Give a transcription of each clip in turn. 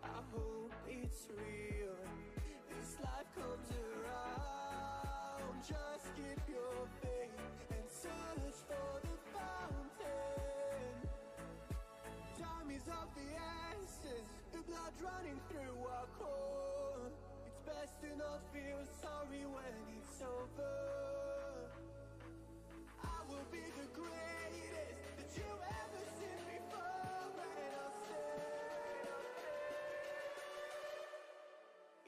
I hope it's real. This life comes around. Just keep your faith and search for the fountain. Time is of the essence, the blood running through our core. It's best to not feel sorry when it's over. I will be the greatest that you ever seen before, and I'll stay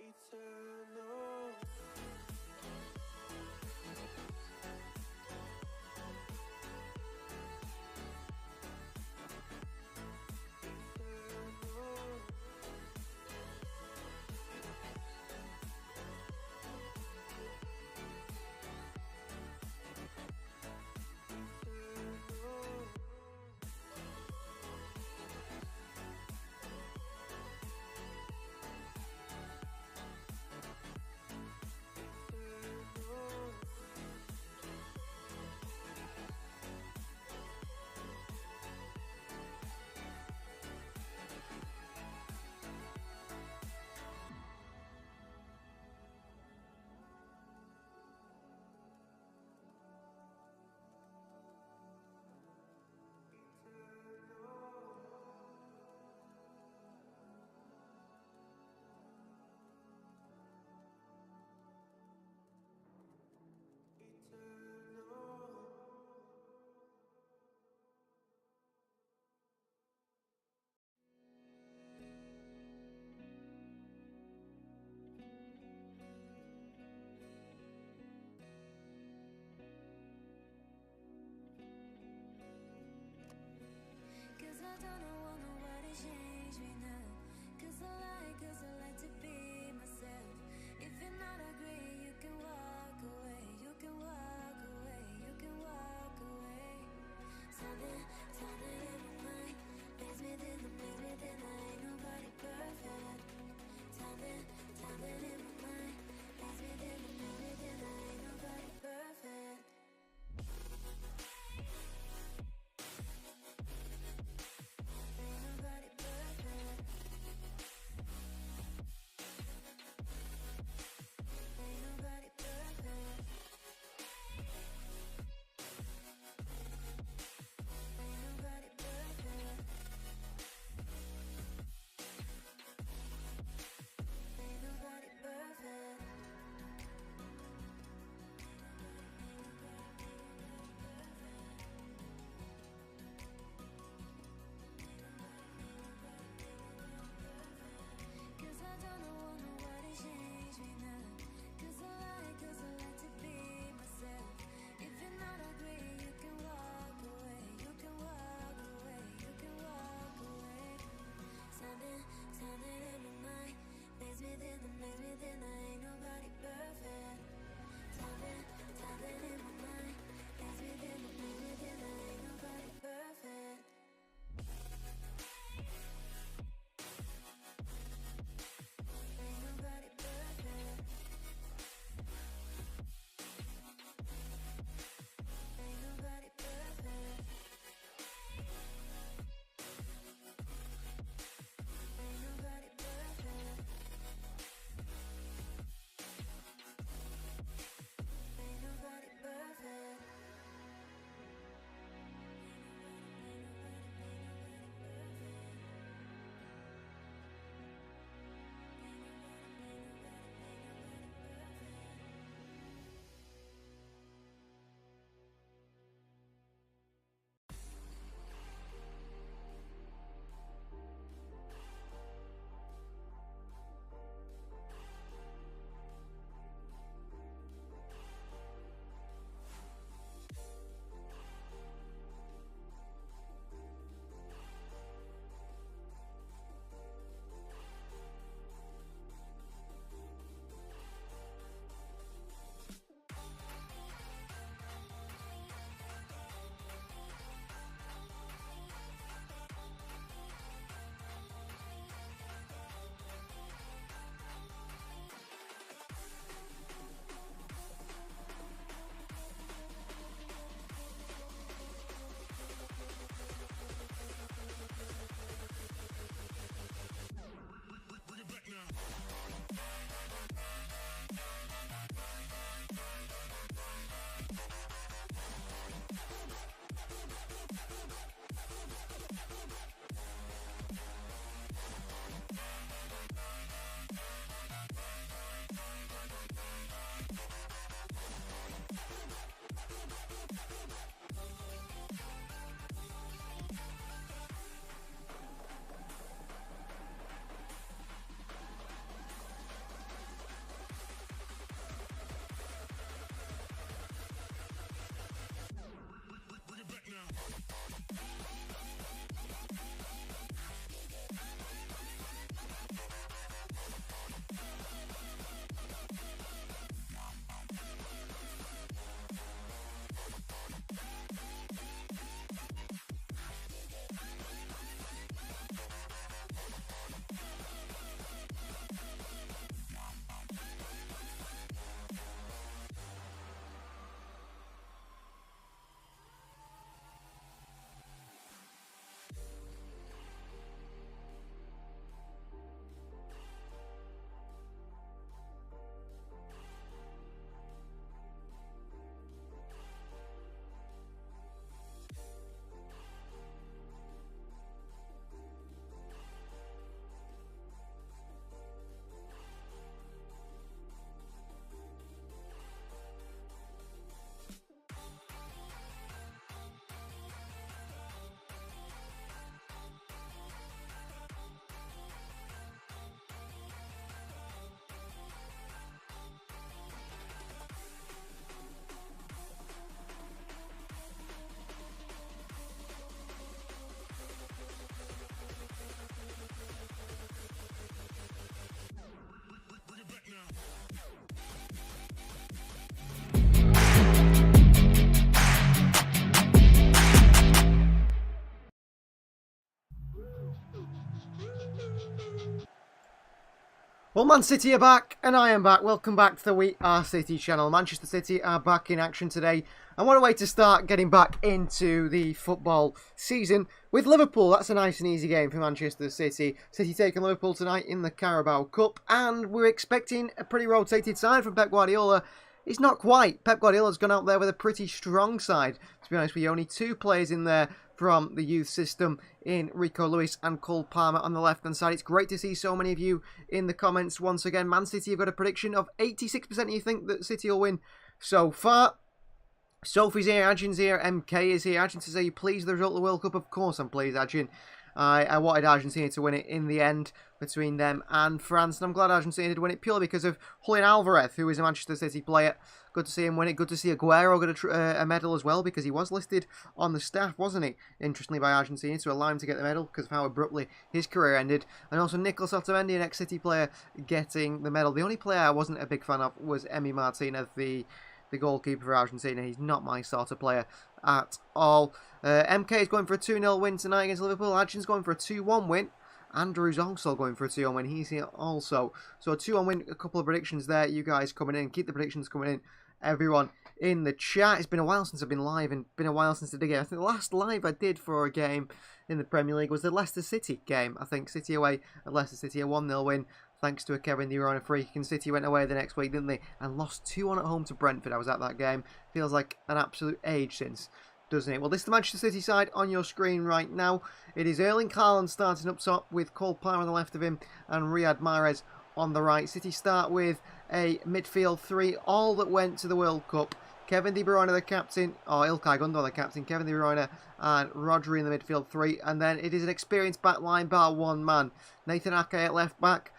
eternal. Cause I don't want nobody to change me now. Cause I like to be myself. If you're not agree, you can walk away. You can walk away, you can walk away. Something in my mind makes me think ain't nobody perfect. Something in my mind makes me think ain't nobody perfect. Well, Man City are back, and I am back. Welcome back to the We Are City channel. Manchester City are back in action today. And what a way to start getting back into the football season with Liverpool. That's a nice and easy game for Manchester City. City taking Liverpool tonight in the Carabao Cup. And we're expecting a pretty rotated side from Pep Guardiola. It's not quite. Pep Guardiola's gone out there with a pretty strong side. To be honest with you, only two players in there from the youth system in Rico Lewis and Cole Palmer on the left-hand side. It's great to see so many of you in the comments once again. Man City have got a prediction of 86% you think that City will win so far. Sophie's here, Ajin's here, MK is here. Ajin says, are you pleased with the result of the World Cup? Of course I'm pleased, Ajin. I wanted Argentina to win it in the end between them and France. And I'm glad Argentina did win it purely because of Julian Alvarez, who is a Manchester City player. Good to see him win it. Good to see Aguero get a medal as well, because he was listed on the staff, wasn't he? Interestingly, by Argentina to allow him to get the medal because of how abruptly his career ended. And also Nicolas Otamendi, an ex-City player, getting the medal. The only player I wasn't a big fan of was Emi Martinez, the goalkeeper for Argentina. He's not my sort of player at all. MK is going for a 2-0 win tonight against Liverpool. Adjin's going for a 2-1 win. Andrew's also going for a 2-1 win. He's here also. So a 2-1 win, a couple of predictions there. You guys coming in. Keep the predictions coming in. Everyone in the chat. It's been a while since I've been live and been a while since I did a game. I think the last live I did for a game in the Premier League was the Leicester City game. I think City away at Leicester City, a 1-0 win. Thanks to a Kevin De Bruyne free kick. And City went away the next week, didn't they? And lost 2-1 at home to Brentford. I was at that game. Feels like an absolute age since, doesn't it? Well, this is the Manchester City side on your screen right now. It is Erling Haaland starting up top with Cole Palmer on the left of him and Riyad Mahrez on the right. City start with a midfield three, all that went to the World Cup. Kevin De Bruyne the captain, or Ilkay Gundogan the captain, Kevin De Bruyne and Rodri in the midfield three. And then it is an experienced back line bar one man. Nathan Ake at left back.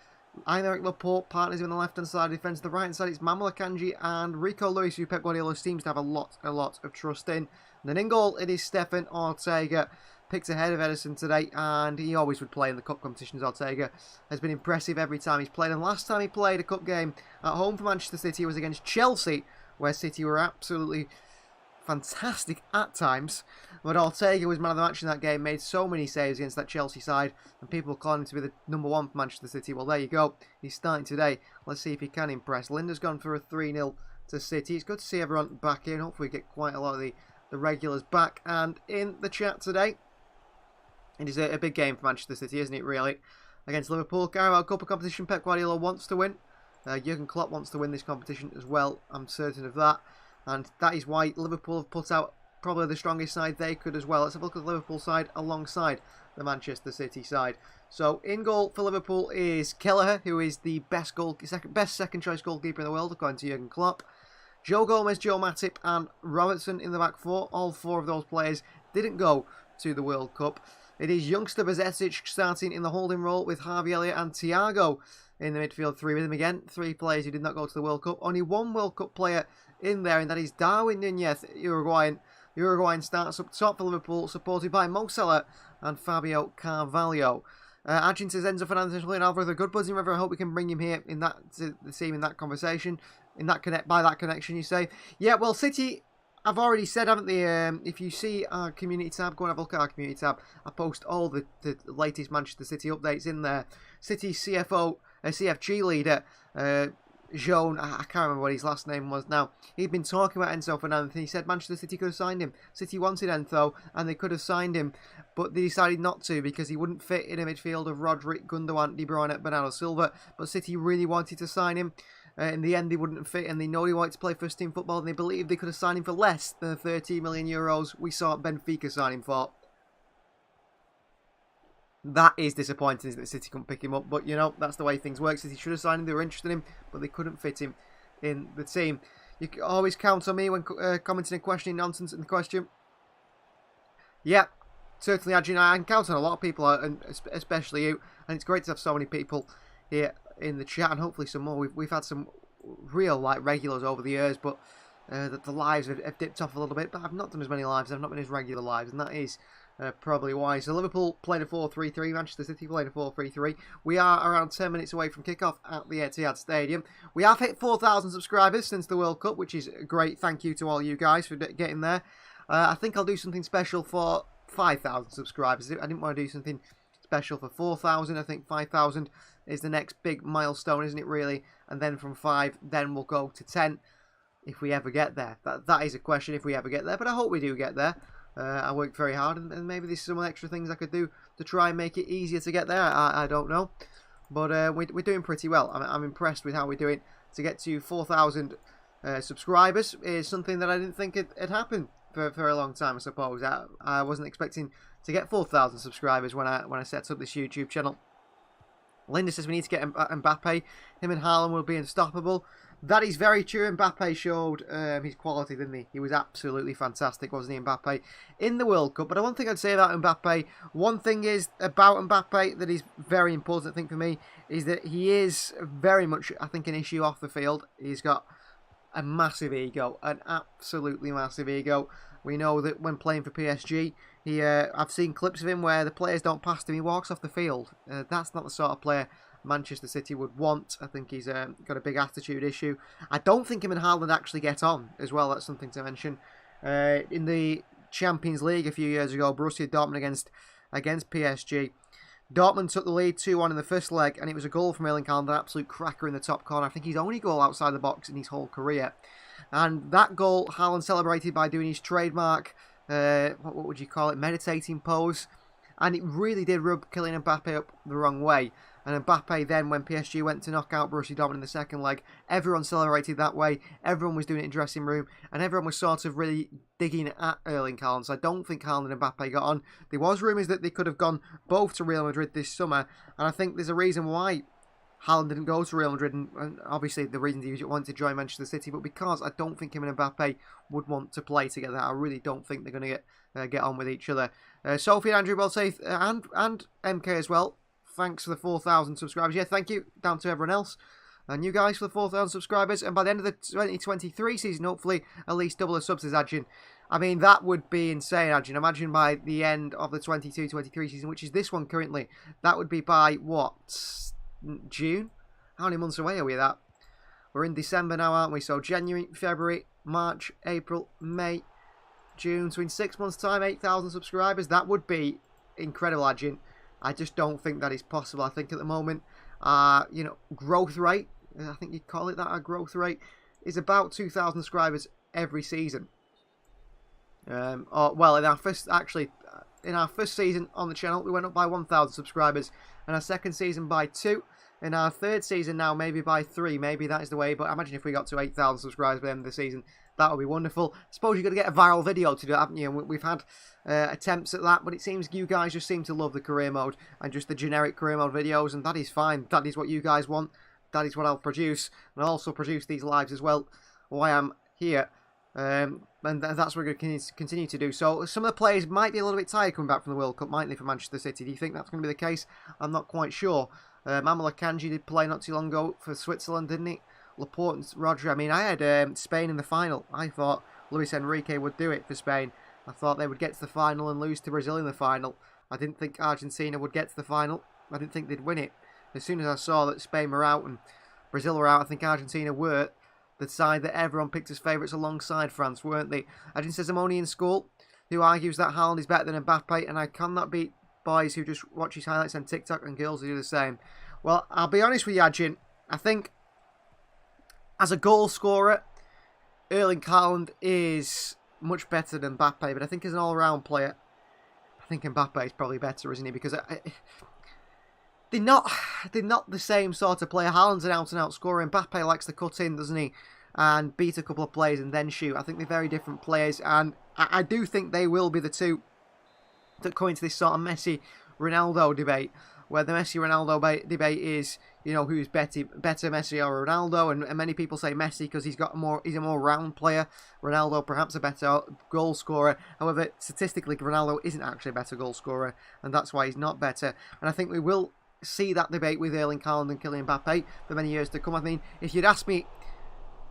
Aymeric Laporte partners on the left-hand side of defence. The right-hand side is Manuel Akanji and Rico Lewis, who Pep Guardiola seems to have a lot of trust in. And then in goal, it is Stefan Ortega. Picked ahead of Ederson today, and he always would play in the cup competitions. Ortega has been impressive every time he's played. And last time he played a cup game at home for Manchester City was against Chelsea, where City were absolutely fantastic at times. But Ortega was man of the match in that game, made so many saves against that Chelsea side, and people were calling him to be the number one for Manchester City. Well, there you go. He's starting today. Let's see if he can impress. Linda's gone for a 3-0 to City. It's good to see everyone back in. Hopefully we get quite a lot of the regulars back and in the chat today. It is a big game for Manchester City, isn't it, really? Against Liverpool. Carabao Cup competition, Pep Guardiola wants to win. Jurgen Klopp wants to win this competition as well. I'm certain of that. And that is why Liverpool have put out probably the strongest side they could as well. Let's have a look at the Liverpool side alongside the Manchester City side. So in goal for Liverpool is Kelleher, who is the best second choice goalkeeper in the world according to Jurgen Klopp. Joe Gomez, Joe Matip and Robertson in the back four. All four of those players didn't go to the World Cup. It is youngster Bezetic starting in the holding role with Harvey Elliott and Thiago in the midfield three with him again. Three players who did not go to the World Cup. Only one World Cup player in there, and that is Darwin Núñez, Uruguayan, Uruguayan starts up top for Liverpool, supported by Mo Salah and Fabio Carvalho. Argent says Enzo Fernandez and Alvarez are good buds in River. I hope we can bring him here in that the team in that conversation, by that connection. You say, yeah. Well, City, I've already said, haven't they? If you see our community tab, go and have a look at our community tab. I post all the latest Manchester City updates in there. City CFG leader. Joan, I can't remember what his last name was now. He'd been talking about Enzo Fernandez and he said Manchester City could have signed him. City wanted Enzo and they could have signed him, but they decided not to because he wouldn't fit in a midfield of Rodrick, Gundogan, De Bruyne, Bernardo Silva. But City really wanted to sign him. In the end, they wouldn't fit and they know he wanted to play first team football and they believed they could have signed him for less than the 30 million euros we saw Benfica sign him for. That is disappointing, isn't it? City couldn't pick him up, but you know, that's the way things work. City should have signed him, they were interested in him, but they couldn't fit him in the team. You can always count on me when commenting and questioning nonsense in the question. Yeah, certainly, Adrian, I can count on a lot of people, and especially you, and it's great to have so many people here in the chat, and hopefully some more. We've had some real regulars over the years, but the lives have dipped off a little bit, but I've not done as many lives, I've not been as regular lives, and that is probably why. So Liverpool playing a 4-3-3, Manchester City playing a 4-3-3. We are around 10 minutes away from kickoff at the Etihad Stadium. We have hit 4,000 subscribers since the World Cup, which is great. Thank you to all you guys for getting there. I think I'll do something special for 5,000 subscribers. I didn't want to do something special for 4,000. I think 5,000 is the next big milestone, isn't it, really? And then from 5, then we'll go to 10 if we ever get there. That is a question, if we ever get there, but I hope we do get there. I worked very hard, and maybe there's some extra things I could do to try and make it easier to get there. I don't know. But we're doing pretty well. I'm impressed with how we're doing. To get to 4,000 subscribers is something that I didn't think had happened for a long time, I suppose. I wasn't expecting to get 4,000 subscribers when I set up this YouTube channel. Linda says we need to get Mbappe. Him and Haaland will be unstoppable. That is very true. Mbappe showed his quality, didn't he? He was absolutely fantastic, wasn't he, Mbappe, in the World Cup? But one thing I'd say about Mbappe, one thing is about Mbappe that is very important, I think, for me, is that he is very much, I think, an issue off the field. He's got a massive ego, an absolutely massive ego. We know that when playing for PSG, I've seen clips of him where the players don't pass him, he walks off the field. That's not the sort of player Manchester City would want. I think he's got a big attitude issue. I don't think him and Haaland actually get on as well. That's something to mention. In the Champions League a few years ago, Borussia Dortmund against PSG, Dortmund took the lead 2-1 in the first leg, and it was a goal from Erling Haaland, an absolute cracker in the top corner. I think his only goal outside the box in his whole career. And that goal, Haaland celebrated by doing his trademark, what would you call it, meditating pose. And it really did rub Kylian Mbappe up the wrong way. And Mbappe then, when PSG went to knock out Borussia Dortmund in the second leg, everyone celebrated that way. Everyone was doing it in dressing room. And everyone was sort of really digging at Erling Haaland. So I don't think Haaland and Mbappe got on. There was rumours that they could have gone both to Real Madrid this summer. And I think there's a reason why Haaland didn't go to Real Madrid. And obviously the reason he wanted to join Manchester City. But because I don't think him and Mbappe would want to play together. I really don't think they're going to get on with each other. Sophie and Andrew will say, and MK as well. Thanks for the 4,000 subscribers. Yeah, thank you. Down to everyone else. And you guys for the 4,000 subscribers. And by the end of the 2023 season, hopefully at least double the subs as Adjin. I mean, that would be insane, Adjin. Imagine by the end of the 22-23 season, which is this one currently, that would be by, what, June? How many months away are we at that? We're in December now, aren't we? So January, February, March, April, May, June. So in 6 months' time, 8,000 subscribers. That would be incredible, Adjin. I just don't think that is possible. I think at the moment, growth rate, I think you'd call it that, our growth rate, is about 2,000 subscribers every season. In our first season on the channel, we went up by 1,000 subscribers. In our second season, by 2. In our third season now, maybe by 3. Maybe that is the way. But imagine if we got to 8,000 subscribers by the end of the season. That would be wonderful. I suppose you've got to get a viral video to do it, haven't you? We've had attempts at that, but it seems you guys just seem to love the career mode and just the generic career mode videos, and that is fine. That is what you guys want. That is what I'll produce. And I'll also produce these lives as well while I'm here. And that's what we're going to continue to do. So some of the players might be a little bit tired coming back from the World Cup, mightn't they, for Manchester City? Do you think that's going to be the case? I'm not quite sure. Manuel Akanji did play not too long ago for Switzerland, didn't he? Laporte and Rodri. I mean, I had Spain in the final. I thought Luis Enrique would do it for Spain. I thought they would get to the final and lose to Brazil in the final. I didn't think Argentina would get to the final. I didn't think they'd win it. As soon as I saw that Spain were out and Brazil were out, I think Argentina were the side that everyone picked as favourites alongside France, weren't they? Ajin says, I'm only in school, who argues that Haaland is better than Mbappe, and I cannot beat boys who just watch his highlights on TikTok and girls who do the same. Well, I'll be honest with you, Ajin. I think as a goal scorer, Erling Haaland is much better than Mbappe, but I think as an all-round player, I think Mbappe is probably better, isn't he? Because they're not the same sort of player. Haaland's an out-and-out scorer. Mbappe likes to cut in, doesn't he? And beat a couple of players and then shoot. I think they're very different players, and I do think they will be the two that come into this sort of Messi-Ronaldo debate, where the Messi-Ronaldo debate is, you know, who's better, Messi or Ronaldo, and many people say Messi because he's a more round player. Ronaldo perhaps a better goal scorer. However, statistically, Ronaldo isn't actually a better goal scorer, and that's why he's not better. And I think we will see that debate with Erling Haaland and Kylian Mbappe for many years to come. I mean, if you'd asked me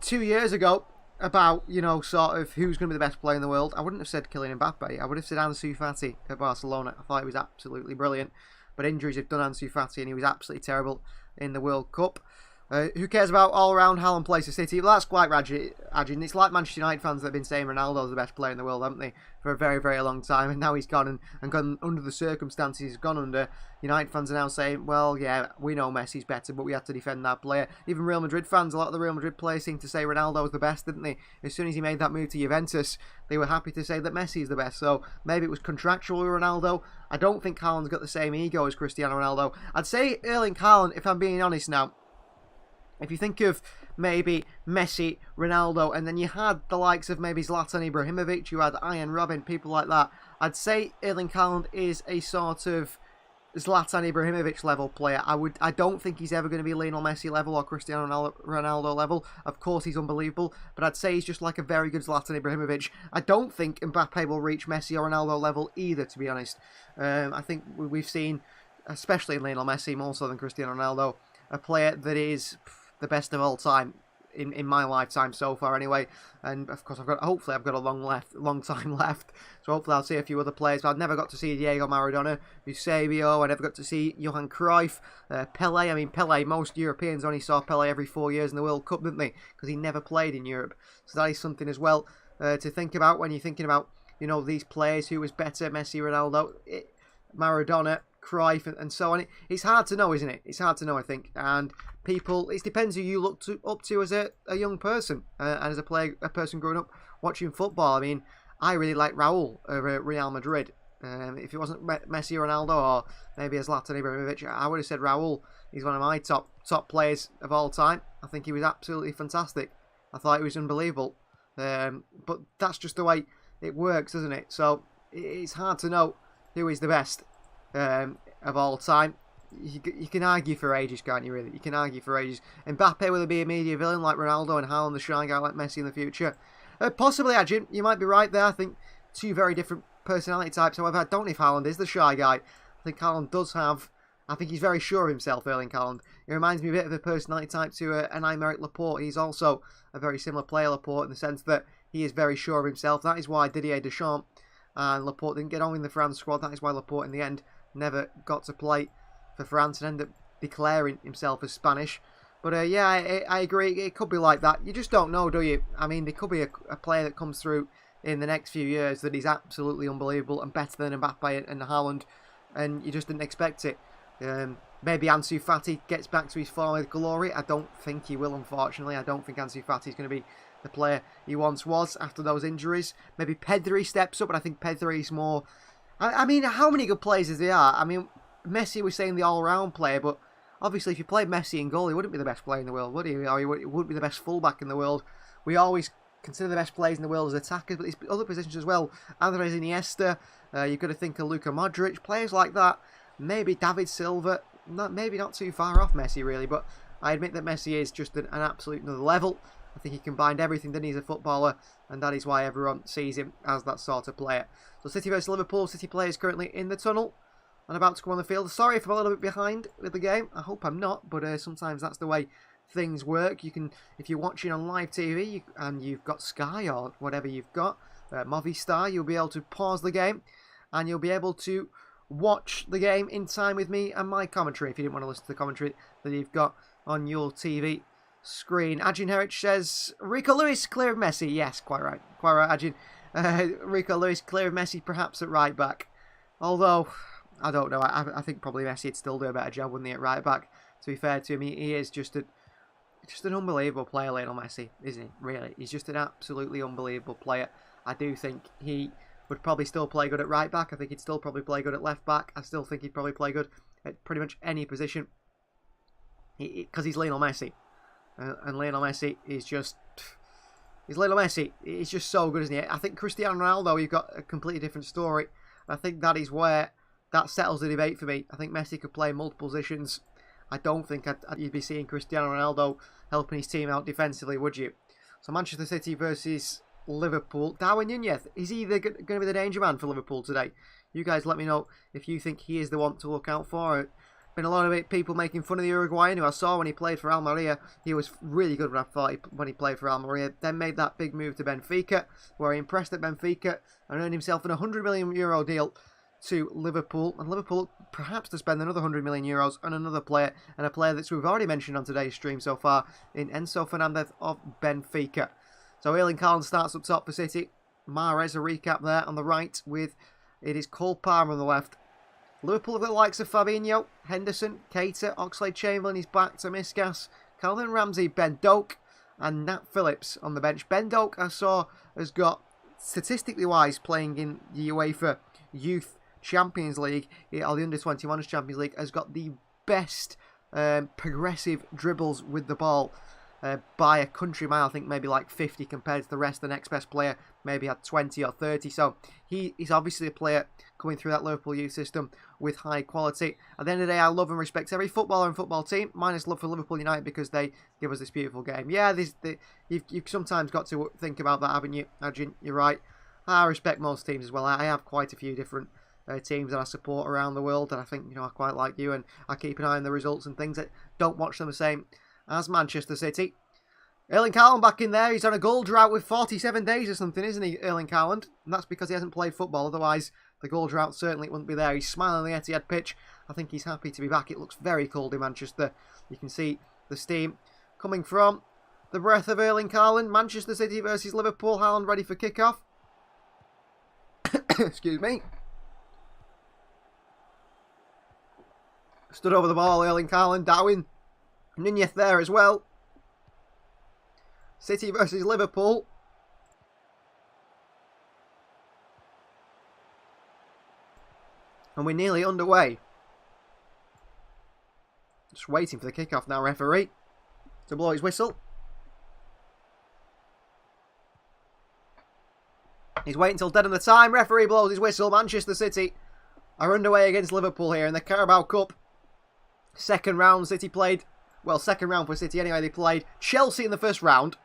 2 years ago about, you know, sort of who's going to be the best player in the world, I wouldn't have said Kylian Mbappe. I would have said Ansu Fati at Barcelona. I thought he was absolutely brilliant, but injuries have done Ansu Fati, and he was absolutely terrible in the World Cup. Who cares about all-round Haaland plays for City? Well, that's quite Ajin. It's like Manchester United fans that have been saying Ronaldo's the best player in the world, haven't they, for a very, very long time, and now he's gone and gone under the circumstances he's gone under. United fans are now saying, well, yeah, we know Messi's better, but we have to defend that player. Even Real Madrid fans, a lot of the Real Madrid players seem to say Ronaldo's the best, didn't they? As soon as he made that move to Juventus, they were happy to say that Messi's the best. So maybe it was contractual with Ronaldo. I don't think Haaland's got the same ego as Cristiano Ronaldo. I'd say Erling Haaland, if I'm being honest now, if you think of maybe Messi, Ronaldo, and then you had the likes of maybe Zlatan Ibrahimovic, you had Ian Robin, people like that, I'd say Erling Haaland is a sort of Zlatan Ibrahimovic level player. I don't think he's ever going to be Lionel Messi level or Cristiano Ronaldo level. Of course, he's unbelievable, but I'd say he's just like a very good Zlatan Ibrahimovic. I don't think Mbappe will reach Messi or Ronaldo level either, to be honest. I think we've seen, especially in Lionel Messi, more so than Cristiano Ronaldo, a player that is the best of all time in my lifetime so far anyway. And of course hopefully I've got a long time left, so hopefully I'll see a few other players. But I've never got to see Diego Maradona, Eusebio, I never got to see Johan Cruyff, Pele. I mean, Pele, most Europeans only saw Pele every 4 years in the World Cup, didn't they? Because he never played in Europe. So that is something as well to think about when you're thinking about, you know, these players, who was better, Messi, Ronaldo, Maradona, Cruyff, and so on. It's hard to know, isn't it? It's hard to know, I think. And people, it depends who you look up to as a young person and as a person growing up watching football. I mean, I really like Raul over Real Madrid. If it wasn't Messi or Ronaldo, or maybe a Zlatan Ibrahimovic, I would have said Raul. He's one of my top players of all time. I think he was absolutely fantastic. I thought he was unbelievable. But that's just the way it works, isn't it? So it's hard to know who is the best of all time. You can argue for ages, can't you, really? You can argue for ages. Mbappe, will be a media villain like Ronaldo, and Haaland the shy guy like Messi in the future? Possibly, Ajin. You might be right there. I think two very different personality types. However, I don't know if Haaland is the shy guy. I think Haaland does have... I think he's very sure of himself, Erling Haaland. He reminds me a bit of a personality type to an Aymeric Laporte. He's also a very similar player, Laporte, in the sense that he is very sure of himself. That is why Didier Deschamps and Laporte didn't get on in the France squad. That is why Laporte, in the end, never got to play for France and ended up declaring himself as Spanish. But yeah, I agree. It could be like that. You just don't know, do you? I mean, there could be a player that comes through in the next few years that is absolutely unbelievable and better than Mbappe and Haaland, and you just didn't expect it. Maybe Ansu Fati gets back to his former glory. I don't think he will, unfortunately. I don't think Ansu Fati is going to be the player he once was after those injuries. Maybe Pedri steps up, but I think Pedri's more... I mean, how many good players is there are? I mean, Messi was saying the all-round player, but obviously if you played Messi in goal, he wouldn't be the best player in the world, would he? Or he wouldn't be the best fullback in the world. We always consider the best players in the world as attackers, but there's other positions as well. Andres Iniesta, you've got to think of Luka Modric, players like that. Maybe David Silva, maybe not too far off Messi, really, but I admit that Messi is just an absolute another level. I think he combined everything that he's a footballer, and that is why everyone sees him as that sort of player. So City versus Liverpool. City players currently in the tunnel and about to come on the field. Sorry if I'm a little bit behind with the game. I hope I'm not, but sometimes that's the way things work. You can, if you're watching on live TV and you've got Sky or whatever you've got, Movistar. You'll be able to pause the game and you'll be able to watch the game in time with me and my commentary if you didn't want to listen to the commentary that you've got on your TV screen. Ajin Heric says, Rico Lewis clear of Messi. Yes, quite right. Quite right, Ajin. Rico Lewis clear of Messi, perhaps at right back. Although, I don't know. I think probably Messi would still do a better job, wouldn't he, at right back? To be fair to him, he is just an unbelievable player, Lionel Messi, isn't he? Really, he's just an absolutely unbelievable player. I do think he would probably still play good at right back. I think he'd still probably play good at left back. I still think he'd probably play good at pretty much any position. Because he's Lionel Messi. And Lionel Messi is just... He's Lionel Messi. He's just so good, isn't he? I think Cristiano Ronaldo, you've got a completely different story. I think that is where that settles the debate for me. I think Messi could play multiple positions. I don't think you'd be seeing Cristiano Ronaldo helping his team out defensively, would you? So Manchester City versus Liverpool. Darwin Núñez, is he going to be the danger man for Liverpool today? You guys let me know if you think he is the one to look out for. Been a lot of people making fun of the Uruguayan who I saw when he played for Almeria. He was really good when he played for Almeria. Then made that big move to Benfica, where he impressed at Benfica and earned himself an €100 million deal to Liverpool. And Liverpool perhaps to spend another €100 million on another player, and a player that we've already mentioned on today's stream so far in Enzo Fernandez of Benfica. So Erling Haaland starts up top for City. Mahrez, a recap there on the right with it is Cole Palmer on the left. Liverpool have got the likes of Fabinho, Henderson, Keita, Oxlade-Chamberlain, he's back to Miskas, Calvin Ramsey, Ben Doak, and Nat Phillips on the bench. Ben Doak, I saw, has got, statistically wise, playing in the UEFA Youth Champions League, or the Under-21s Champions League, has got the best progressive dribbles with the ball by a country mile. I think maybe like 50 compared to the rest. The next best player maybe had 20 or 30. So he's obviously a player coming through that Liverpool youth system with high quality. At the end of the day, I love and respect every footballer and football team, minus love for Liverpool United because they give us this beautiful game. Yeah, you've sometimes got to think about that, haven't you, Ajin? You're right. I respect most teams as well. I have quite a few different teams that I support around the world, and I think, I quite like you, and I keep an eye on the results and things. That don't watch them the same as Manchester City. Erling Haaland back in there. He's on a goal drought with 47 days or something, isn't he, Erling Haaland? And that's because he hasn't played football. Otherwise, the goal drought certainly wouldn't be there. He's smiling on the Etihad pitch. I think he's happy to be back. It looks very cold in Manchester. You can see the steam coming from the breath of Erling Haaland. Manchester City versus Liverpool. Haaland ready for kickoff. Excuse me. Stood over the ball, Erling Haaland. Darwin Núñez there as well. City versus Liverpool. And we're nearly underway. Just waiting for the kickoff now, referee, to blow his whistle. He's waiting until dead on the time. Referee blows his whistle. Manchester City are underway against Liverpool here in the Carabao Cup. Second round, City played... Well, second round for City anyway. They played Chelsea in the first round.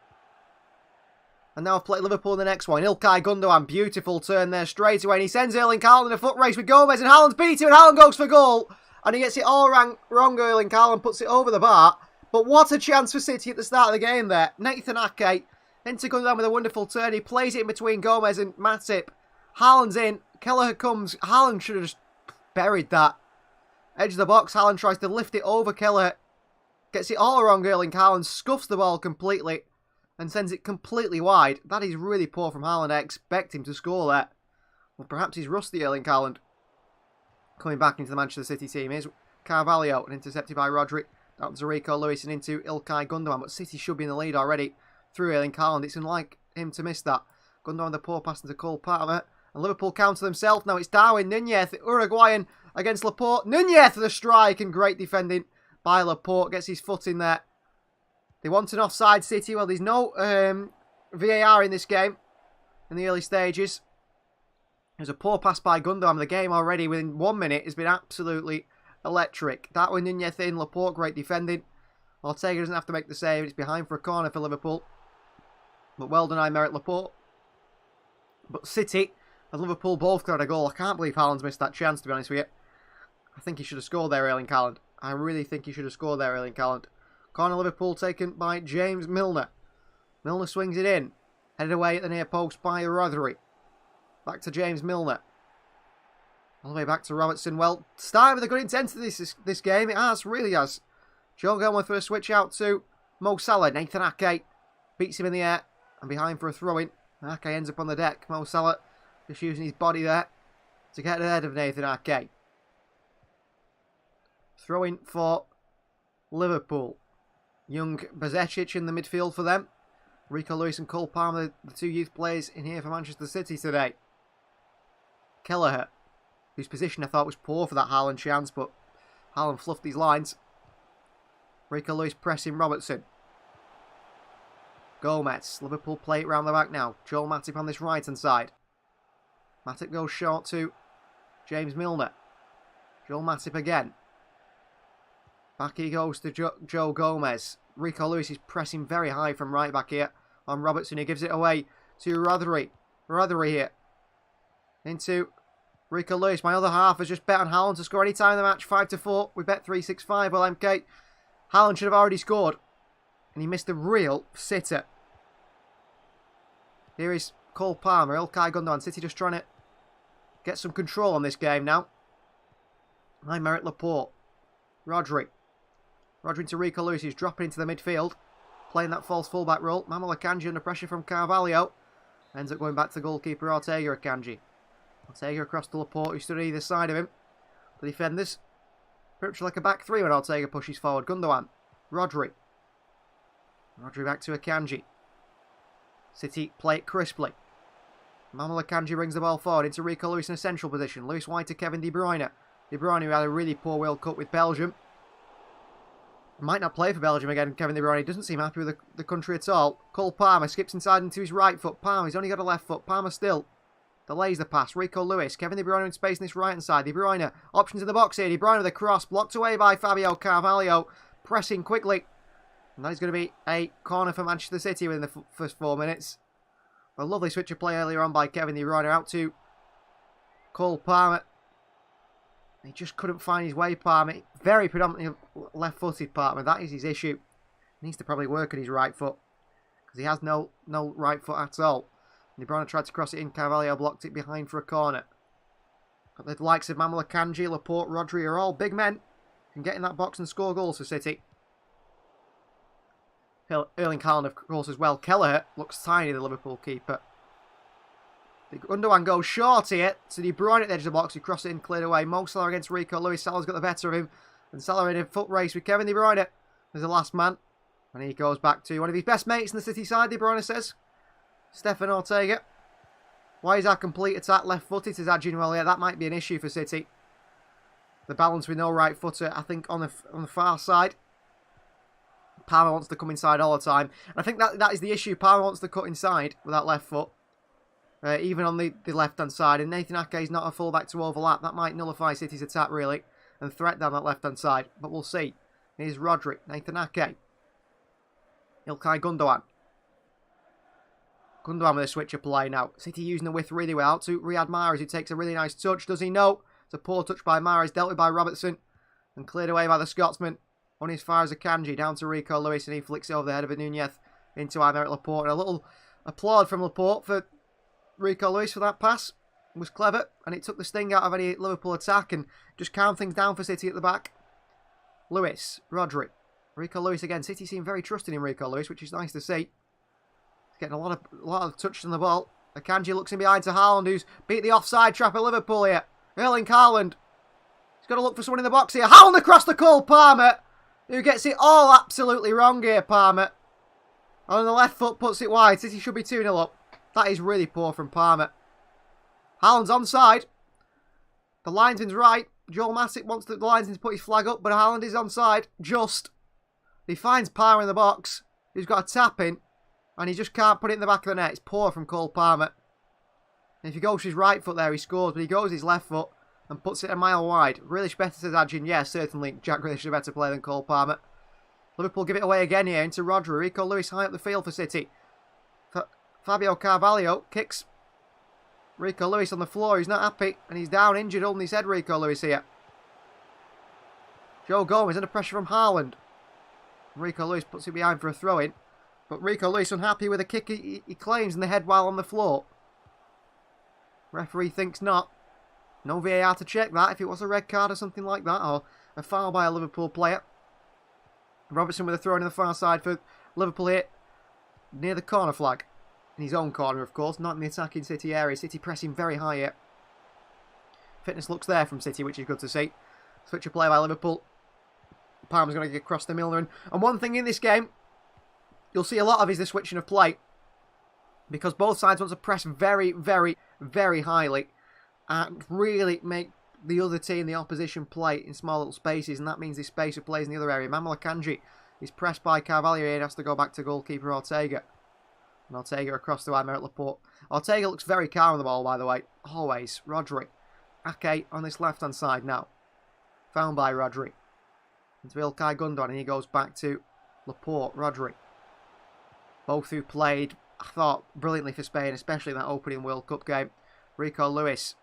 And now I've played Liverpool in the next one. Ilkay Gundogan, beautiful turn there straight away. And he sends Erling Haaland in a foot race with Gomez. And Haaland's beat him. And Haaland goes for goal. And he gets it all wrong. Erling Haaland puts it over the bar. But what a chance for City at the start of the game there. Nathan Ake into Gundogan with a wonderful turn. He plays it in between Gomez and Matip. Haaland's in. Kelleher comes. Haaland should have just buried that. Edge of the box. Haaland tries to lift it over Kelleher. Gets it all wrong, Erling Haaland. Scuffs the ball completely. And sends it completely wide. That is really poor from Haaland. I expect him to score there. Well, perhaps he's rusty, Erling Haaland. Coming back into the Manchester City team is Carvalho. And intercepted by Rodri. Down to Rico Lewis and into Ilkay Gundogan. But City should be in the lead already through Erling Haaland. It's unlike him to miss that. Gundogan the poor pass into Cole Palmer. And Liverpool counter themselves. Now it's Darwin Núñez, the Uruguayan, against Laporte. Núñez for the strike, and great defending by Laporte. Gets his foot in there. They want an offside City. Well, there's no VAR in this game in the early stages. There's a poor pass by Gundogan. The game already within 1 minute has been absolutely electric. Darwin Núñez in, Laporte, great defending. Ortega doesn't have to make the save. It's behind for a corner for Liverpool. But well done, Aymeric Laporte. But City and Liverpool both got a goal. I can't believe Haaland's missed that chance, to be honest with you. I think he should have scored there, Erling Haaland. I really think he should have scored there, Erling Haaland. Corner Liverpool taken by James Milner. Milner swings it in. Headed away at the near post by Rodri. Back to James Milner. All the way back to Robertson. Well, starting with a good intensity this game. It has, really has. Joe Gomez for a switch out to Mo Salah. Nathan Ake beats him in the air and behind for a throw-in. Ake ends up on the deck. Mo Salah just using his body there to get ahead of Nathan Ake. Throw-in for Liverpool. Young Bazecic in the midfield for them. Rico Lewis and Cole Palmer, the two youth players in here for Manchester City today. Kelleher, whose position I thought was poor for that Haaland chance, but Haaland fluffed these lines. Rico Lewis pressing Robertson. Gomez. Liverpool play it round the back now. Joel Matip on this right-hand side. Matip goes short to James Milner. Joel Matip again. Back he goes to Joe Gomez. Rico Lewis is pressing very high from right back here on Robertson. He gives it away to Rodri. Rodri here. Into Rico Lewis. My other half has just bet on Haaland to score any time in the match. 5-4. We bet 365. Well, MK. Haaland should have already scored. And he missed a real sitter. Here is Cole Palmer. Ilkay Gundogan. City just trying to get some control on this game now. Aymeric Laporte. Rodri. Rodri to Rico Lewis. He's dropping into the midfield. Playing that false fullback role. Manuel Akanji under pressure from Carvalho. Ends up going back to goalkeeper Ortega Akanji. Ortega across to Laporte, who stood either side of him. The defenders. Pretty much like a back three when Ortega pushes forward. Gundogan. Rodri. Rodri back to Akanji. City play it crisply. Manuel Akanji brings the ball forward into Rico Lewis in a central position. Lewis wide to Kevin De Bruyne. De Bruyne, who had a really poor World Cup with Belgium. Might not play for Belgium again, Kevin De Bruyne. He doesn't seem happy with the country at all. Cole Palmer skips inside into his right foot. Palmer, he's only got a left foot. Palmer still delays the pass. Rico Lewis. Kevin De Bruyne in space in this right-hand side. De Bruyne, options in the box here. De Bruyne with a cross. Blocked away by Fabio Carvalho. Pressing quickly. And that is going to be a corner for Manchester City within the first 4 minutes. A lovely switch of play earlier on by Kevin De Bruyne out to Cole Palmer. He just couldn't find his way, Palmer. Very predominantly left-footed, Palmer. That is his issue. He needs to probably work on his right foot. Because he has no right foot at all. De Bruyne tried to cross it in. Carvalho blocked it behind for a corner. But the likes of Manuel Akanji, Laporte, Rodri are all big men. Can get in that box and score goals for City. Erling Haaland, of course, as well. Kelleher looks tiny, the Liverpool keeper. Gundogan goes short here to De Bruyne at the edge of the box. He crosses it in, cleared away. Mo Salah against Rico Lewis. Salah's got the better of him. And Salah in a foot race with Kevin De Bruyne as the last man. And he goes back to one of his best mates in the City side, De Bruyne says. Stefan Ortega. Why is our complete attack left-footed, says Adjin? Well, yeah, that might be an issue for City. The balance with no right footer, I think, on the far side. Palmer wants to come inside all the time. And I think that is the issue. Palmer wants to cut inside with that left foot. Even on the left-hand side. And Nathan Ake is not a fullback to overlap. That might nullify City's attack, really. And threat down that left-hand side. But we'll see. Here's Rodri. Nathan Ake. Ilkay Gundogan. Gundogan with a switch of play now. City using the width really well. Out to Riyad Mahrez, who takes a really nice touch. Does he? No. It's a poor touch by Mahrez. Dealt with by Robertson. And cleared away by the Scotsman. Only as far as Akanji. Down to Rico Lewis. And he flicks it over the head of a Nunez into Aymeric Laporte. And a little applaud from Laporte for Rico Lewis for that pass. It was clever. And it took the sting out of any Liverpool attack. And just calmed things down for City at the back. Lewis. Rodri. Rico Lewis again. City seem very trusting in Rico Lewis, which is nice to see. He's getting a lot of touch on the ball. Akanji looks in behind to Haaland, who's beat the offside trap at Liverpool here. Erling Haaland. He's got to look for someone in the box here. Haaland across the Cole Palmer, who gets it all absolutely wrong here, Palmer. And on the left foot puts it wide. City should be 2-0 up. That is really poor from Palmer. Haaland's onside. The linesman's right. Joel Matip wants the linesman to put his flag up, but Haaland is onside. Just. He finds Palmer in the box, who's got a tap in, and he just can't put it in the back of the net. It's poor from Cole Palmer. And if he goes his right foot there, he scores, but he goes his left foot and puts it a mile wide. Grealish better, says Adjin. Yes, certainly. Jack Grealish is a better player than Cole Palmer. Liverpool give it away again here into Rodri. Rico Lewis high up the field for City. Fabio Carvalho kicks Rico Lewis on the floor. He's not happy, and he's down injured, holding his head, Rico Lewis here. Joe Gomez under pressure from Haaland. Rico Lewis puts it behind for a throw-in. But Rico Lewis unhappy with a kick he claims in the head while on the floor. Referee thinks not. No VAR to check that if it was a red card or something like that, or a foul by a Liverpool player. Robertson with a throw in the far side for Liverpool here, near the corner flag. In his own corner, of course, not in the attacking City area. City pressing very high here. Fitness looks there from City, which is good to see. Switch of play by Liverpool. Palmer's going to get across to Milner. And one thing in this game, you'll see a lot of is the switching of play. Because both sides want to press very, very, very highly. And really make the other team, the opposition, play in small little spaces. And that means this space of plays in the other area. Manuel Akanji is pressed by Carvalho and has to go back to goalkeeper Ortega. And Ortega across to Aymeric Laporte. Ortega looks very calm on the ball, by the way. Always. Rodri. Ake on this left-hand side now. Found by Rodri. Into Ilkay Gundogan, and he goes back to Laporte. Rodri. Both who played, I thought, brilliantly for Spain, especially in that opening World Cup game. Rico Lewis.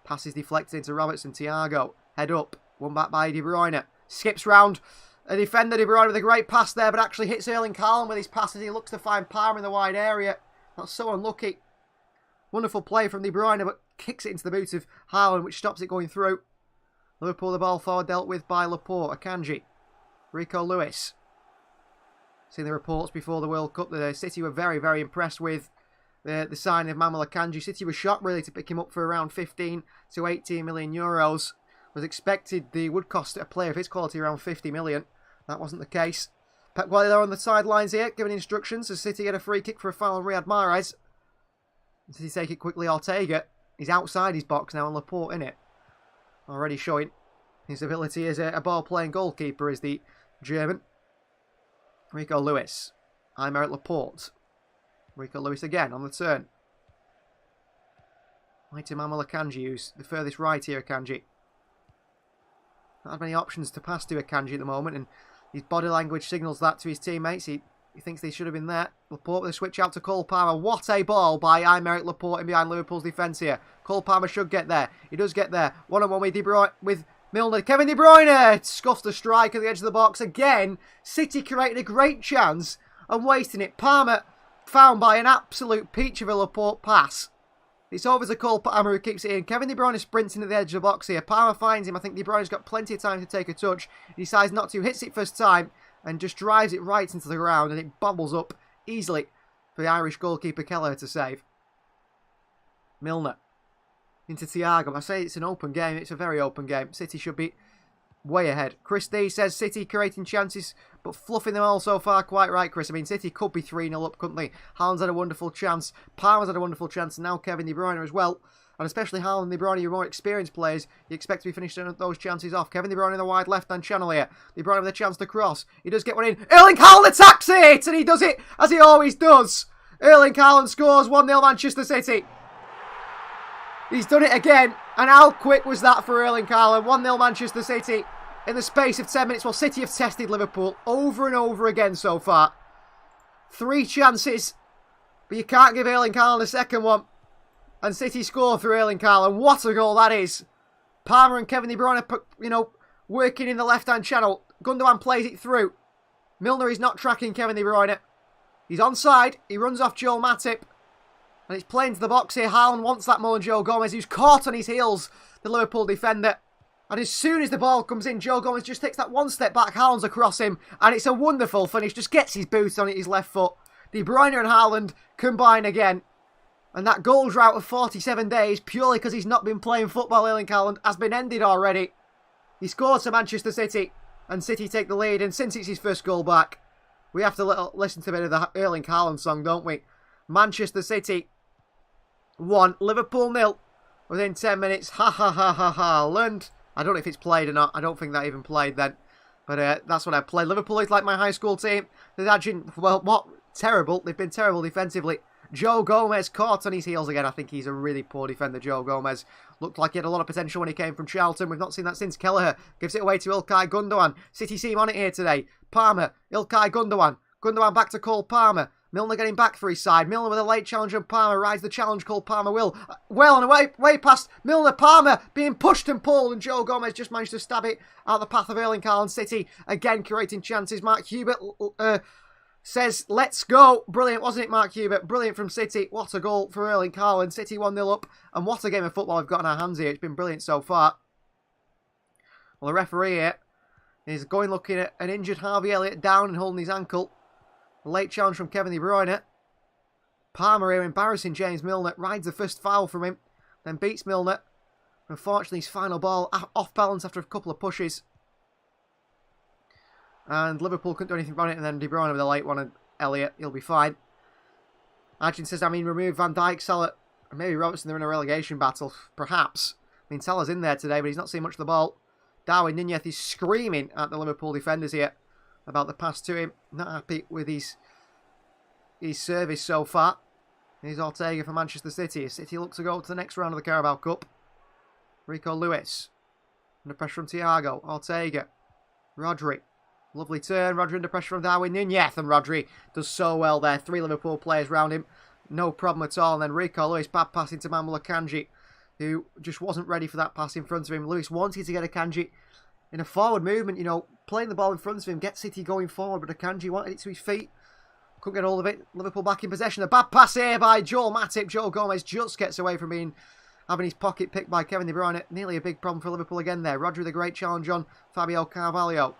Passes deflected into Robertson. Thiago. Head up. Won back by De Bruyne. Skips round a defender, De Bruyne, with a great pass there, but actually hits Erling Haaland with his pass as he looks to find Palmer in the wide area. That's so unlucky. Wonderful play from De Bruyne, but kicks it into the boot of Haaland, which stops it going through. Liverpool, the ball forward, dealt with by Laporte. Akanji. Rico Lewis. Seen the reports before the World Cup that City were very, very impressed with the signing of Manuel Akanji. City was shocked, really, to pick him up for around 15 to 18 million euros. Was expected the would cost a player of his quality around 50 million. That wasn't the case. Pep Guardiola on the sidelines here, giving instructions as City get a free kick for a foul on Riyad Mahrez. City take it quickly. Ortega. He's outside his box now, and Laporte in it. Already showing his ability as a ball-playing goalkeeper is the German. Rico Lewis. Aymeric Laporte. Rico Lewis again on the turn. Right to Manuel Akanji, who's the furthest right here, Akanji. Not had many options to pass to Akanji at the moment, and his body language signals that to his teammates. He thinks they should have been there. Laporte with a switch out to Cole Palmer. What a ball by Aymeric Laporte in behind Liverpool's defence here. Cole Palmer should get there. He does get there. One-on-one with De Bruyne, with Milner. Kevin De Bruyne scuffs the strike at the edge of the box. Again, City created a great chance and wasting it. Palmer found by an absolute peach of a Laporte pass. It's over to Cole Palmer, who keeps it in. Kevin De Bruyne is sprinting at the edge of the box here. Palmer finds him. I think De Bruyne's got plenty of time to take a touch. He decides not to. Hits it first time and just drives it right into the ground, and it bobbles up easily for the Irish goalkeeper Kelleher to save. Milner into Thiago. I say it's an open game. It's a very open game. City should be way ahead. Chris D says City creating chances but fluffing them all so far. Quite right, Chris. I mean, City could be 3-0 up, couldn't they? Haaland's had a wonderful chance. Palmer's had a wonderful chance, and now Kevin De Bruyne as well. And especially Haaland and De Bruyne, your more experienced players, you expect to be finishing those chances off. Kevin De Bruyne in the wide left-hand channel here. De Bruyne with a chance to cross. He does get one in. Erling Haaland attacks it! And he does it as he always does. Erling Haaland scores 1-0 Manchester City. He's done it again. And how quick was that for Erling Haaland? 1-0 Manchester City. In the space of 10 minutes, well, City have tested Liverpool over and over again so far. 3 chances, but you can't give Erling Haaland a second one. And City score through Erling Haaland. What a goal that is. Palmer and Kevin De Bruyne, working in the left-hand channel. Gundogan plays it through. Milner is not tracking Kevin De Bruyne. He's onside. He runs off Joel Matip. And it's playing to the box here. Haaland wants that more than Joe Gomez, who's caught on his heels, the Liverpool defender. And as soon as the ball comes in, Joe Gomez just takes that one step back. Haaland's across him. And it's a wonderful finish. Just gets his boot on it, his left foot. De Bruyne and Haaland combine again. And that goal drought of 47 days, purely because he's not been playing football, Erling Haaland, has been ended already. He scores for Manchester City. And City take the lead. And since it's his first goal back, we have to listen to a bit of the Erling Haaland song, don't we? Manchester City 1, Liverpool 0. Within 10 minutes. Ha ha ha ha ha. Learned. I don't know if it's played or not. I don't think that even played then. But that's what I played. Liverpool is like my high school team. They've actually, well, what? Terrible. They've been terrible defensively. Joe Gomez caught on his heels again. I think he's a really poor defender, Joe Gomez. Looked like he had a lot of potential when he came from Charlton. We've not seen that since. Kelleher gives it away to Ilkay Gundogan. City seem on it here today. Palmer, Ilkay Gundogan. Gundogan back to Cole Palmer. Milner getting back for his side. Milner with a late challenge and Palmer rides the challenge. Cole Palmer will. Well on a way past Milner. Palmer being pushed and pulled, and Joe Gomez just managed to stab it out the path of Erling Haaland. City again creating chances. Mark Hubert says, let's go. Brilliant, wasn't it, Mark Hubert? Brilliant from City. What a goal for Erling Haaland. City 1-0 up. And what a game of football we've got in our hands here. It's been brilliant so far. Well, the referee here is going looking at an injured Harvey Elliott down and holding his ankle. A late challenge from Kevin De Bruyne. Palmer here embarrassing James Milner. Rides the first foul from him. Then beats Milner. Unfortunately, his final ball off balance after a couple of pushes. And Liverpool couldn't do anything about it. And then De Bruyne with a late one. And Elliott, he'll be fine. Arjun says, remove Van Dijk, Salah, and maybe Robertson. They're in a relegation battle. Perhaps. Salah's in there today, but he's not seeing much of the ball. Darwin Nunez is screaming at the Liverpool defenders here about the pass to him. Not happy with his service so far. Here's Ortega for Manchester City. City look to go to the next round of the Carabao Cup. Rico Lewis. Under pressure from Thiago. Ortega. Rodri. Lovely turn. Rodri under pressure from Darwin Nunez. And Rodri does so well there. 3 Liverpool players round him. No problem at all. And then Rico Lewis, bad pass into Manuel Akanji, who just wasn't ready for that pass in front of him. Lewis wanted to get Akanji in a forward movement, playing the ball in front of him, get City going forward, but Akanji wanted it to his feet. Couldn't get hold of it. Liverpool back in possession. A bad pass here by Joel Matip. Joel Gomez just gets away from having his pocket picked by Kevin De Bruyne. Nearly a big problem for Liverpool again there. Rodri with a great challenge on Fabio Carvalho.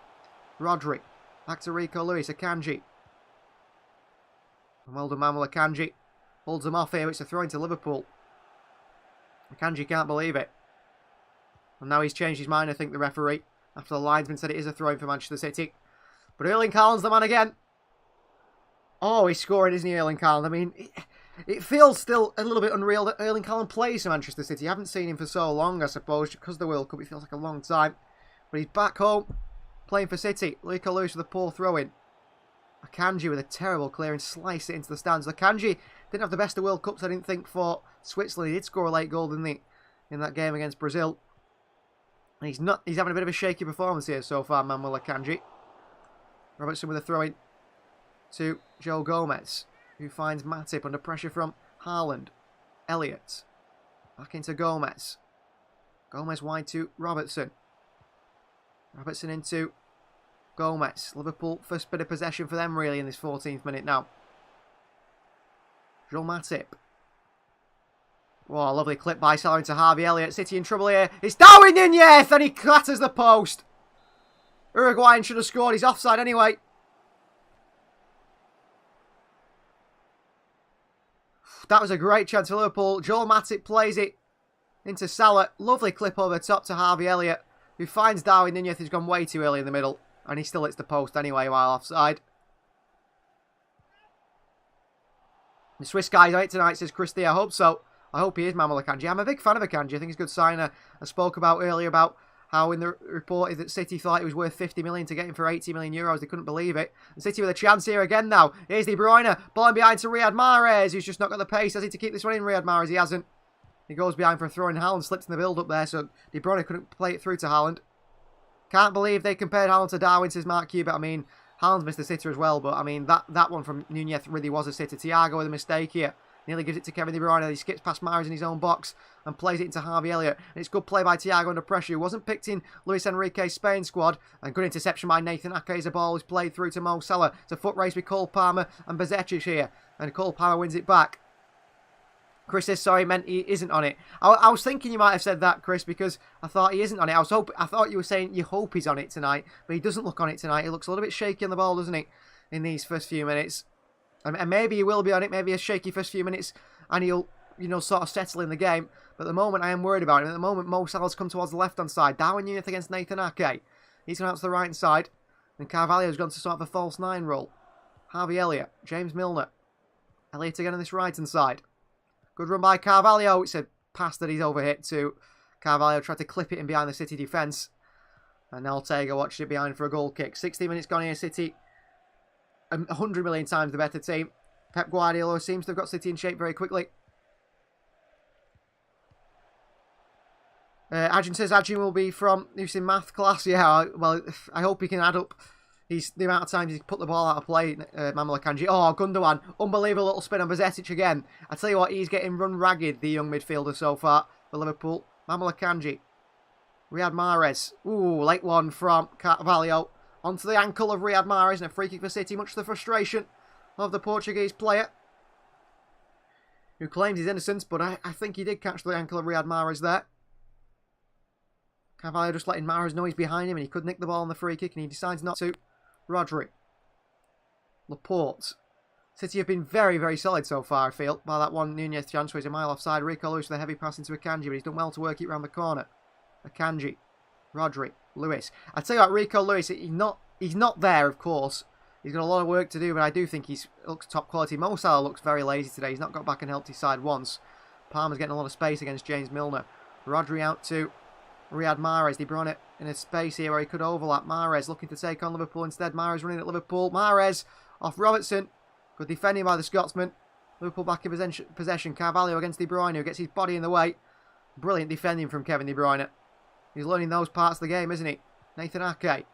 Rodri. Back to Rico Lewis. Akanji. And well done, Manuel Akanji. Holds them off here. It's a throw into Liverpool. Akanji can't believe it. And now he's changed his mind, I think, the referee. After the linesman said it is a throw-in for Manchester City. But Erling Haaland's the man again. Oh, he's scoring, isn't he, Erling Haaland? It feels still a little bit unreal that Erling Haaland plays for Manchester City. I haven't seen him for so long, I suppose, because of the World Cup. It feels like a long time. But he's back home, playing for City. Rico Lewis with a poor throw-in. Akanji with a terrible clear and slice it into the stands. Akanji didn't have the best of World Cups, I didn't think, for Switzerland. He did score a late goal, didn't he, in that game against Brazil. And he's having a bit of a shaky performance here so far, Manuel Akanji. Robertson with a throw-in to Joe Gomez, who finds Matip under pressure from Haaland. Elliott. Back into Gomez. Gomez wide to Robertson. Robertson into Gomez. Liverpool first bit of possession for them really in this 14th minute now. Joel Matip. Oh, lovely clip by Salah into Harvey Elliott. City in trouble here. It's Darwin Nunez and he clatters the post. Uruguayan should have scored. He's offside anyway. That was a great chance for Liverpool. Joel Matip plays it into Salah. Lovely clip over the top to Harvey Elliott, who finds Darwin Nunez, who's gone way too early in the middle. And he still hits the post anyway while offside. The Swiss guy's on it tonight, says Christy. I hope so. I hope he is Manuel Akanji. I'm a big fan of Akanji. I think he's a good signer. I spoke about earlier about how in the report is that City thought it was worth 50 million to get him for 80 million euros. They couldn't believe it. And City with a chance here again now. Here's De Bruyne. Ball in behind to Riyad Mahrez, who's just not got the pace, has he, to keep this one in? Riyad Mahrez, he hasn't. He goes behind for a throw, and Haaland slips in the build-up there, so De Bruyne couldn't play it through to Haaland. Can't believe they compared Haaland to Darwin, says Mark Hubert. Haaland's missed a sitter as well, but that one from Nunez really was a sitter. Thiago with a mistake here. Nearly gives it to Kevin De Bruyne. He skips past Mahrez in his own box and plays it into Harvey Elliott. And it's good play by Thiago under pressure, who wasn't picked in Luis Enrique's Spain squad. And good interception by Nathan Ake as the ball is played through to Mo Salah. It's a foot race with Cole Palmer and Bezetic here. And Cole Palmer wins it back. Chris says, sorry, meant he isn't on it. I was thinking you might have said that, Chris, because I thought he isn't on it. I thought you were saying you hope he's on it tonight, but he doesn't look on it tonight. He looks a little bit shaky on the ball, doesn't he, in these first few minutes? And maybe he will be on it, maybe a shaky first few minutes, and he'll, sort of settle in the game. But at the moment, I am worried about him. At the moment, Mo Salah's come towards the left-hand side. Darwin Nunez against Nathan Ake. He's gone out to the right-hand side. And Carvalho's gone to sort of a false nine role. Harvey Elliott. James Milner. Elliott again on this right-hand side. Good run by Carvalho. It's a pass that he's overhit to Carvalho. Tried to clip it in behind the City defence. And Ortega watched it behind for a goal kick. 60 minutes gone here. City 100 million times the better team. Pep Guardiola seems to have got City in shape very quickly. Ajin says Ajin will be from using math class. Yeah, well, I hope he can add up the amount of times he's put the ball out of play, Manuel Akanji. Oh, Gundogan. Unbelievable little spin on Bezetic again. I tell you what, he's getting run ragged, the young midfielder so far for Liverpool. Manuel Akanji. Riyad Mahrez. Ooh, late one from Carvalho. Onto the ankle of Riyad Mahrez and a free kick for City, much to the frustration of the Portuguese player, who claims his innocence, but I think he did catch the ankle of Riyad Mahrez there. Carvalho just letting Mahrez know he's behind him and he could nick the ball on the free kick and he decides not to. Rodri. Laporte. City have been very, very solid so far, I feel. By that one Nunez chance where he's a mile offside. Rico Lewis with a heavy pass into Akanji, but he's done well to work it round the corner. Akanji. Rodri. Lewis. I tell you what, Rico Lewis, he's not there, of course. He's got a lot of work to do, but I do think he looks top quality. Mo Salah looks very lazy today. He's not got back and helped his side once. Palmer's getting a lot of space against James Milner. Rodri out to Riyad Mahrez. De Bruyne in a space here where he could overlap. Mahrez looking to take on Liverpool instead. Mahrez running at Liverpool. Mahrez off Robertson. Good defending by the Scotsman. Liverpool back in possession. Carvalho against De Bruyne, who gets his body in the way. Brilliant defending from Kevin De Bruyne. He's learning those parts of the game, isn't he? Nathan Ake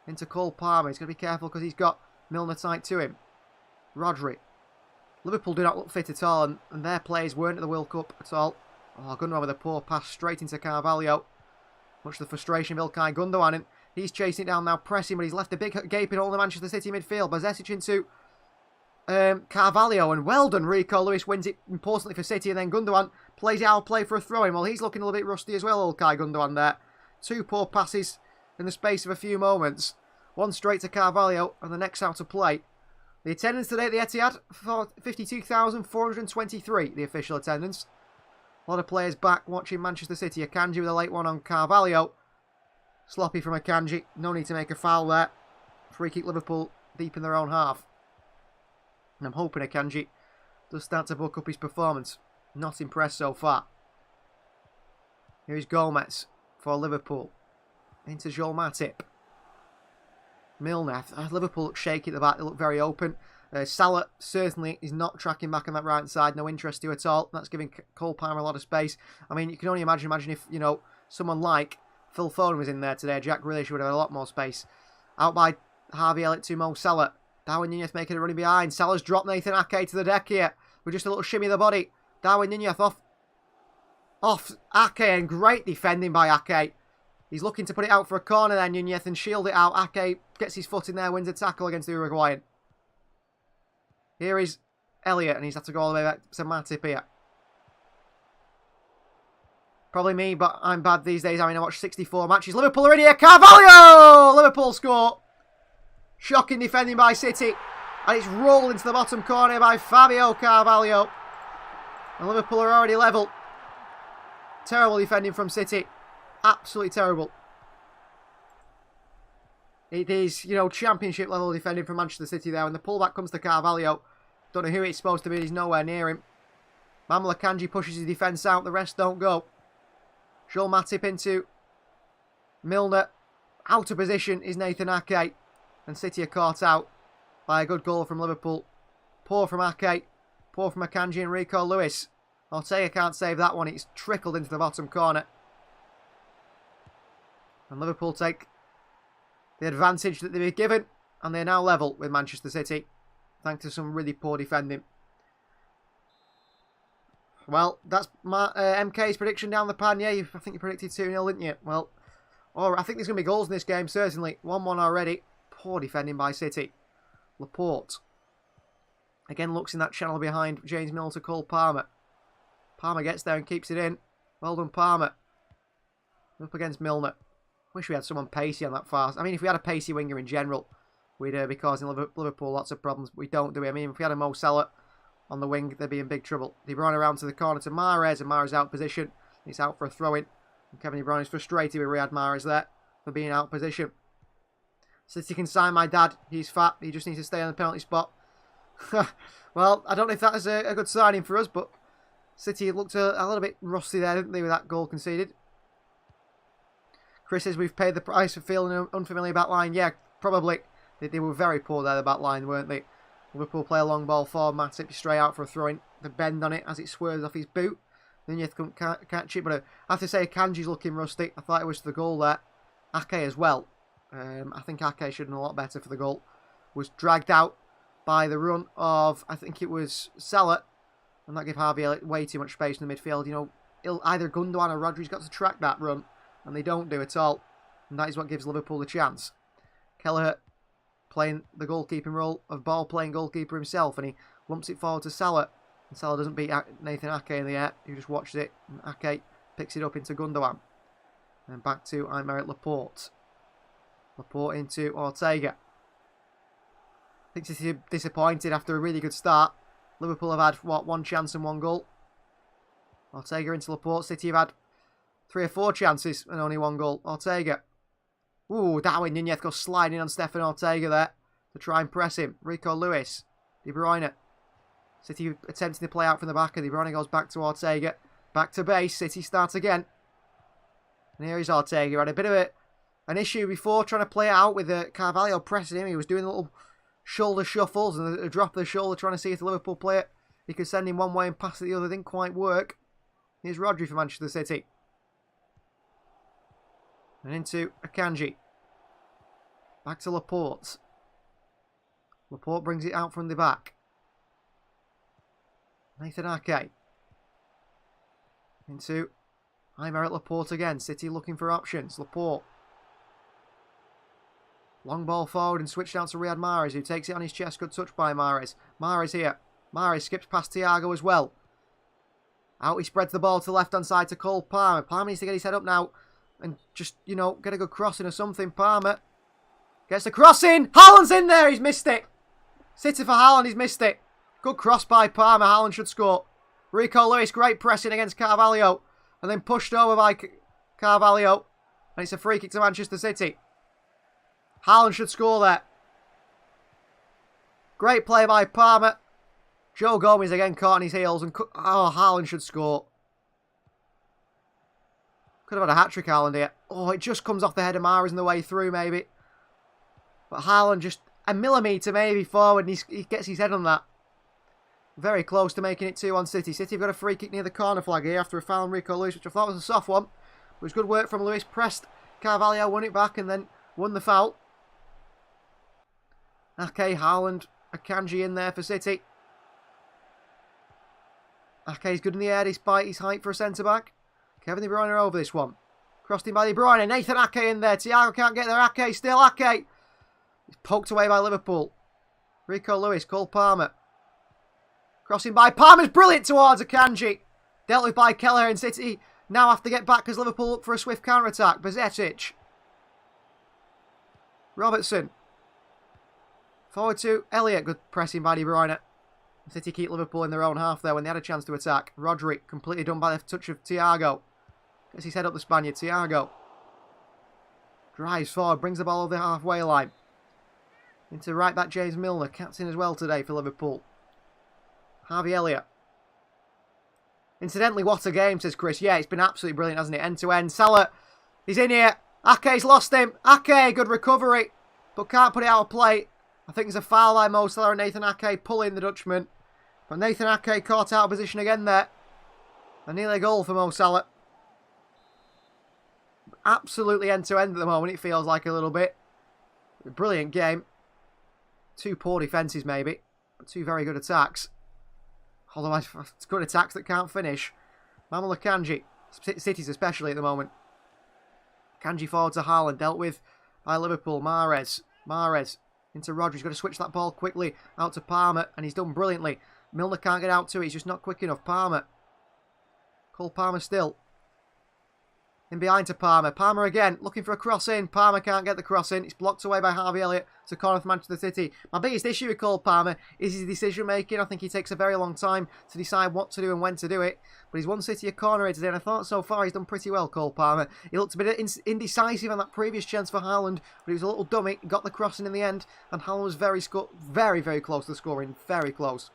into Cole Palmer. He's got to be careful because he's got Milner tight to him. Rodri. Liverpool do not look fit at all, and their players weren't at the World Cup at all. Oh, Gundogan with a poor pass straight into Carvalho. Much to the frustration of Ilkay Gundogan, and he's chasing it down now, pressing, but he's left a big gaping hole in the Manchester City midfield. Bajcetic into Carvalho, and well done. Rico Lewis wins it importantly for City, and then Gundogan plays it out play for a throw-in. Well, he's looking a little bit rusty as well, Ilkay Gundogan there. Two poor passes in the space of a few moments. One straight to Carvalho, and the next out of play. The attendance today at the Etihad, 52,423, the official attendance. A lot of players back watching Manchester City. Akanji with a late one on Carvalho. Sloppy from Akanji. No need to make a foul there. Free kick Liverpool deep in their own half. And I'm hoping Akanji does start to buck up his performance. Not impressed so far. Here's Gomez for Liverpool. Into Joel Matip. Milner. Liverpool look shaky at the back. They look very open. Salah certainly is not tracking back on that right side. No interest to at all. That's giving Cole Palmer a lot of space. I mean, you can only imagine if, you know, someone like Phil Foden was in there today. Jack Grealish would have had a lot more space. Out by Harvey Elliott to Mo Salah. Darwin Nunez making a running behind. Salah's dropped Nathan Ake to the deck here. With just a little shimmy of the body. Darwin Nunez off Ake, and great defending by Ake. He's looking to put it out for a corner there, Nunez, and shield it out. Ake gets his foot in there, wins a tackle against the Uruguayan. Here is Elliott, and he's had to go all the way back to Matip here. Probably me, but I'm bad these days. I mean, I watched 64 matches. Liverpool are in here. Carvalho! Liverpool score. Shocking defending by City. And it's rolled into the bottom corner by Fabio Carvalho. And Liverpool are already level. Terrible defending from City. Absolutely terrible. It is, you know, championship level defending from Manchester City there. When the pullback comes to Carvalho, don't know who it's supposed to be. He's nowhere near him. Manuel Akanji pushes his defence out. The rest don't go. Joel Matip into Milner. Out of position is Nathan Ake. And City are caught out by a good goal from Liverpool. Poor from Ake. Poor from Akanji and Rico Lewis. Ortega can't save that one. It's trickled into the bottom corner. And Liverpool take the advantage that they've been given. And they're now level with Manchester City. Thanks to some really poor defending. Well, that's MK's prediction down the pan. Yeah, I think you predicted 2-0, didn't you? Well, I think there's going to be goals in this game, certainly. 1-1 already. Poor defending by City. Laporte. Again, looks in that channel behind James Milner to Cole Palmer. Palmer gets there and keeps it in. Well done, Palmer. Up against Milner. Wish we had someone pacey on that fast. I mean, if we had a pacey winger in general, we'd be causing Liverpool lots of problems. But we don't, do we? I mean, if we had a Mo Salah on the wing, they'd be in big trouble. De Bruyne around to the corner to Mahrez, and Mahrez out position. He's out for a throw-in. And Kevin De Bruyne is frustrated with Riyad Mahrez there for being out of position. City can sign my dad. He's fat. He just needs to stay on the penalty spot. Well, I don't know if that is a good signing for us, but City looked a little bit rusty there, didn't they, with that goal conceded. Chris says we've paid the price for feeling an unfamiliar back line. Yeah, probably. They were very poor there, the back line, weren't they? Liverpool play a long ball for Matip, straight out for a throw-in. The bend on it as it swerves off his boot. Nunez couldn't catch it, but I have to say Kanji's looking rusty. I thought it was the goal there. Ake as well. I think Ake should have done a lot better for the goal. Was dragged out by the run of, I think it was Salah. And that gave Harvey way too much space in the midfield. You know, either Gundogan or Rodri's got to track that run. And they don't do at all. And that is what gives Liverpool the chance. Kelleher playing the goalkeeping role of ball-playing goalkeeper himself, and he lumps it forward to Salah. And Salah doesn't beat Nathan Ake in the air. He just watches it, and Ake picks it up into Gundogan. And back to Aymeric Laporte. Laporte into Ortega. I think City are disappointed after a really good start. Liverpool have had, what, 1 chance and 1 goal. Ortega into Laporte. City have had 3 or 4 chances and only 1 goal. Ortega. Ooh, Darwin Nunez goes sliding on Stefan Ortega there to try and press him. Rico Lewis. De Bruyne. City attempting to play out from the back, and De Bruyne goes back to Ortega. Back to base. City starts again. And here is Ortega. He had a bit of an issue before trying to play out with Carvalho pressing him. He was doing little shoulder shuffles and a drop of the shoulder trying to see if the Liverpool player he could send him one way and pass it the other. Didn't quite work. Here's Rodri for Manchester City. And into Akanji. Back to Laporte. Laporte brings it out from the back. Nathan Ake. Into Aymeric Laporte again. City looking for options. Laporte. Long ball forward and switched out to Riyad Mahrez, who takes it on his chest. Good touch by Mahrez. Mahrez here. Mahrez skips past Thiago as well. Out he spreads the ball to the left-hand side to Cole Palmer. Palmer needs to get his head up now and just, you know, get a good crossing or something. Palmer gets the crossing. Haaland's in there. He's missed it. City for Haaland. He's missed it. Good cross by Palmer. Haaland should score. Rico Lewis, great pressing against Carvalho. And then pushed over by Carvalho. And it's a free kick to Manchester City. Haaland should score there. Great play by Palmer. Joe Gomez again caught on his heels. And Haaland should score. Could have had a hat-trick, Haaland here. Oh, it just comes off the head of Mahrez on the way through, maybe. But Haaland just a millimetre maybe forward, and he gets his head on that. Very close to making it 2-1 City. City have got a free kick near the corner flag here after a foul on Rico Lewis, which I thought was a soft one. It was good work from Lewis. Pressed Carvalho, won it back, and then won the foul. Ake, Haaland, Akanji in there for City. Ake's good in the air despite his height for a centre-back. Kevin De Bruyne over this one. Crossed in by De Bruyne. Nathan Ake in there. Thiago can't get there. Ake, still Ake. He's poked away by Liverpool. Rico Lewis, Cole Palmer. Crossing by Palmer's brilliant towards Akanji. Dealt with by Kelleher, and City now have to get back as Liverpool look for a swift counter-attack. Bezetic. Robertson. Forward to Elliott. Good pressing by De Bruyne. City keep Liverpool in their own half there when they had a chance to attack. Rodri completely done by the touch of Thiago. Gets his head up the Spaniard. Thiago drives forward, brings the ball over the halfway line. Into right back James Milner, captain as well today for Liverpool. Harvey Elliott. Incidentally, what a game, says Chris. Yeah, it's been absolutely brilliant, hasn't it? End to end. Salah, he's in here. Ake's lost him. Ake, good recovery, but can't put it out of play. I think there's a foul by Mo Salah and Nathan Ake pulling the Dutchman. But Nathan Ake caught out of position again there. And nearly a goal for Mo Salah. Absolutely end to end at the moment, it feels like a little bit. A brilliant game. 2 poor defences maybe, but 2 very good attacks. Although it's good attacks that can't finish. Manuel Akanji, City's especially at the moment. Akanji forward to Haaland, dealt with by Liverpool. Mahrez into Rodri. He's got to switch that ball quickly out to Palmer, and he's done brilliantly. Milner can't get out to it, he's just not quick enough. Palmer. Cole Palmer still. In behind to Palmer. Palmer again, looking for a cross in. Palmer can't get the cross in. It's blocked away by Harvey Elliott to corner for Manchester City. My biggest issue with Cole Palmer is his decision making. I think he takes a very long time to decide what to do and when to do it. But he's won City a corner here today, and I thought so far he's done pretty well, Cole Palmer. He looked a bit indecisive on that previous chance for Haaland, but he was a little dummy. Got the crossing in the end, and Haaland was very close to scoring. Very close.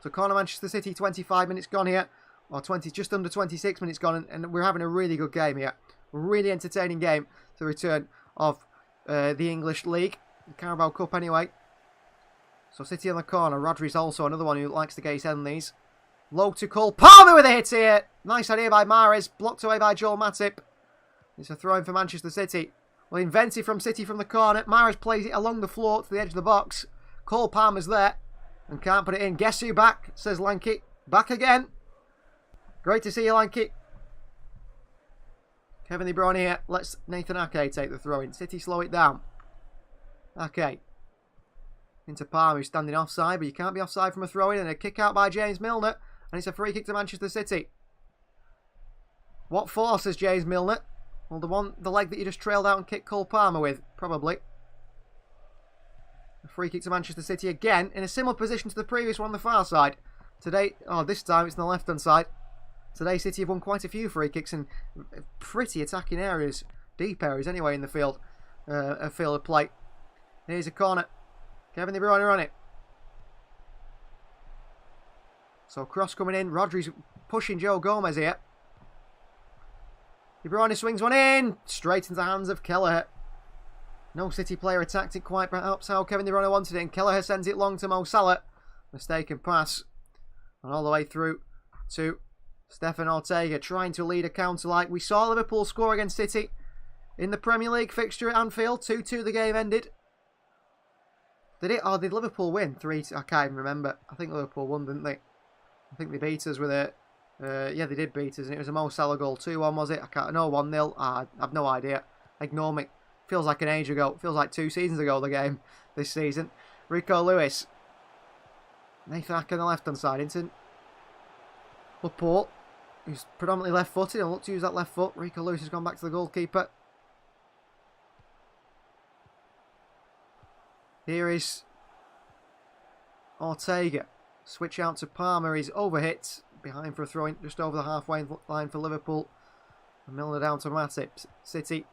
So corner Manchester City, 25 minutes gone here. Or just under 26 minutes gone, and we're having a really good game here. Really entertaining game. The return of the English League, the Carabao Cup anyway. So City on the corner. Rodri's also another one who likes to get his head on these. Low to Cole Palmer with a hit here. Nice idea by Mahrez, blocked away by Joel Matip. It's a throw-in for Manchester City. Well, invented from City from the corner. Mahrez plays it along the floor to the edge of the box. Cole Palmer's there and can't put it in. Guess who back, says Lanky. Back again. Great to see you, Lanky. Kevin De Bruyne here. Let's Nathan Ake take the throw-in. City slow it down. Okay. Into Palmer, who's standing offside, but you can't be offside from a throw-in, and a kick out by James Milner, and it's a free kick to Manchester City. What force has James Milner? Well, the leg that you just trailed out and kicked Cole Palmer with, probably. A free kick to Manchester City again, in a similar position to the previous one on the far side. Today, this time it's on the left-hand side. Today, City have won quite a few free kicks in pretty attacking areas, deep areas anyway in the field of play. Here's a corner. Kevin De Bruyne on it. So cross coming in. Rodri's pushing Joe Gomez here. De Bruyne swings one in. Straight into the hands of Kelleher. No City player attacked it quite perhaps how Kevin De Bruyne wanted it. And Kelleher sends it long to Mo Salah. Mistaken pass. And all the way through to Stefan Ortega trying to lead a counter like we saw Liverpool score against City in the Premier League fixture at Anfield. 2-2 the game ended. Did it? Or did Liverpool win? 3-2. I can't even remember. I think Liverpool won, didn't they? I think they beat us with it. Yeah, they did beat us, and it was a Mo Salah goal. 2-1 was it? I can't. No, 1-0. I have no idea. Ignore me. Feels like an age ago. Feels like 2 seasons ago, the game this season. Rico Lewis. Nathan Ake on the left-hand side. Into Laporte, who's predominantly left-footed and looked to use that left foot. Rico Lewis has gone back to the goalkeeper. Here is Ortega. Switch out to Palmer. He's overhit. Behind for a throw-in just over the halfway line for Liverpool. And Milner down to Matip. City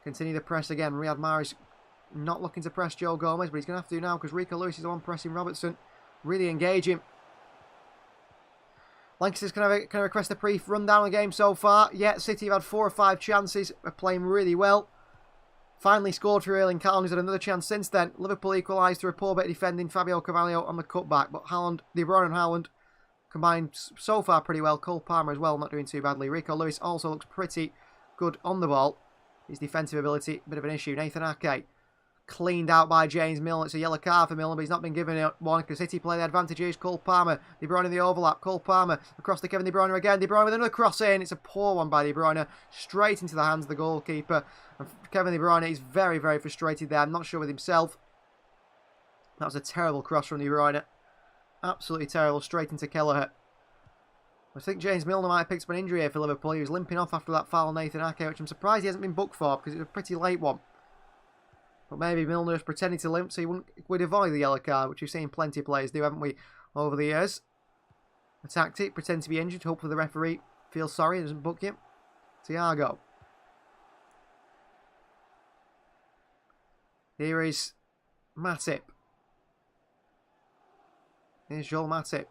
continue the press again. Riyad Mahrez not looking to press Joe Gomez, but he's going to have to now because Rico Lewis is the one pressing Robertson. Really engaging. Lancashire can I request a brief rundown of the game so far? Yeah, City have had 4 or 5 chances. Are playing really well. Finally scored for Erling Haaland, who's had another chance since then. Liverpool equalised through a poor bit of defending. Fabio Carvalho on the cutback. But Haaland, De Bruyne and Haaland combined so far pretty well. Cole Palmer as well, not doing too badly. Rico Lewis also looks pretty good on the ball. His defensive ability, a bit of an issue. Nathan Ake, cleaned out by James Milner. It's a yellow card for Milner, but he's not been given one because City play the advantage. Here's Cole Palmer. De Bruyne in the overlap. Cole Palmer across to Kevin De Bruyne again. De Bruyne with another cross in. It's a poor one by De Bruyne. Straight into the hands of the goalkeeper. And Kevin De Bruyne is very, very frustrated there. I'm not sure with himself. That was a terrible cross from De Bruyne. Absolutely terrible. Straight into Kelleher. I think James Milner might have picked up an injury here for Liverpool. He was limping off after that foul on Nathan Ake, which I'm surprised he hasn't been booked for because it was a pretty late one. But maybe Milner is pretending to limp so he would avoid the yellow card, which we've seen plenty of players do, haven't we, over the years. A tactic, pretend to be injured, hopefully the referee feels sorry and doesn't book him. Thiago. Here is Matip. Here's Joel Matip.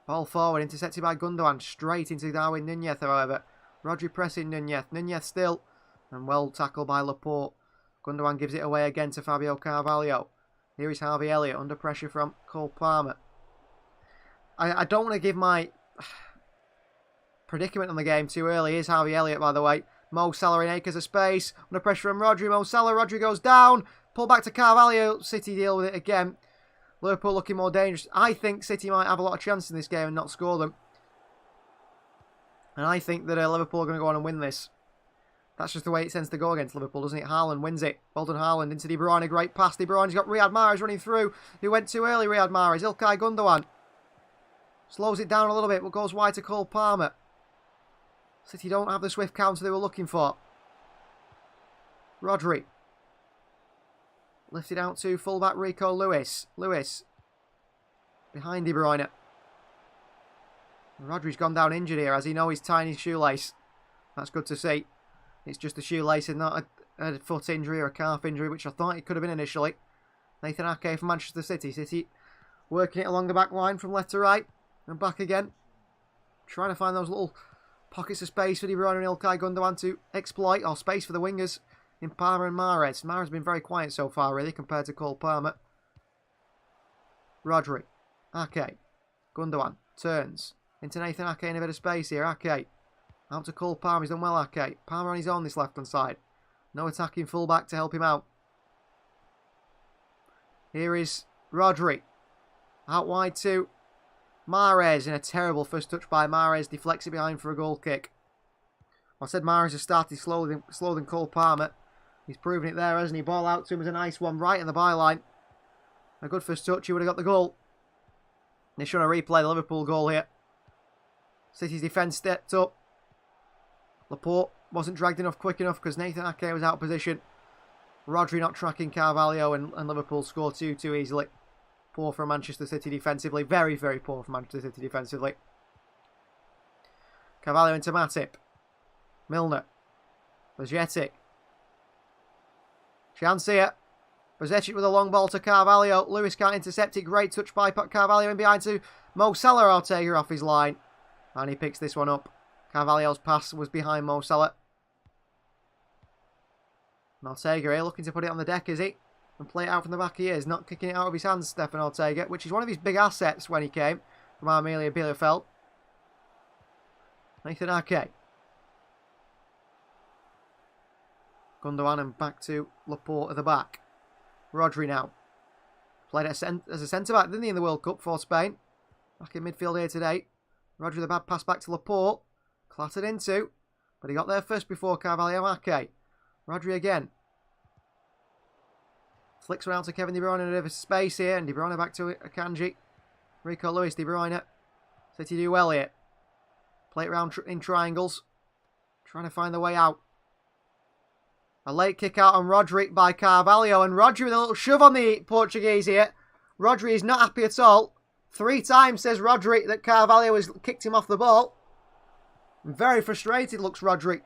Ball forward, intercepted by Gundogan, straight into Darwin Nunez, however. Rodri pressing Nunez. Nunez still, and well tackled by Laporte. Gundogan gives it away again to Fabio Carvalho. Here is Harvey Elliott under pressure from Cole Palmer. I don't want to give my predicament on the game too early. Here's Harvey Elliott, by the way. Mo Salah in acres of space. Under pressure from Rodri. Mo Salah. Rodri goes down. Pull back to Carvalho. City deal with it again. Liverpool looking more dangerous. I think City might have a lot of chances in this game and not score them. And I think that Liverpool are going to go on and win this. That's just the way it tends to go against Liverpool, doesn't it? Haaland wins it. Well done, Haaland. Into De Bruyne. Great pass. De Bruyne's got Riyad Mahrez running through. Who went too early, Riyad Mahrez. Ilkay Gundogan. Slows it down a little bit, but goes wide to Cole Palmer. City don't have the swift counter they were looking for. Rodri. Lifted out to fullback Rico Lewis. Lewis. Behind De Bruyne. Rodri's gone down injured here as he knows his tiny shoelace. That's good to see. It's just a shoelace and not a foot injury or a calf injury, which I thought it could have been initially. Nathan Ake for Manchester City. City working it along the back line from left to right. And back again. Trying to find those little pockets of space for De Bruyne and Ilkay Gundogan to exploit. Or space for the wingers in Palmer and Mahrez. Mahrez has been very quiet so far, really, compared to Cole Palmer. Rodri. Ake. Gundogan. Turns. Into Nathan Ake in a bit of space here. Ake. Out to Cole Palmer. He's done well, Ake. Palmer on his own this left-hand side. No attacking fullback to help him out. Here is Rodri. Out wide to Mahrez. In a terrible first touch by Mahrez. Deflects it behind for a goal kick. I said Mahrez has started slower than Cole Palmer. He's proven it there, hasn't he? Ball out to him is a nice one right in the byline. A good first touch. He would have got the goal. They're trying to replay the Liverpool goal here. City's defence stepped up. Laporte wasn't dragged enough quick enough because Nathan Ake was out of position. Rodri not tracking Carvalho, and Liverpool score 2 easily. Poor from Manchester City defensively. Very, very poor from Manchester City defensively. Carvalho into Matip. Milner. Bajcetic. Chance here. Bajcetic with a long ball to Carvalho. Lewis can't intercept it. Great touch by Carvalho in behind to Mo Salah. Ortega off his line. And he picks this one up. Carvalho's pass was behind Mo Salah. Ortega here looking to put it on the deck, is he? And play it out from the back he is. Not kicking it out of his hands, Stefan Ortega, which is one of his big assets when he came from Arminia Bielefeld. Nathan Ake. Gundogan and back to Laporte at the back. Rodri now. Played as a centre-back, didn't he, in the World Cup for Spain? Back in midfield here today. Rodri with a bad pass back to Laporte. Clattered into. But he got there first before Carvalho. Ake. Rodri again. Flicks around to Kevin De Bruyne in a bit of space here. And De Bruyne back to Akanji. Rico Lewis, De Bruyne. City do well here. Play it around in triangles. Trying to find the way out. A late kick out on Rodri by Carvalho. And Rodri with a little shove on the Portuguese here. Rodri is not happy at all. 3 times says Rodri that Carvalho has kicked him off the ball. Very frustrated looks Rodri.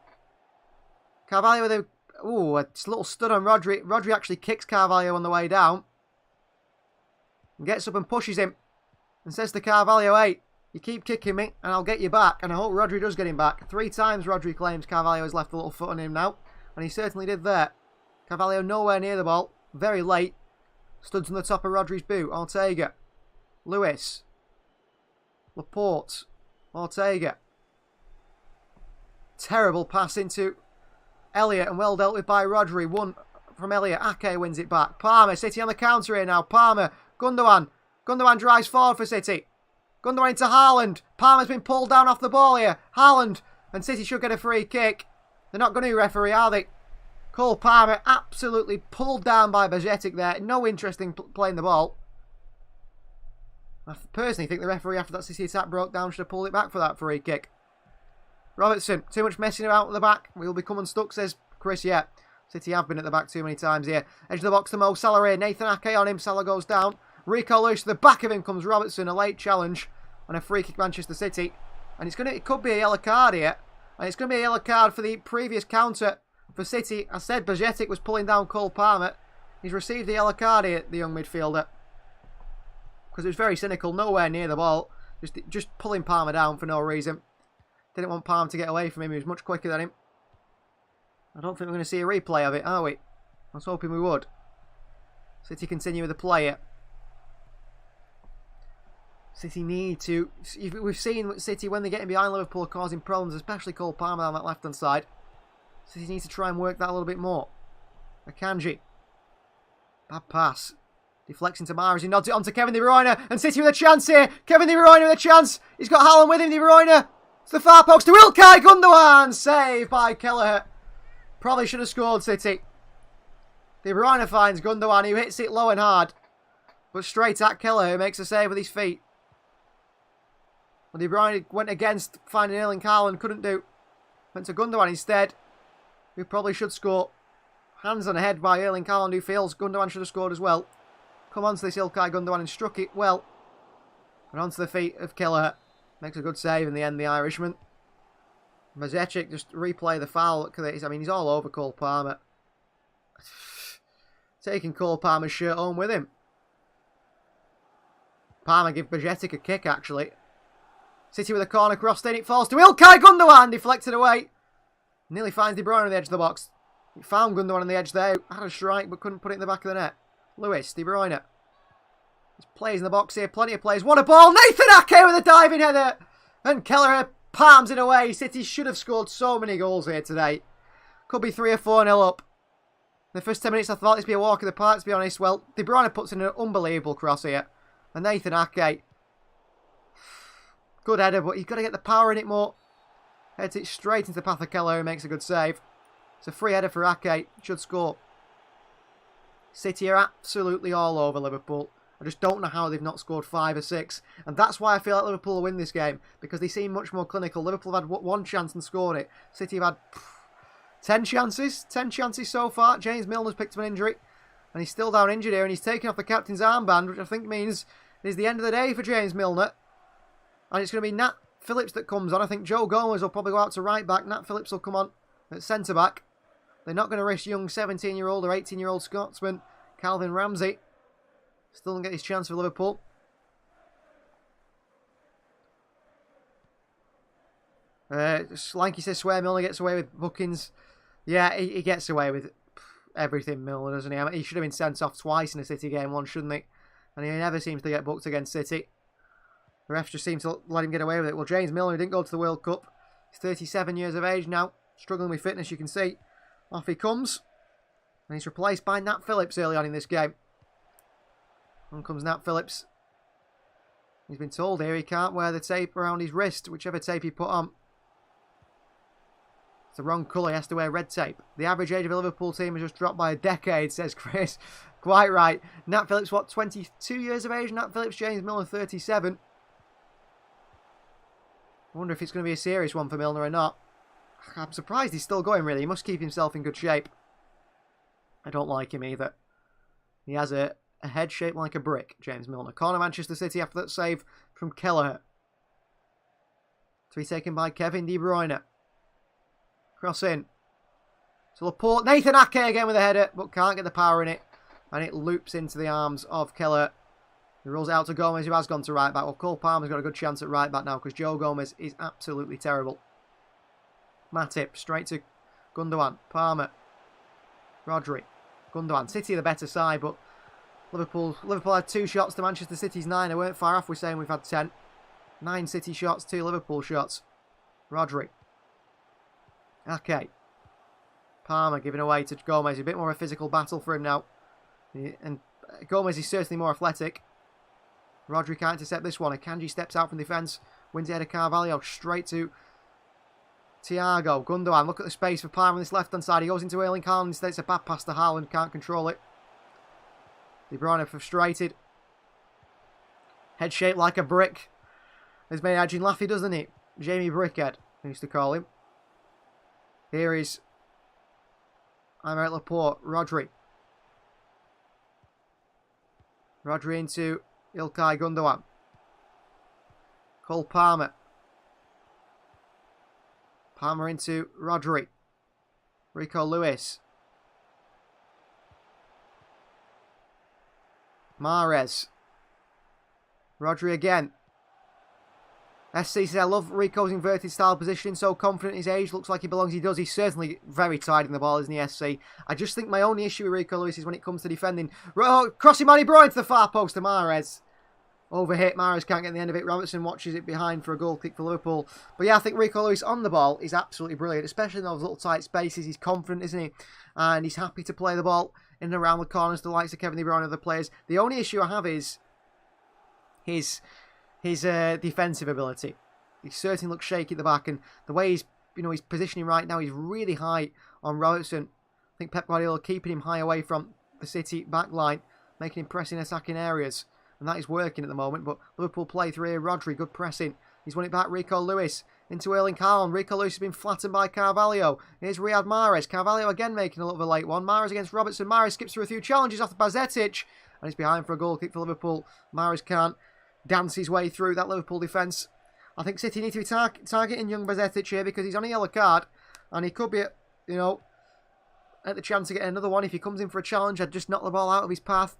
Carvalho with a little stud on Rodri. Rodri actually kicks Carvalho on the way down. And gets up and pushes him. And says to Carvalho, hey, you keep kicking me and I'll get you back. And I hope Rodri does get him back. 3 times Rodri claims Carvalho has left a little foot on him now. And he certainly did there. Carvalho nowhere near the ball. Very late. Studs on the top of Rodri's boot. Ortega. Lewis. Laporte. Ortega. Terrible pass into Elliott and well dealt with by Rodri. One from Elliott. Ake wins it back. Palmer. City on the counter here now. Palmer. Gundogan. Gundogan drives forward for City. Gundogan into Haaland. Palmer's been pulled down off the ball here. Haaland. And City should get a free kick. They're not going to referee, are they? Cole Palmer absolutely pulled down by Bajcetic there. No interest in playing the ball. I personally think the referee after that City attack broke down should have pulled it back for that free kick. Robertson, too much messing about at the back. We'll be coming unstuck, says Chris. Yeah, City have been at the back too many times here. Edge of the box to Mo Salah here. Nathan Ake on him. Salah goes down. Rico Lewis to the back of him comes Robertson. A late challenge and a free kick Manchester City. And it could be a yellow card here. And it's going to be a yellow card for the previous counter for City. I said Bajcetic was pulling down Cole Palmer. He's received a yellow card here, the young midfielder. Because it was very cynical, nowhere near the ball. Just pulling Palmer down for no reason. Didn't want Palmer to get away from him. He was much quicker than him. I don't think we're going to see a replay of it, are we? I was hoping we would. City continue with the play here. City need to... We've seen City, when they're getting behind Liverpool, causing problems, especially Cole Palmer on that left-hand side. City needs to try and work that a little bit more. Akanji. Bad pass. Deflects into Mahrez. He nods it on to Kevin De Bruyne. And City with a chance here. Kevin De Bruyne with a chance. He's got Haaland with him. De Bruyne. It's the far post to Ilkay Gundogan. Saved by Kelleher. Probably should have scored, City. De Bruyne finds Gundogan, who hits it low and hard. But straight at Kelleher, who makes a save with his feet. Well, De Bruyne went against finding Erling Haaland, couldn't do. Went to Gundogan instead, who probably should score. Hands on the head by Erling Haaland, who feels Gundogan should have scored as well. Come on to this Ilkay Gundogan and struck it well. And onto the feet of Kelleher. Makes a good save in the end, the Irishman. Bajcetic just replay the foul. Look at this. I mean, he's all over Cole Palmer. Taking Cole Palmer's shirt home with him. Palmer give Bajcetic a kick, actually. City with a corner cross, then it falls to Ilkay Gundogan, deflected away. Nearly finds De Bruyne on the edge of the box. He found Gundogan on the edge there, had a strike but couldn't put it in the back of the net. Lewis, De Bruyne. There's players in the box here, plenty of players. What a ball! Nathan Ake with a diving header! And Kelleher palms it away. City should have scored so many goals here today. Could be 3 or 4-0 up. In the first 10 minutes I thought this would be a walk in the park, to be honest. Well, De Bruyne puts in an unbelievable cross here. And Nathan Ake... Good header, but you've got to get the power in it more. Heads it straight into the path of Kelleher, who makes a good save. It's a free header for Ake. Should score. City are absolutely all over Liverpool. I just don't know how they've not scored 5 or 6. And that's why I feel like Liverpool will win this game. Because they seem much more clinical. Liverpool have had 1 chance and scored it. City have had 10 chances. 10 chances so far. James Milner's picked up an injury. And he's still down injured here. And he's taken off the captain's armband. Which I think means it's the end of the day for James Milner. And it's going to be Nat Phillips that comes on. I think Joe Gomez will probably go out to right back. Nat Phillips will come on at centre back. They're not going to risk young 17-year-old or 18-year-old Scotsman Calvin Ramsey. Still didn't get his chance for Liverpool. Lanky says swear Milner gets away with bookings. Yeah, he gets away with everything, Milner, doesn't he? I mean, he should have been sent off twice in a City game once, shouldn't he? And he never seems to get booked against City. The refs just seem to let him get away with it. Well, James Milner didn't go to the World Cup. He's 37 years of age now. Struggling with fitness, you can see. Off he comes. And he's replaced by Nat Phillips early on in this game. On comes Nat Phillips. He's been told here he can't wear the tape around his wrist, whichever tape he put on. It's the wrong colour, he has to wear red tape. The average age of a Liverpool team has just dropped by a decade, says Chris. Quite right. Nat Phillips, what, 22 years of age? Nat Phillips, James Milner, 37. I wonder if it's going to be a serious one for Milner or not. I'm surprised he's still going, really. He must keep himself in good shape. I don't like him either. He has a head shaped like a brick, James Milner. Corner Manchester City after that save from Kelleher. To be taken by Kevin De Bruyne. Cross in. To Laporte. Nathan Ake again with a header, but can't get the power in it. And it loops into the arms of Kelleher. He rolls it out to Gomez, who has gone to right back. Well, Cole Palmer's got a good chance at right back now because Joe Gomez is absolutely terrible. Matip, straight to Gundogan. Palmer. Rodri. Gundogan. City are the better side, but Liverpool had 2 shots to Manchester City's 9. They weren't far off, we're saying we've had 10. 9 City shots, 2 Liverpool shots. Rodri. Ake. Palmer giving away to Gomez. A bit more of a physical battle for him now. And Gomez is certainly more athletic. Rodri can't intercept this one. Akanji steps out from defence. Wins ahead of Carvalho. Straight to Thiago. Gundogan. Look at the space for Palmer on this left-hand side. He goes into Erling Haaland. Instead it's a bad pass to Haaland. Can't control it. De Bruyne frustrated. Head shaped like a brick. Has made Adrian Laffy, doesn't it? Jamie Brickhead, they used to call him. Here is Aymeric Laporte. Rodri. Rodri into Ilkay Gundogan. Cole Palmer. Palmer into Rodri. Rico Lewis. Mahrez. Rodri again. SC says, I love Rico's inverted style positioning, so confident in his age, looks like he belongs, he does. He's certainly very tight in the ball, isn't he, SC? I just think my only issue with Rico Lewis is when it comes to defending. Crossing by De Bruyne to the far post to Mahrez. Overhit, Mahrez can't get the end of it. Robertson watches it behind for a goal kick for Liverpool. But yeah, I think Rico Lewis on the ball is absolutely brilliant, especially in those little tight spaces. He's confident, isn't he? And he's happy to play the ball in and around the corners to the likes of Kevin De Bruyne and other players. The only issue I have is his defensive ability. He certainly looks shaky at the back, and the way he's positioning right now, he's really high on Robertson. I think Pep Guardiola keeping him high away from the City back line, making him press in attacking areas, and that is working at the moment. But Liverpool play through here. Rodri, good pressing. He's won it back. Rico Lewis into Erling Haaland. Rico Lewis has been flattened by Carvalho. Here's Riyad Mahrez. Carvalho again making a little bit of a late one. Mahrez against Robertson. Mahrez skips through a few challenges after Bazetic, and he's behind for a goal kick for Liverpool. Mahrez can't dance his way through that Liverpool defence. I think City need to be targeting young Bazetic here because he's on a yellow card and he could be, at the chance to get another one. If he comes in for a challenge, I'd just knock the ball out of his path.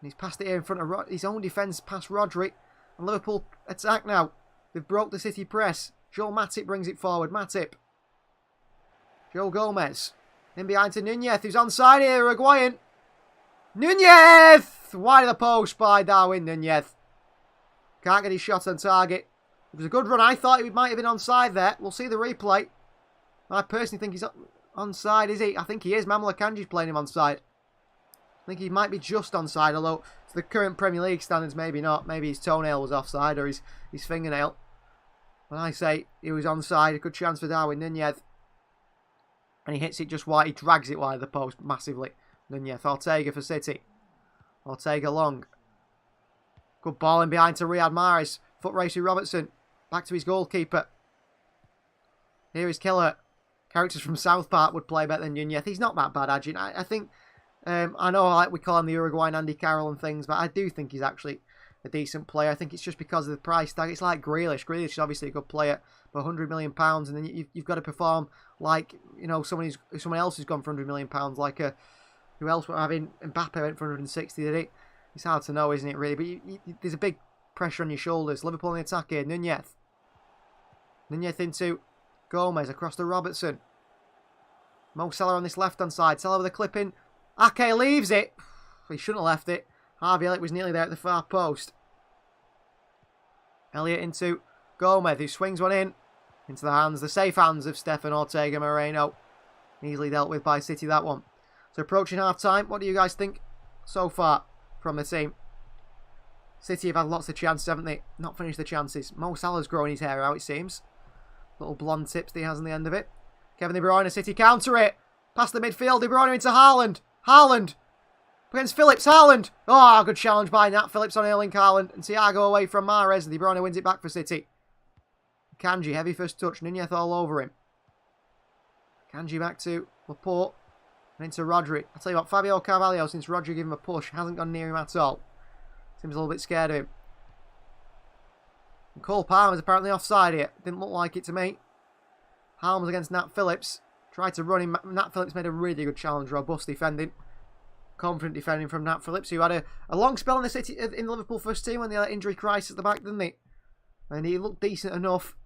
And he's passed it here in front of his own defence past Rodri. And Liverpool attack now. They've broke the City press. Joel Matip brings it forward. Matip. Joe Gomez. In behind to Nunez, who's onside here. Uruguayan. Nunez! Wide of the post by Darwin Nunez. Can't get his shot on target. It was a good run. I thought he might have been onside there. We'll see the replay. I personally think he's onside, is he? I think he is. Manuel Akanji's playing him onside. I think he might be just onside, although to the current Premier League standards, maybe not. Maybe his toenail was offside or his fingernail. But I say he was onside. A good chance for Darwin Nunez. And he hits it just wide. He drags it wide of the post massively. Nunez, Ortega for City. Ortega long. Good ball in behind to Riyad Mahrez. Foot race with Robertson. Back to his goalkeeper. Here is Killer. Characters from South Park would play better than Nunez. He's not that bad, Ajin. I think... I know like we call him the Uruguayan Andy Carroll and things, but I do think he's actually a decent player. I think it's just because of the price tag. It's like Grealish. Grealish is obviously a good player for £100 million, and then you've got to perform like, you know, someone else who's gone for £100 million, like who else were having? Mbappe went for 160, did he? It's hard to know, isn't it, really? But there's a big pressure on your shoulders. Liverpool in the attack here. Nunez. Nunez into Gomez across to Robertson. Mo Salah on this left-hand side. Salah with a clip in. Ake leaves it. He shouldn't have left it. Harvey Elliott was nearly there at the far post. Elliott into Gomez, who swings one in. Into the hands, the safe hands of Stefan Ortega Moreno. Easily dealt with by City, that one. So approaching half-time, what do you guys think so far from the team? City have had lots of chances, haven't they? Not finished the chances. Mo Salah's growing his hair out, it seems. Little blonde tips that he has on the end of it. Kevin De Bruyne, City counter it. Past the midfield, De Bruyne into Haaland. Haaland against Phillips. Haaland. Oh, good challenge by Nat Phillips on Erling Haaland. And Thiago away from Mahrez. De Bruyne wins it back for City. Kanji, heavy first touch. Nunez all over him. Kanji back to Laporte. And into Rodri. I'll tell you what, Fabio Carvalho, since Rodri gave him a push, hasn't gone near him at all. Seems a little bit scared of him. And Cole Palmer's apparently offside here. Didn't look like it to me. Harms against Nat Phillips. Tried to run him. Nat Phillips made a really good challenge. Robust defending. Confident defending from Nat Phillips, who had a long spell in the City in the Liverpool first team when they had injury crisis at the back, didn't he? And he looked decent enough.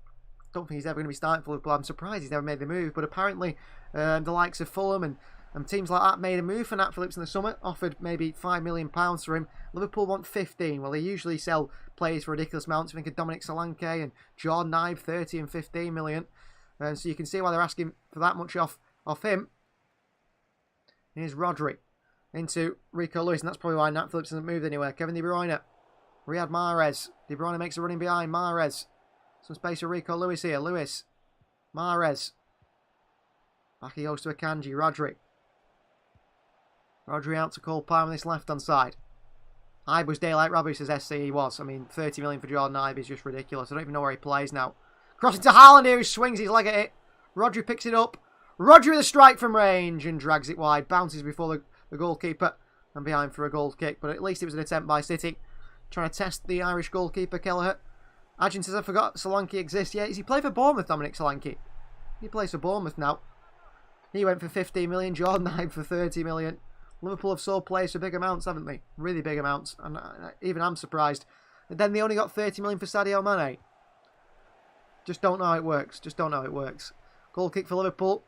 Don't think he's ever going to be starting for Liverpool. I'm surprised he's never made the move. But apparently the likes of Fulham and teams like that made a move for Nat Phillips in the summer. Offered maybe £5 million for him. Liverpool want 15. Well, they usually sell players for ridiculous amounts. I think of Dominic Solanke and Jordan Ibe, 30 and 15 million. So you can see why they're asking for that much off him. Here's Rodri into Rico Lewis, and that's probably why Nat Phillips hasn't moved anywhere. Kevin De Bruyne, Riyad Mahrez. De Bruyne makes a running behind Mahrez. Some space for Rico Lewis here. Lewis, Mahrez. Back he goes to Akanji. Rodri. Rodri out to Cole Palmer on this left-hand side. Ibe was daylight robbery, says SC. He was. I mean, 30 million for Jordan Ibe is just ridiculous. I don't even know where he plays now. Crossing to Haaland here, he swings his leg at it. Rodri picks it up. Rodri with a strike from range and drags it wide. Bounces before the goalkeeper and behind for a goal kick. But at least it was an attempt by City. Trying to test the Irish goalkeeper, Kelleher. Ajin says, I forgot Solanke exists. Yeah, does he play for Bournemouth, Dominic Solanke? He plays for Bournemouth now. He went for 15 million. Jordan Ibe for 30 million. Liverpool have sold players for big amounts, haven't they? Really big amounts. And even I'm surprised. And then they only got 30 million for Sadio Mane. Just don't know how it works. Just don't know how it works. Goal kick for Liverpool.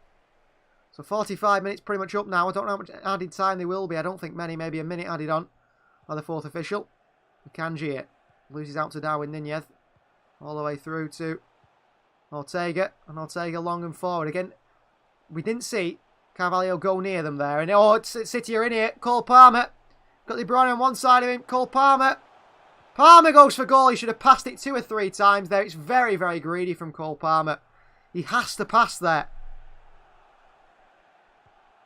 So 45 minutes pretty much up now. I don't know how much added time there will be. I don't think many. Maybe a minute added on by the fourth official. Kanji here. Loses out to Darwin Nunez. All the way through to Ortega. And Ortega long and forward. Again, we didn't see Carvalho go near them there. And City are in here. Cole Palmer. Got De Bruyne on one side of him. Cole Palmer. Palmer goes for goal. He should have passed it 2 or 3 times there. It's very, very greedy from Cole Palmer. He has to pass there.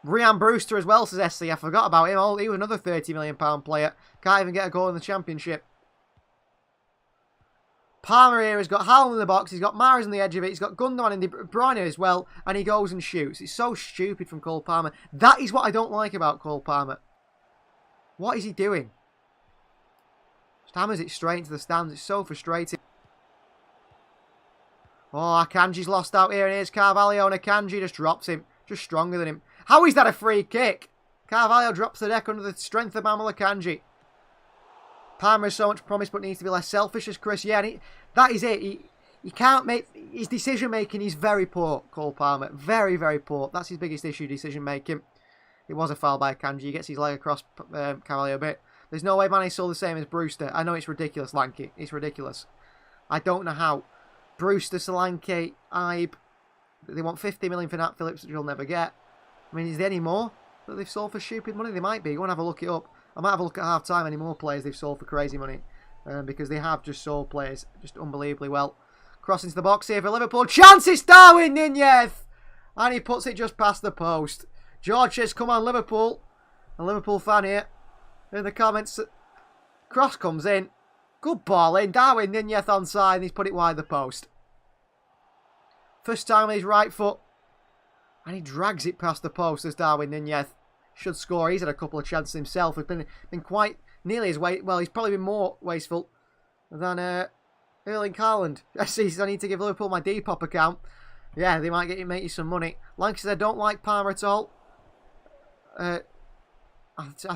Ryan Brewster as well, says SC. I forgot about him. Oh, he was another £30 million player. Can't even get a goal in the Championship. Palmer here has got Haaland in the box. He's got Mahrez on the edge of it. He's got Gundogan and De Bruyne as well. And he goes and shoots. It's so stupid from Cole Palmer. That is what I don't like about Cole Palmer. What is he doing? Just hammers it straight into the stands. It's so frustrating. Oh, Akanji's lost out here. And here's Carvalho. And Akanji just drops him. Just stronger than him. How is that a free kick? Carvalho drops the deck under the strength of Manuel Akanji. Palmer has so much promise but needs to be less selfish as Chris. Yeah, and that is it. He can't make... His decision-making is very poor, Cole Palmer. Very, very poor. That's his biggest issue, decision-making. It was a foul by Akanji. He gets his leg across Carvalho a bit. There's no way Mane's still the same as Brewster. I know it's ridiculous, Lanky. It's ridiculous. I don't know how. Brewster, Solanke, Ibe. They want 50 million for Nat Phillips, which you'll never get. I mean, is there any more that they've sold for stupid money? They might be. Go and have a look it up. I might have a look at half-time any more players they've sold for crazy money. Because they have just sold players just unbelievably well. Crossing to the box here for Liverpool. Chances, Darwin Nunez! And he puts it just past the post. George says, come on, Liverpool. A Liverpool fan here. In the comments, cross comes in. Good ball in. Darwin Nunez onside, and he's put it wide the post. First time on his right foot. And he drags it past the post as Darwin Nunez should score. He's had a couple of chances himself. He's been quite nearly as well, he's probably been more wasteful than Erling Haaland. I need to give Liverpool my Depop account. Yeah, they might make you some money. Lanky says, I don't like Palmer at all. I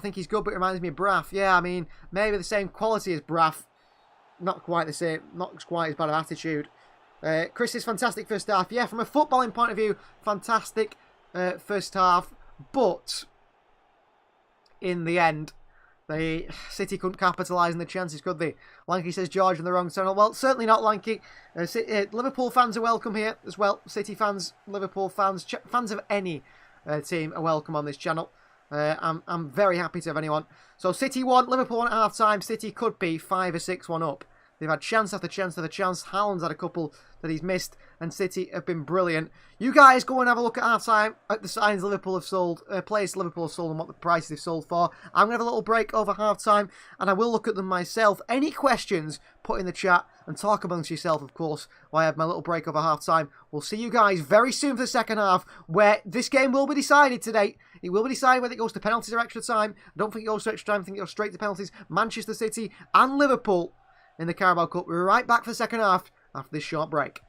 think he's good, but it reminds me of Braff. Yeah, I mean, maybe the same quality as Braff. Not quite the same, not quite as bad an attitude. Chris is fantastic first half. Yeah, from a footballing point of view, fantastic first half. But in the end, the City couldn't capitalise on the chances, could they? Lanky says George in the wrong channel. Well, certainly not Lanky. Liverpool fans are welcome here as well. City fans, Liverpool fans, fans of any team are welcome on this channel. I'm very happy to have anyone. So City won, Liverpool won at half time. City could be 5 or 6-1 up. They've had chance after chance after chance. Haaland's had a couple that he's missed, and City have been brilliant. You guys go and have a look at half time at the signs Liverpool have sold, players Liverpool have sold, and what the prices they've sold for. I'm going to have a little break over half time, and I will look at them myself. Any questions, put in the chat and talk amongst yourself, of course, while I have my little break over half time. We'll see you guys very soon for the second half, where this game will be decided today. It will be decided whether it goes to penalties or extra time. I don't think it goes to extra time. I think it goes straight to penalties. Manchester City and Liverpool in the Carabao Cup. We're right back for the second half after this short break.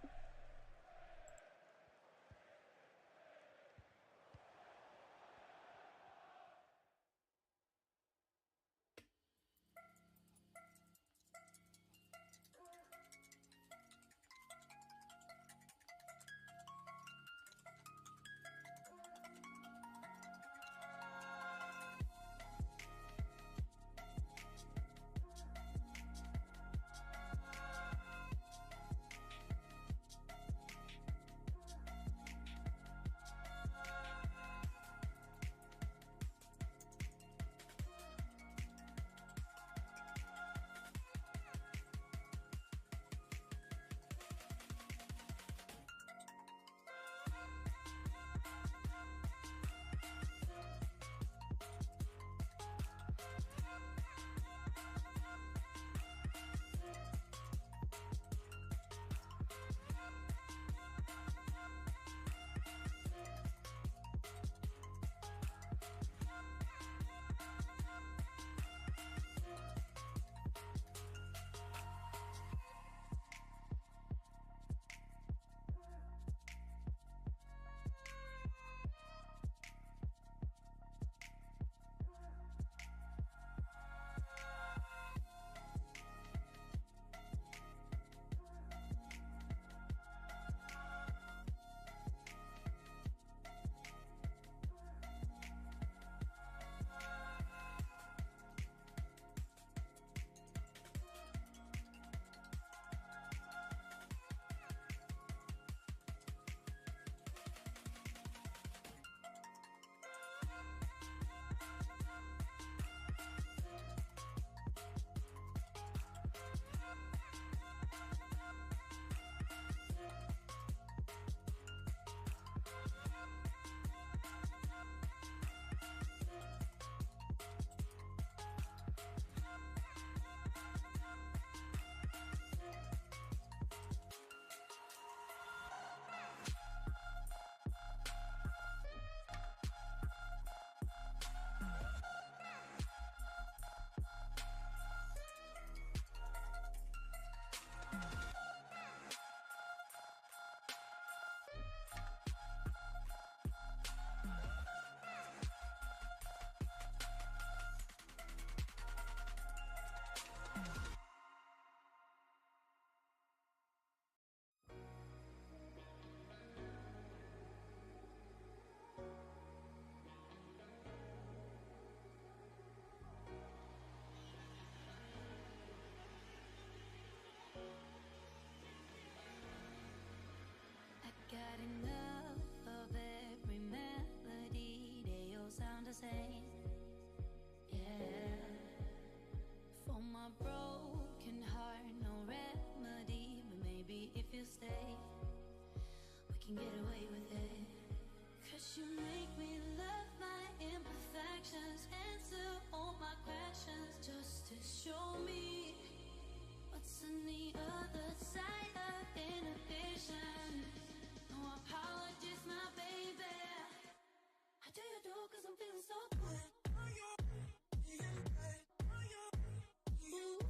Got enough of every melody, they all sound the same. Yeah, for my broken heart, no remedy, but maybe if you stay, we can get away with it. Cause you make me love my imperfections, answer all my questions, just to show me what's on the other side of inhibition. No apologies, my baby. How do you do? Cause I'm feeling so good. Ooh.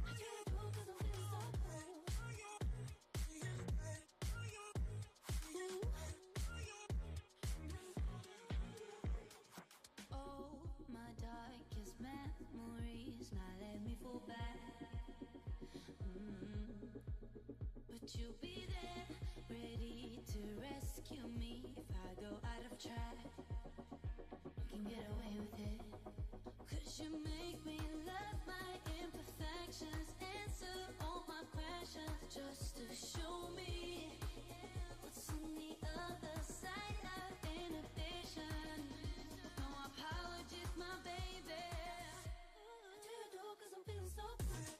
How do you do? Cause I'm feeling so good. Ooh. Oh, my darkest memories now let me fall back. But you'll be there, ready to rescue me if I go out of track. You can get away with it. Cause you make me love my imperfections, answer all my questions, just to show me what's on the other side of inhibition. No apologies, my baby. What do you do? Cause I'm feeling so good.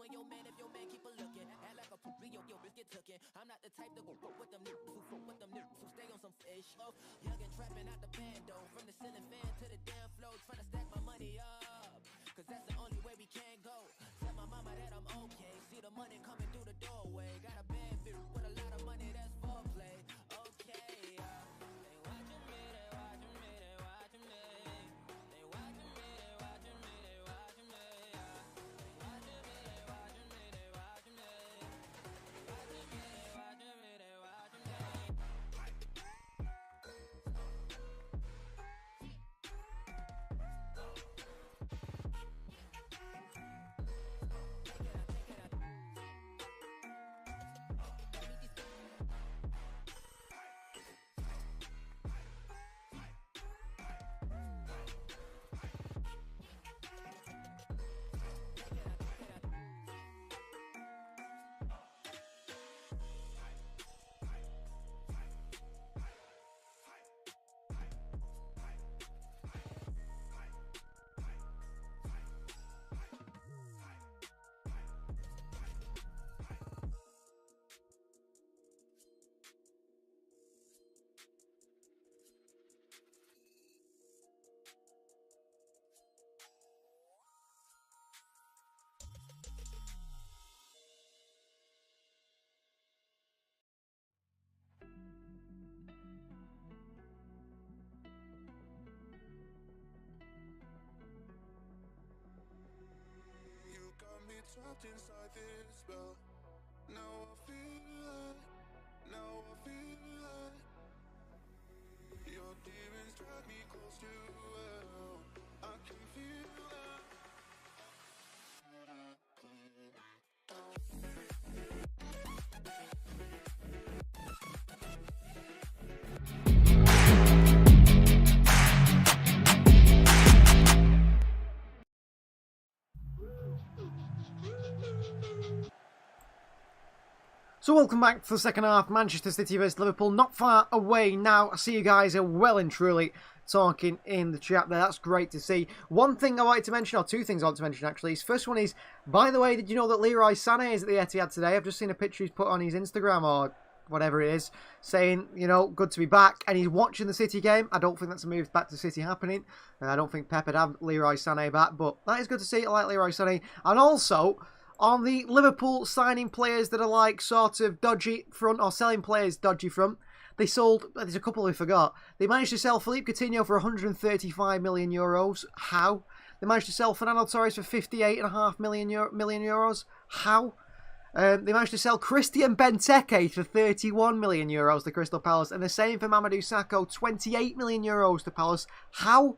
and your man if your man keep a looking. Act like a poopy, yo, bitch get tookin'. I'm not the type to go fuck with them niggas who fuck with them niggas who stay on some fish. Oh, young and trapping out the bando. From the ceiling fan to the damn floor, trying to stack my money up. Cause that's the only way we can go. Tell my mama that I'm okay. See the money coming through the doorway. Got a bad bitch with a lot of money, that's foreplay. Okay, they watching me, they watching me, they watching me. They watching me, they watching me, they watching me. They watching me, they watching me, they watching me. They watching me, they watching me, they watching me. Trapped inside this spell. Now I feel it. Now I feel it. Your demons drag me close to hell. I can feel it. So welcome back to the second half, Manchester City vs Liverpool, not far away now. I see you guys are well and truly talking in the chat there, that's great to see. One thing I wanted to mention, or two things I want to mention actually, first one is, by the way, did you know that Leroy Sané is at the Etihad today? I've just seen a picture he's put on his Instagram, or whatever it is, saying, you know, good to be back, and he's watching the City game. I don't think that's a move back to City happening. I don't think Pep would have Leroy Sané back, but that is good to see. I like Leroy Sané. And also, on the Liverpool signing players that are like sort of dodgy front, or selling players dodgy front, they sold, there's a couple we forgot. They managed to sell Philippe Coutinho for 135 million euros. How? They managed to sell Fernando Torres for 58.5 million euros. How? They managed to sell Christian Benteke for 31 million euros to Crystal Palace, and the same for Mamadou Sakho, 28 million euros to Palace. How?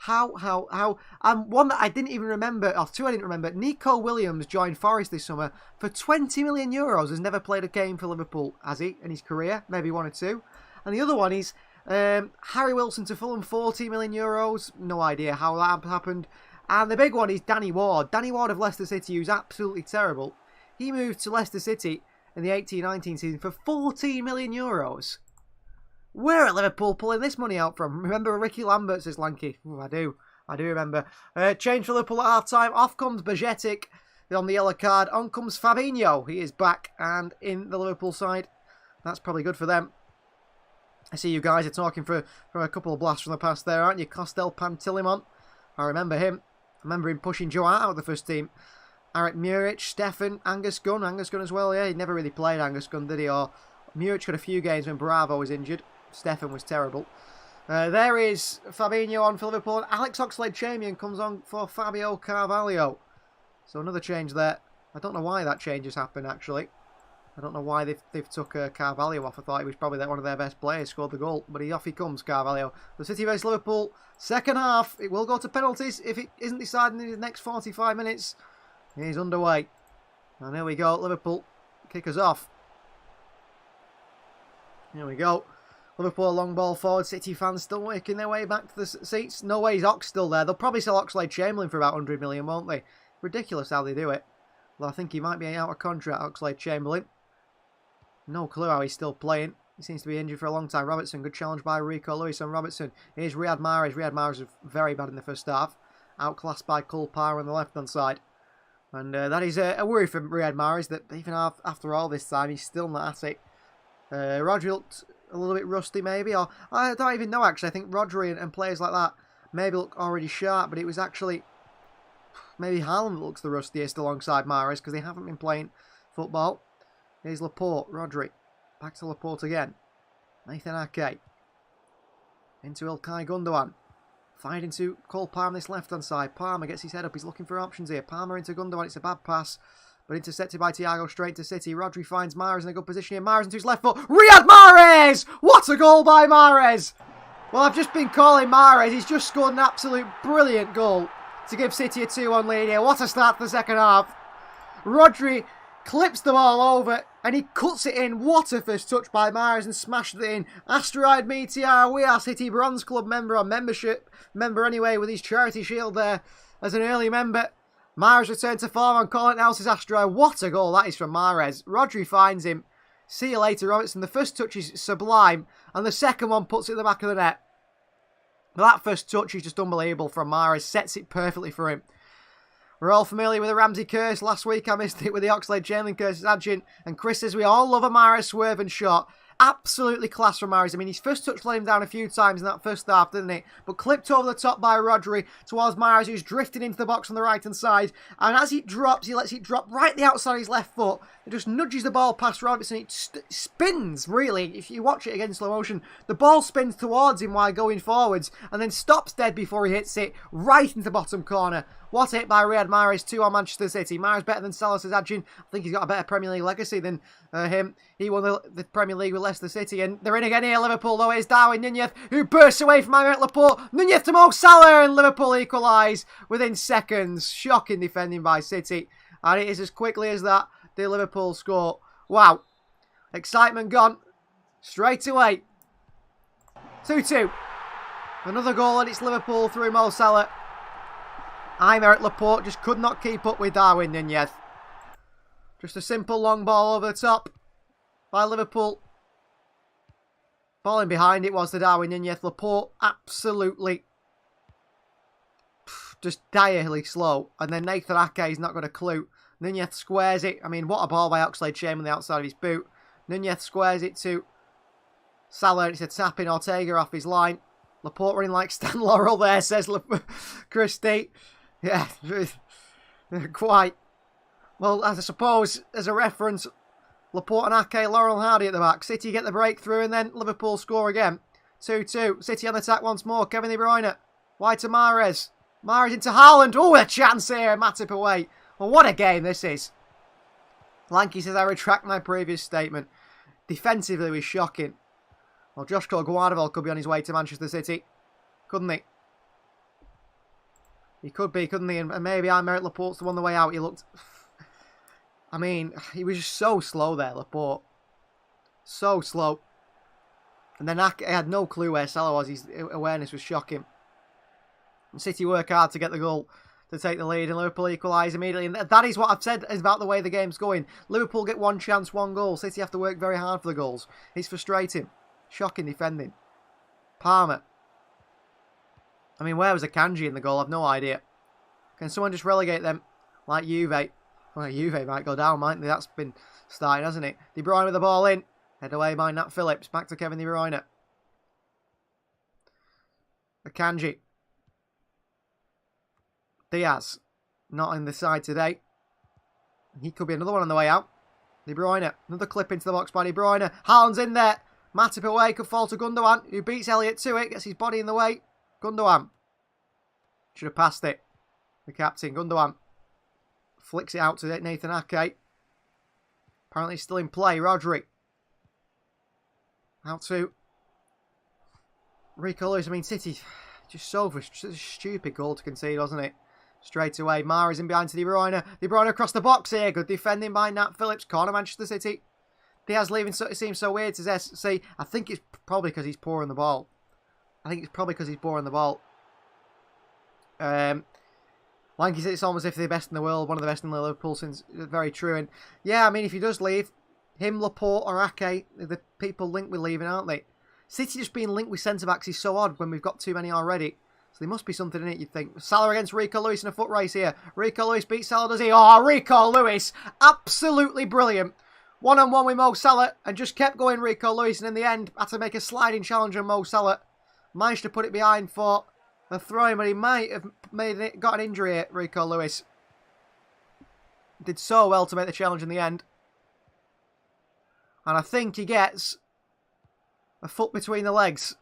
One that I didn't even remember, or two I didn't remember, Nico Williams joined Forest this summer for 20 million euros, has never played a game for Liverpool, has he, in his career? Maybe one or two. And the other one is Harry Wilson to Fulham, 40 million euros, no idea how that happened. And the big one is Danny Ward. Danny Ward of Leicester City, who's absolutely terrible. He moved to Leicester City in the 18-19 season for 14 million euros. Where are Liverpool pulling this money out from? Remember Ricky Lambert, says Lanky. Ooh, I do remember. Change for Liverpool at half-time. Off comes Bajetic on the yellow card. On comes Fabinho. He is back and in the Liverpool side. That's probably good for them. I see you guys are talking from a couple of blasts from the past there, aren't you? Costel Pantilimon. I remember him. I remember him pushing Joe out of the first team. Arek Muric, Stefan, Angus Gunn as well. Yeah, he never really played Angus Gunn, did he? Or Muric got a few games when Bravo was injured. Stefan was terrible. There is Fabinho on for Liverpool. Alex Oxlade-Chamberlain comes on for Fabio Carvalho. So another change there. I don't know why that change has happened, actually. I don't know why they've took Carvalho off. I thought he was probably one of their best players, scored the goal. But off he comes, Carvalho. The City vs Liverpool. Second half. It will go to penalties if it isn't decided in the next 45 minutes. He's underway. And here we go. Liverpool kick us off. Here we go. Liverpool long ball forward. City fans still working their way back to the seats. No way is Ox still there. They'll probably sell Oxlade-Chamberlain for about 100 million, won't they? Ridiculous how they do it. Well, I think he might be out of contract, Oxlade-Chamberlain. No clue how he's still playing. He seems to be injured for a long time. Robertson, good challenge by Rico Lewis on Robertson. Here's Riyad Mahrez. Riyad Mahrez was very bad in the first half. Outclassed by Cole Parr on the left-hand side. And that is a worry for Riyad Mahrez, that even after all this time, he's still not at it. Rodri looked a little bit rusty, maybe. Or I don't even know, actually. I think Rodri and players like that maybe look already sharp, but it was actually maybe Haaland that looks the rustiest alongside Mahrez, because they haven't been playing football. Here's Laporte, Rodri. Back to Laporte again. Nathan Ake. Into Ilkay Gundogan. Fired into Cole Palmer this left-hand side. Palmer gets his head up. He's looking for options here. Palmer into Gundogan. It's a bad pass, but intercepted by Thiago straight to City. Rodri finds Mahrez in a good position here. Mahrez into his left foot. Riyad Mahrez! What a goal by Mahrez! Well, I've just been calling Mahrez. He's just scored an absolute brilliant goal to give City a 2-1 lead here. What a start to the second half. Rodri clips the ball over and he cuts it in. What a first touch by Mahrez and smashed it in. Asteroid Meteor, we are City Bronze Club member, or membership member anyway, with his charity shield there as an early member. Mahrez returned to form and calling out his Asteroid. What a goal that is from Mahrez. Rodri finds him. See you later, Robertson. The first touch is sublime and the second one puts it in the back of the net. That first touch is just unbelievable from Mahrez. Sets it perfectly for him. We're all familiar with the Ramsey curse. Last week I missed it with the Oxlade-Chamberlain curse. Adjin and Chris says we all love a Mahrez swerve and shot. Absolutely class from Mahrez. I mean, his first touch let him down a few times in that first half, didn't it? But clipped over the top by Rodri towards Mahrez, who's drifting into the box on the right-hand side. And as it drops, he lets it drop right the outside of his left foot. It just nudges the ball past Robertson. It spins, really. If you watch it again in slow motion, the ball spins towards him while going forwards and then stops dead before he hits it right into the bottom corner. What a hit by Riyad Mahrez, 2-1 Manchester City. Mahrez better than Salah, says Adjin. I think he's got a better Premier League legacy than him. He won the Premier League with Leicester City. And they're in again here, Liverpool, though. Here's Darwin Nunez, who bursts away from Aymeric Laporte. Nunez to Mo Salah, and Liverpool equalise within seconds. Shocking defending by City. And it is as quickly as that, the Liverpool score. Wow. Excitement gone straight away. 2-2. Another goal, and it's Liverpool through Mo Salah. Aymeric Laporte just could not keep up with Darwin Nunez. Just a simple long ball over the top by Liverpool. Falling behind it was the Darwin Nunez. Laporte absolutely just direly slow. And then Nathan Ake's not got a clue. Nunez squares it. I mean, what a ball by Oxlade-Chamberlain on the outside of his boot. Nunez squares it to Salah. It's a tapping Ortega off his line. Laporte running like Stan Laurel there, says Christie. Yeah, quite. Well, I suppose, as a reference, Laporte and Ake, Laurel and Hardy at the back. City get the breakthrough and then Liverpool score again. 2-2. City on attack once more. Kevin De Bruyne. Wide to Mahrez. Mahrez into Haaland. Oh, a chance here. Matip away. Well, what a game this is. Lanky says, I retract my previous statement. Defensively, was shocking. Well, Josh Guardiola could be on his way to Manchester City. Couldn't he? He could be, couldn't he? And maybe Aymeric Laporte's the one on the way out. He looked... I mean, he was just so slow there, Laporte. So slow. And then Ake had no clue where Salah was. His awareness was shocking. And City work hard to get the goal to take the lead, and Liverpool equalise immediately. And that is what I've said is about the way the game's going. Liverpool get one chance, one goal. City have to work very hard for the goals. It's frustrating. Shocking defending. Palmer. I mean, where was Akanji in the goal? I've no idea. Can someone just relegate them like Juve? Well, Juve might go down, mightn't they? That's been starting, hasn't it? De Bruyne with the ball in. Head away by Nat Phillips. Back to Kevin De Bruyne. Akanji. Diaz. Not in the side today. He could be another one on the way out. De Bruyne. Another clip into the box by De Bruyne. Haaland's in there. Matip away. Could fall to Gundogan, who beats Elliott to it. Gets his body in the way. Gundogan. Should have passed it. The captain, Gundogan. Flicks it out to Nathan Ake. Apparently he's still in play. Rodri. Out to Rico Lewis. I mean, City, just so stupid goal to concede, wasn't it? Straight away. Mahrez in behind to De Bruyne. De Bruyne across the box here. Good defending by Nat Phillips. Corner Manchester City. Diaz leaving, so it seems so weird to see. I think it's probably because he's poor on the ball. Lanky says it's almost as if they're the best in the world, one of the best in Liverpool since. Very true. And yeah, I mean, if he does leave, him, Laporte or Ake, the people linked with leaving, aren't they? City just being linked with centre-backs is so odd when we've got too many already. So there must be something in it, you'd think. Salah against Rico Lewis in a foot race here. Rico Lewis beats Salah, does he? Oh, Rico Lewis. Absolutely brilliant. One-on-one with Mo Salah and just kept going Rico Lewis. And in the end, had to make a sliding challenge on Mo Salah. Managed to put it behind for a throw-in, but he might have got an injury here, Rico Lewis. Did so well to make the challenge in the end. And I think he gets a foot between the legs.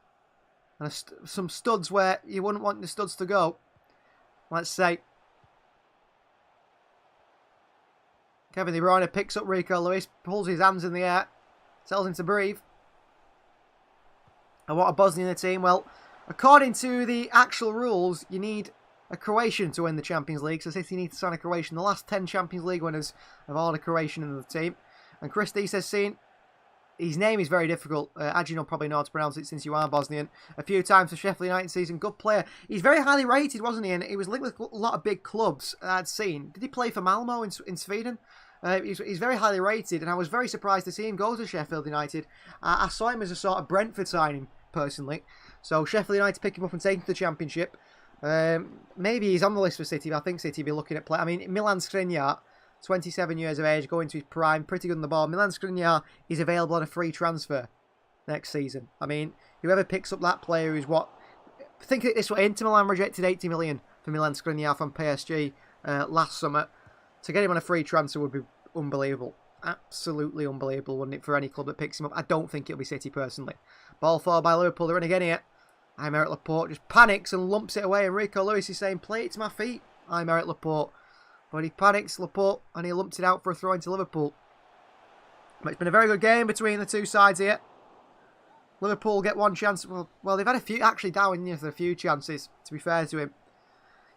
And some studs where you wouldn't want the studs to go. Let's say. Kevin De Bruyne picks up Rico Lewis, pulls his hands in the air, tells him to breathe. And what a Bosnian the team. Well, according to the actual rules, you need a Croatian to win the Champions League. So City need to sign a Croatian. The last 10 Champions League winners have all had a Croatian in the team. And Christie says, seen. His name is very difficult. Ajin will probably know how to pronounce it since you are Bosnian. A few times for Sheffield United season. Good player. He's very highly rated, wasn't he? And he was linked with a lot of big clubs I'd seen. Did he play for Malmo in Sweden? He's very highly rated, and I was very surprised to see him go to Sheffield United. I saw him as a sort of Brentford signing, personally. So Sheffield United pick him up and take him to the Championship. Maybe he's on the list for City, but I think City will be looking at play. I mean, Milan Skriniar, 27 years of age, going to his prime, pretty good on the ball. Milan Skriniar is available on a free transfer next season. I mean, whoever picks up that player is what... Think of it this way, Inter Milan rejected 80 million for Milan Skriniar from PSG last summer. To get him on a free transfer would be unbelievable. Absolutely unbelievable, wouldn't it, for any club that picks him up? I don't think it'll be City, personally. Ball forward by Liverpool, they're in again here. Aymeric Laporte just panics and lumps it away, and Rico Lewis is saying, play it to my feet, Aymeric Laporte. But he panics, Laporte, and he lumps it out for a throw into Liverpool. But it's been a very good game between the two sides here. Liverpool get one chance. Well, they've had a few, actually, Darwin Núñez had a few chances, to be fair to him.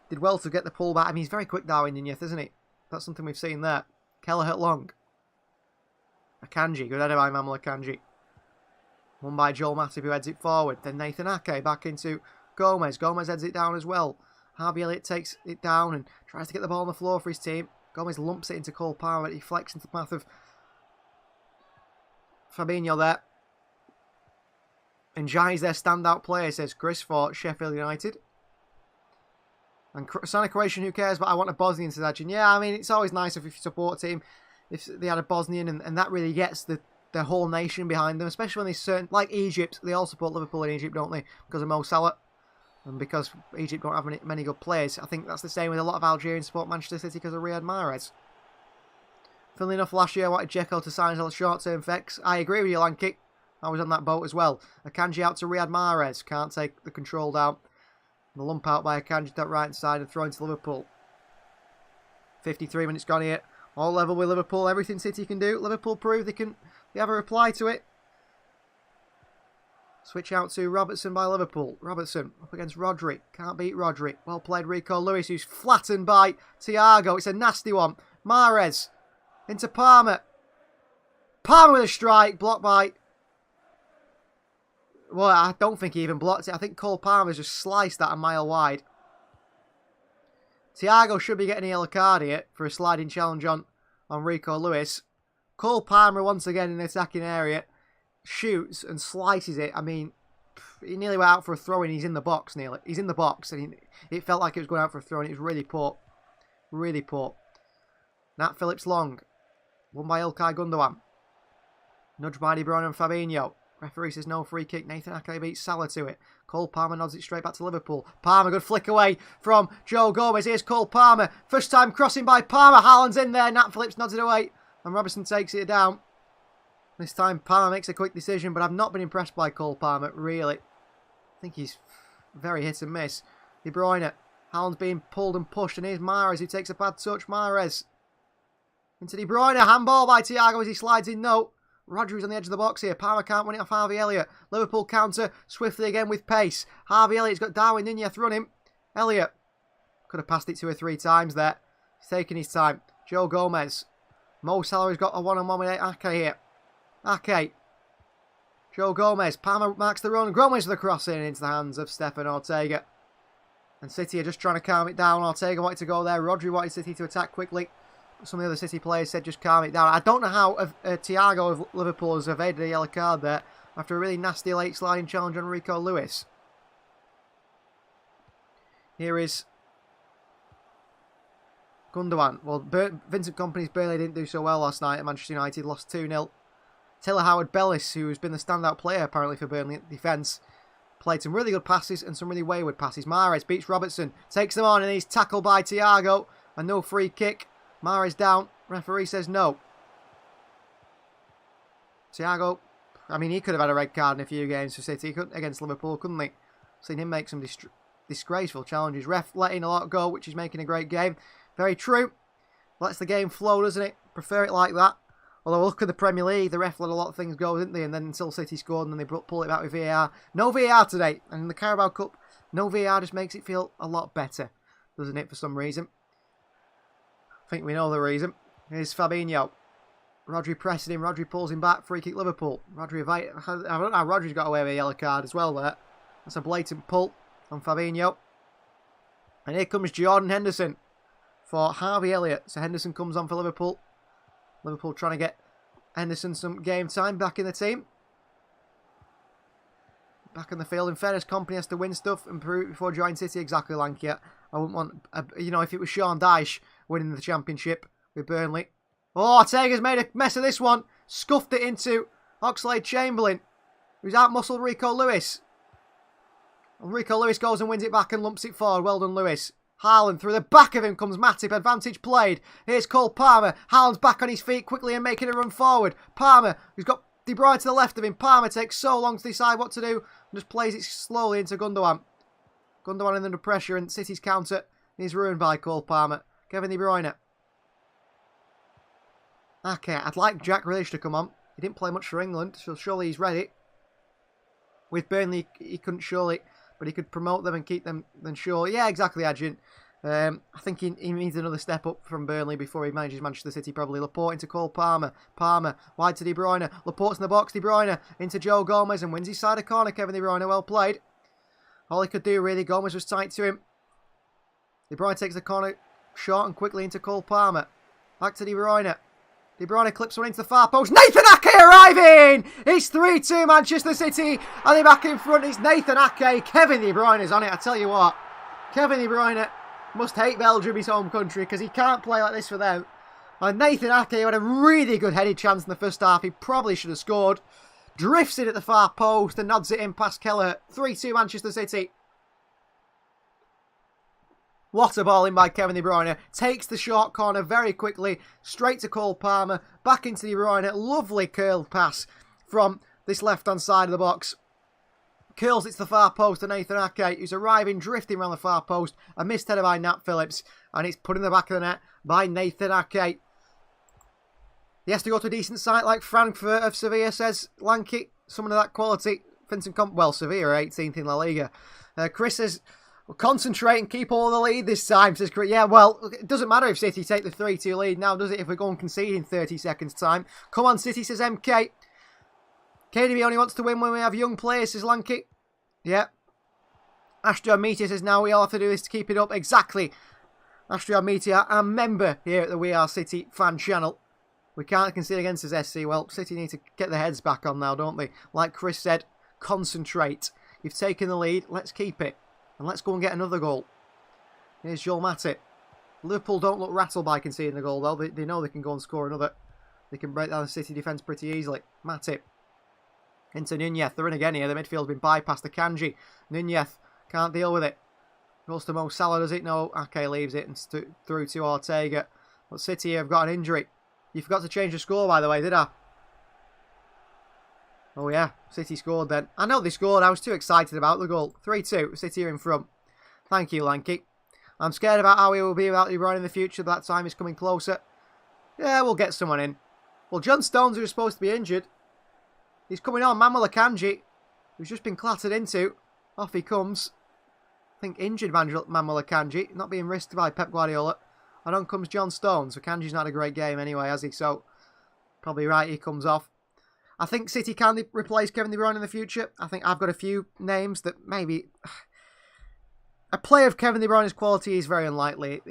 Did well to get the pull back. I mean, he's very quick, Darwin Núñez, isn't he? That's something we've seen there. Kelleher long. Akanji, good header by Manuel Akanji. Won by Joel Matip, who heads it forward. Then Nathan Ake back into Gomez. Gomez heads it down as well. Harvey Elliott takes it down and tries to get the ball on the floor for his team. Gomez lumps it into Cole Palmer. He flex into the path of Fabinho there. And Jai's their standout player, says Chris for Sheffield United. And sign a Croatian, who cares? But I want a Bosnian, says Ajin. Yeah, I mean, it's always nice if you support a team, if they had a Bosnian, and that really gets the whole nation behind them, especially when they certain, like Egypt, they all support Liverpool in Egypt, don't they? Because of Mo Salah. And because Egypt don't have many good players. I think that's the same with a lot of Algerians support Manchester City because of Riyad Mahrez. Funnily enough, last year I wanted Dzeko to sign as a short-term fix. I agree with you, Lanky. I was on that boat as well. Akanji out to Riyad Mahrez. Can't take the control down. The lump out by Akanji to that right side and throw into Liverpool. 53 minutes gone here. All level with Liverpool. Everything City can do. Liverpool prove they have a reply to it. Switch out to Robertson by Liverpool. Robertson up against Rodri. Can't beat Rodri. Well played Rico Lewis, who's flattened by Thiago. It's a nasty one. Mahrez into Palmer. Palmer with a strike. Blocked by... Well, I don't think he even blocked it. I think Cole Palmer's just sliced that a mile wide. Thiago should be getting a yellow card here for a sliding challenge on Rico Lewis. Cole Palmer once again in the attacking area. Shoots and slices it. I mean, he nearly went out for a throw and he's in the box nearly. He's in the box and it felt like it was going out for a throw and it was really poor. Really poor. Nat Phillips long. Won by Ilkay Gundogan. Nudged by De Bruyne and Fabinho. Referee says no free kick. Nathan Ake beats Salah to it. Cole Palmer nods it straight back to Liverpool. Palmer, good flick away from Joe Gomez. Here's Cole Palmer. First time crossing by Palmer. Haaland's in there. Nat Phillips nods it away. And Robertson takes it down. This time Palmer makes a quick decision, but I've not been impressed by Cole Palmer, really. I think he's very hit and miss. De Bruyne. Haaland's being pulled and pushed, and here's Mahrez, who takes a bad touch. Mahrez. Into De Bruyne. Handball by Thiago as he slides in. No. Rodri's on the edge of the box here. Palmer can't win it off Harvey Elliott. Liverpool counter swiftly again with pace. Harvey Elliott's got Darwin Núñez running. Elliott could have passed it 2 or 3 times there. He's taking his time. Joe Gomez. Mo Salah has got a one-on-one with Ake here. Ake. Joe Gomez. Palmer marks the run. Gomez with the cross in into the hands of Stefan Ortega. And City are just trying to calm it down. Ortega wanted to go there. Rodri wanted City to attack quickly. Some of the other City players said just calm it down. I don't know how Thiago of Liverpool has evaded a yellow card there after a really nasty late sliding challenge on Rico Lewis. Here is Gundogan. Well, Vincent Kompany's Burnley didn't do so well last night at Manchester United. Lost 2-0. Taylor Howard-Bellis, who has been the standout player apparently for Burnley at defence, played some really good passes and some really wayward passes. Mahrez beats Robertson. Takes them on and he's tackled by Thiago. And no free kick. Mahrez down. Referee says no. Thiago, I mean, he could have had a red card in a few games for City against Liverpool, couldn't he? Seen him make some disgraceful challenges. Ref letting a lot go, which is making a great game. Very true. Lets the game flow, doesn't it? Prefer it like that. Although look at the Premier League, the ref let a lot of things go, didn't they? And then until City scored and then they pull it back with VAR. No VAR today. And in the Carabao Cup, no VAR just makes it feel a lot better, doesn't it, for some reason? I think we know the reason. Here's Fabinho. Rodri pressing him. Rodri pulls him back. Free kick Liverpool. I don't know how Rodri's got away with a yellow card as well there. That's a blatant pull on Fabinho. And here comes Jordan Henderson for Harvey Elliott. So Henderson comes on for Liverpool. Liverpool trying to get Henderson some game time back in the team. Back in the field. In fairness, Kompany has to win stuff and prove it before joining City. Exactly, Lanky. I wouldn't want, if it was Sean Dyche winning the championship with Burnley. Oh, Ortega's made a mess of this one. Scuffed it into Oxlade-Chamberlain, who's out-muscled Rico Lewis. And Rico Lewis goes and wins it back and lumps it forward. Well done, Lewis. Haaland, through the back of him comes Matip. Advantage played. Here's Cole Palmer. Haaland's back on his feet quickly and making a run forward. Palmer, who's got De Bruyne to the left of him. Palmer takes so long to decide what to do and just plays it slowly into Gundogan. Gundogan under pressure and City's counter is ruined by Cole Palmer. Kevin De Bruyne. Okay, I'd like Jack Grealish to come on. He didn't play much for England, so surely he's ready. With Burnley, he couldn't surely, but he could promote them and keep them, then sure. Yeah, exactly, Adrian. I think he needs another step up from Burnley before he manages Manchester City, probably. Laporte into Cole Palmer. Palmer, wide to De Bruyne. Laporte's in the box, De Bruyne into Joe Gomez and wins his side of corner. Kevin De Bruyne, well played. All he could do, really, Gomez was tight to him. De Bruyne takes the corner short and quickly into Cole Palmer. Back to De Bruyne. De Bruyne clips one into the far post. Nathan Ake arriving! It's 3-2 Manchester City. And they're back in front. It's Nathan Ake. Kevin De Bruyne is on it. I tell you what. Kevin De Bruyne must hate Belgium, his home country, because he can't play like this for them. And Nathan Ake, who had a really good headed chance in the first half, he probably should have scored. Drifts in at the far post and nods it in past Keller. 3-2 Manchester City. What a ball in by Kevin De Bruyne. Takes the short corner very quickly. Straight to Cole Palmer. Back into De Bruyne. Lovely curl pass from this left-hand side of the box. Curls it to the far post to Nathan Ake, who's arriving, drifting around the far post. A missed header by Nat Phillips. And it's put in the back of the net by Nathan Ake. He has to go to a decent site like Frankfurt of Sevilla, says Lanky. Someone of that quality. Sevilla are 18th in La Liga. Chris says, "We'll concentrate and keep all the lead this time," says Chris. Yeah, well, it doesn't matter if City take the 3-2 lead now, does it, if we're going to concede in 30 seconds' time? Come on, City, says MK. KDB only wants to win when we have young players, says Lanky. Yeah. Astrid Meteor says, now we all have to do is to keep it up. Exactly. Astrid Meteor, our member here at the We Are City fan channel. We can't concede against us, SC. Well, City need to get their heads back on now, don't they? Like Chris said, concentrate. You've taken the lead, let's keep it. And let's go and get another goal. Here's Joel Matip. Liverpool don't look rattled by conceding a goal, though. They know they can go and score another. They can break down the City defence pretty easily. Matip. Into Nunez. They're in again here. The midfield's been bypassed to Kanji. Nunez can't deal with it. Goes to Mo Salah, does it? No. Ake leaves it and through to Ortega. But City have got an injury. You forgot to change the score, by the way, did I? Oh, yeah. City scored then. I know they scored. I was too excited about the goal. 3-2. City are in front. Thank you, Lanky. I'm scared about how he will be without De Bruyne in the future. That time is coming closer. Yeah, we'll get someone in. Well, John Stones, who's supposed to be injured, he's coming on. Manuel Akanji, who's just been clattered into. Off he comes. I think injured Manuel Akanji. Not being risked by Pep Guardiola. And on comes John Stones. Akanji's not had a great game anyway, has he? So, probably right, he comes off. I think City can replace Kevin De Bruyne in the future. I think I've got a few names that maybe... A player of Kevin De Bruyne's quality is very unlikely.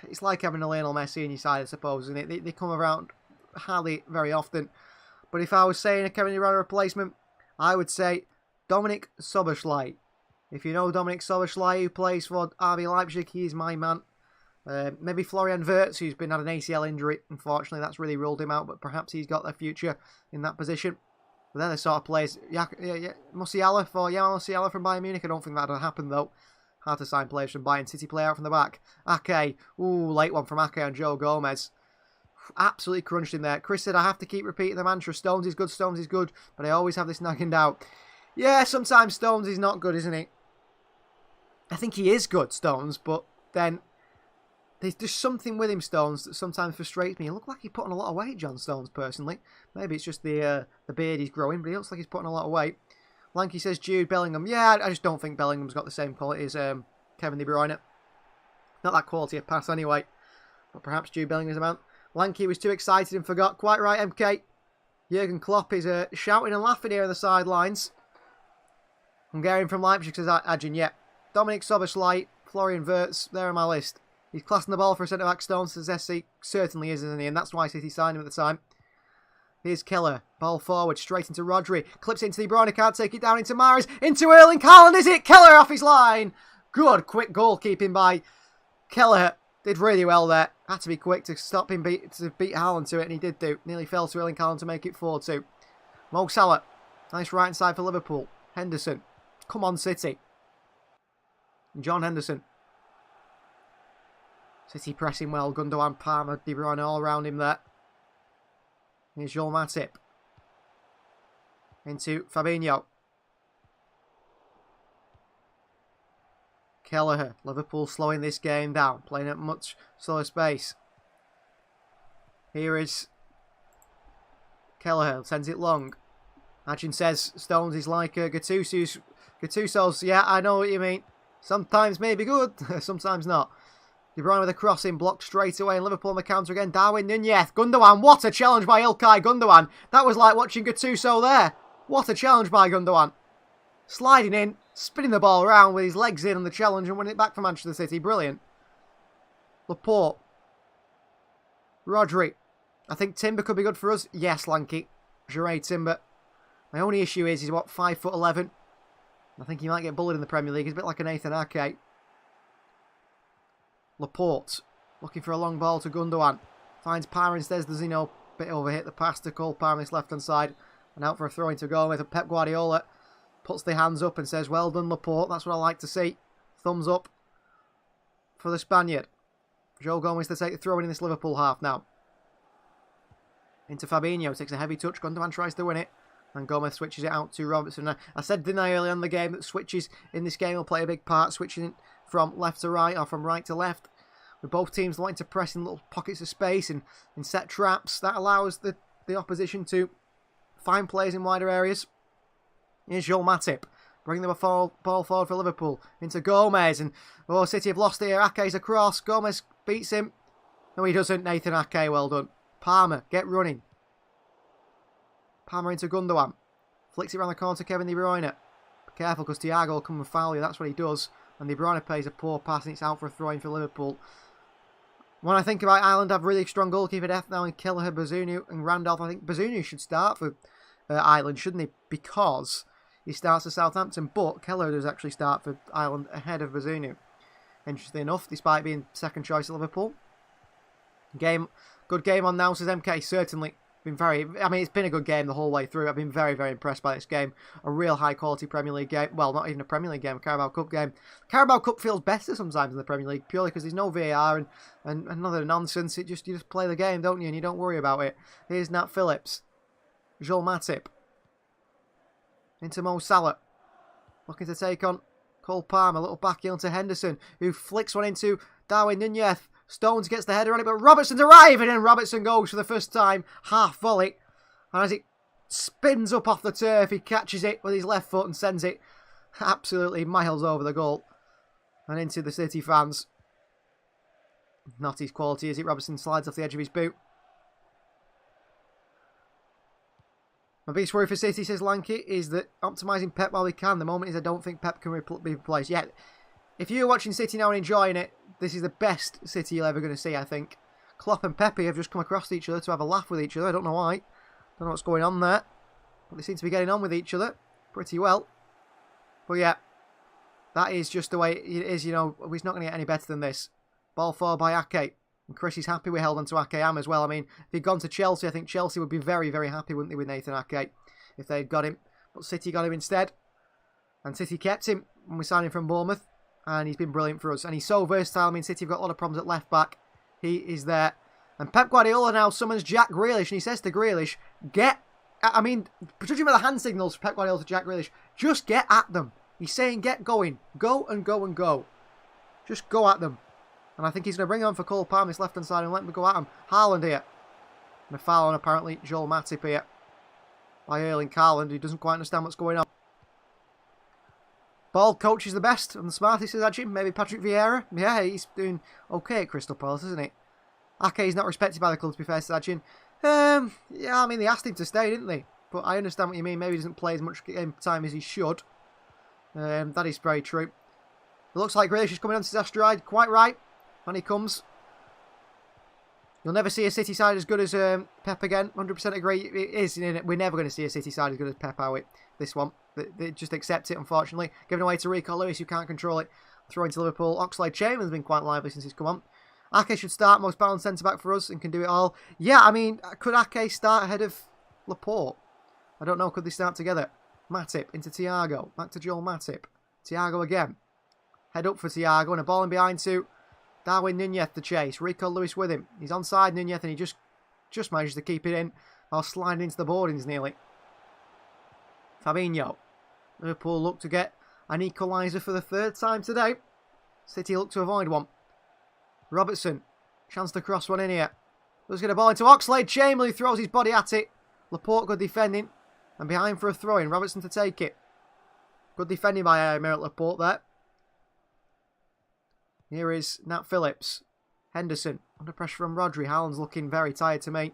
It's like having a Lionel Messi in your side, I suppose, isn't it? They come around hardly very often. But if I was saying a Kevin De Bruyne replacement, I would say Dominic Szoboszlai. If you know Dominic Soboslai, who plays for RB Leipzig, he's my man. Maybe Florian Wirtz, who's been had an ACL injury. Unfortunately, that's really ruled him out, but perhaps he's got their future in that position. But they're the sort of players. Musiala from Bayern Munich. I don't think that'll happen, though. Hard to sign players from Bayern. City play out from the back. Ake. Ooh, late one from Ake and Joe Gomez. Absolutely crunched in there. Chris said, I have to keep repeating the mantra. Stones is good. But I always have this nagging doubt. Yeah, sometimes Stones is not good, isn't he? I think he is good, Stones, but then there's just something with him, Stones, that sometimes frustrates me. He looks like he's putting a lot of weight, John Stones, personally. Maybe it's just the beard he's growing, but he looks like he's putting a lot of weight. Lanky says Jude Bellingham. Yeah, I just don't think Bellingham's got the same quality as Kevin De Bruyne. Not that quality of pass anyway. But perhaps Jude Bellingham's a man. Lanky was too excited and forgot. Quite right, MK. Jurgen Klopp is shouting and laughing here on the sidelines. Hungarian from Leipzig says Ajin. Yeah. Dominic Soboslai, Florian Wirtz, they're on my list. He's classing the ball for a centre-back. Stones says SC certainly is, isn't he? And that's why City signed him at the time. Here's Keller. Ball forward, straight into Rodri. Clips into De Bruyne, can't take it down into Mahrez. Into Erling Haaland, is it? Keller off his line. Good, quick goalkeeping by Keller. Did really well there. Had to be quick to stop him to beat Haaland to it, and he did do. Nearly fell to Erling Haaland to make it 4-2. Mo Salah. Nice right side for Liverpool. Henderson. Come on, City. John Henderson. City pressing well. Gundogan, Palmer, De Bruyne all around him there. Here's Joel Matip. Into Fabinho. Kelleher. Liverpool slowing this game down. Playing at much slower space. Here is Kelleher. Sends it long. Ajin says Stones is like Gattuso's. Yeah, I know what you mean. Sometimes maybe good, sometimes not. De Bruyne with a crossing, blocked straight away, and Liverpool on the counter again. Darwin Nunez, Gundogan, what a challenge by Ilkay Gundogan. That was like watching Gattuso there. What a challenge by Gundogan. Sliding in, spinning the ball around with his legs in on the challenge and winning it back for Manchester City. Brilliant. Laporte. Rodri. I think Timber could be good for us. Yes, Lanky. Juré Timber. My only issue is he's what, 5'11". I think he might get bullied in the Premier League. He's a bit like an Nathan Ake. Laporte. Looking for a long ball to Gundogan. Finds Palmer instead. Does he know? Bit overhit the pass to Cole Palmer on his left hand side. And out for a throw into goal with Pep Guardiola. Puts the hands up and says, well done, Laporte. That's what I like to see. Thumbs up for the Spaniard. Joe Gomez to take the throw in this Liverpool half now. Into Fabinho. Takes a heavy touch. Gundogan tries to win it. And Gomez switches it out to Robertson. I said, didn't I, early on in the game that switches in this game will play a big part. Switching from left to right or from right to left. With both teams wanting to press in little pockets of space and set traps. That allows the opposition to find players in wider areas. Here's Joel Matip. Bringing the ball forward for Liverpool. Into Gomez. And, oh, City have lost here. Ake's across. Gomez beats him. No, he doesn't. Nathan Ake, well done. Palmer, get running. Palmer into Gundogan. Flicks it around the corner to Kevin De Bruyne. Be careful because Thiago will come and foul you. That's what he does. And De Bruyne plays a poor pass and it's out for a throw-in for Liverpool. When I think about Ireland, have really strong goalkeeper depth now in Kelleher, Bazunu and Randolph. I think Bazunu should start for Ireland, shouldn't he? Because he starts for Southampton, but Kelleher does actually start for Ireland ahead of Bazunu. Interesting enough, despite being second choice at Liverpool. Good game on now, says MK, certainly. It's been a good game the whole way through. I've been very, very impressed by this game. A real high-quality Premier League game. Well, not even a Premier League game, a Carabao Cup game. Carabao Cup feels better sometimes in the Premier League, purely because there's no VAR and another nonsense. You just play the game, don't you? And you don't worry about it. Here's Nat Phillips. Joel Matip. Into Mo Salah. Looking to take on Cole Palmer. A little back heel to Henderson, who flicks one into Darwin Nunez. Stones gets the header on it, but Robertson's arriving, and Robertson goes for the first time, half volley. And as it spins up off the turf, he catches it with his left foot and sends it absolutely miles over the goal. And into the City fans. Not his quality, is it? Robertson slides off the edge of his boot. My biggest worry for City, says Lanky, is that optimising Pep while we can. The moment is I don't think Pep can be replaced yet. If you're watching City now and enjoying it, this is the best City you're ever going to see, I think. Klopp and Pepe have just come across each other to have a laugh with each other. I don't know why. Don't know what's going on there. But they seem to be getting on with each other pretty well. But yeah, That is just the way it is, you know. He's not going to get any better than this. Ball forward by Ake. And Chris is happy we held on to Ake Am as well. I mean, if he'd gone to Chelsea, I think Chelsea would be very, very happy, wouldn't they, with Nathan Ake, if they'd got him. But City got him instead. And City kept him when we signed him from Bournemouth. And he's been brilliant for us. And he's so versatile. I mean, City have got a lot of problems at left back. He is there. And Pep Guardiola now summons Jack Grealish. And he says to Grealish, judging by the hand signals for Pep Guardiola to Jack Grealish, just get at them. He's saying get going. Go and go and go. Just go at them. And I think he's going to bring on for Cole Palmer this left-hand side and let me go at him. Haaland here. And a foul on apparently Joel Matip here. By Erling Haaland, who doesn't quite understand what's going on. Ball coach is the best and the smartest, says Ajim. Maybe Patrick Vieira. Yeah, he's doing okay at Crystal Palace, isn't he? Ake is not respected by the club, to be fair, says Ajin. Yeah, I mean, they asked him to stay, didn't they? But I understand what you mean. Maybe he doesn't play as much game time as he should. That is very true. It looks like Grealish is coming onto his stride. Quite right. And he comes. You'll never see a City side as good as Pep again. 100% agree. It is. We're never going to see a City side as good as Pep, are we? This one. They just accept it, unfortunately. Giving away to Rico Lewis, who can't control it. Throwing to Liverpool. Oxlade-Chamberlain's been quite lively since he's come on. Ake should start, most balanced centre-back for us and can do it all. Yeah, I mean, could Ake start ahead of Laporte? I don't know. Could they start together? Matip into Thiago. Back to Joel Matip. Thiago again. Head up for Thiago and a ball in behind to Darwin Nunez, the chase. Rico Lewis with him. He's onside Nunez and he just manages to keep it in while sliding into the boardings nearly. Fabinho. Liverpool look to get an equaliser for the third time today. City look to avoid one. Robertson. Chance to cross one in here. Let's get a ball into Oxlade-Chamberlain, who throws his body at it. Laporte good defending. And behind for a throw-in. Robertson to take it. Good defending by Merritt Laporte there. Here is Nat Phillips. Henderson. Under pressure from Rodri. Haaland's looking very tired to me.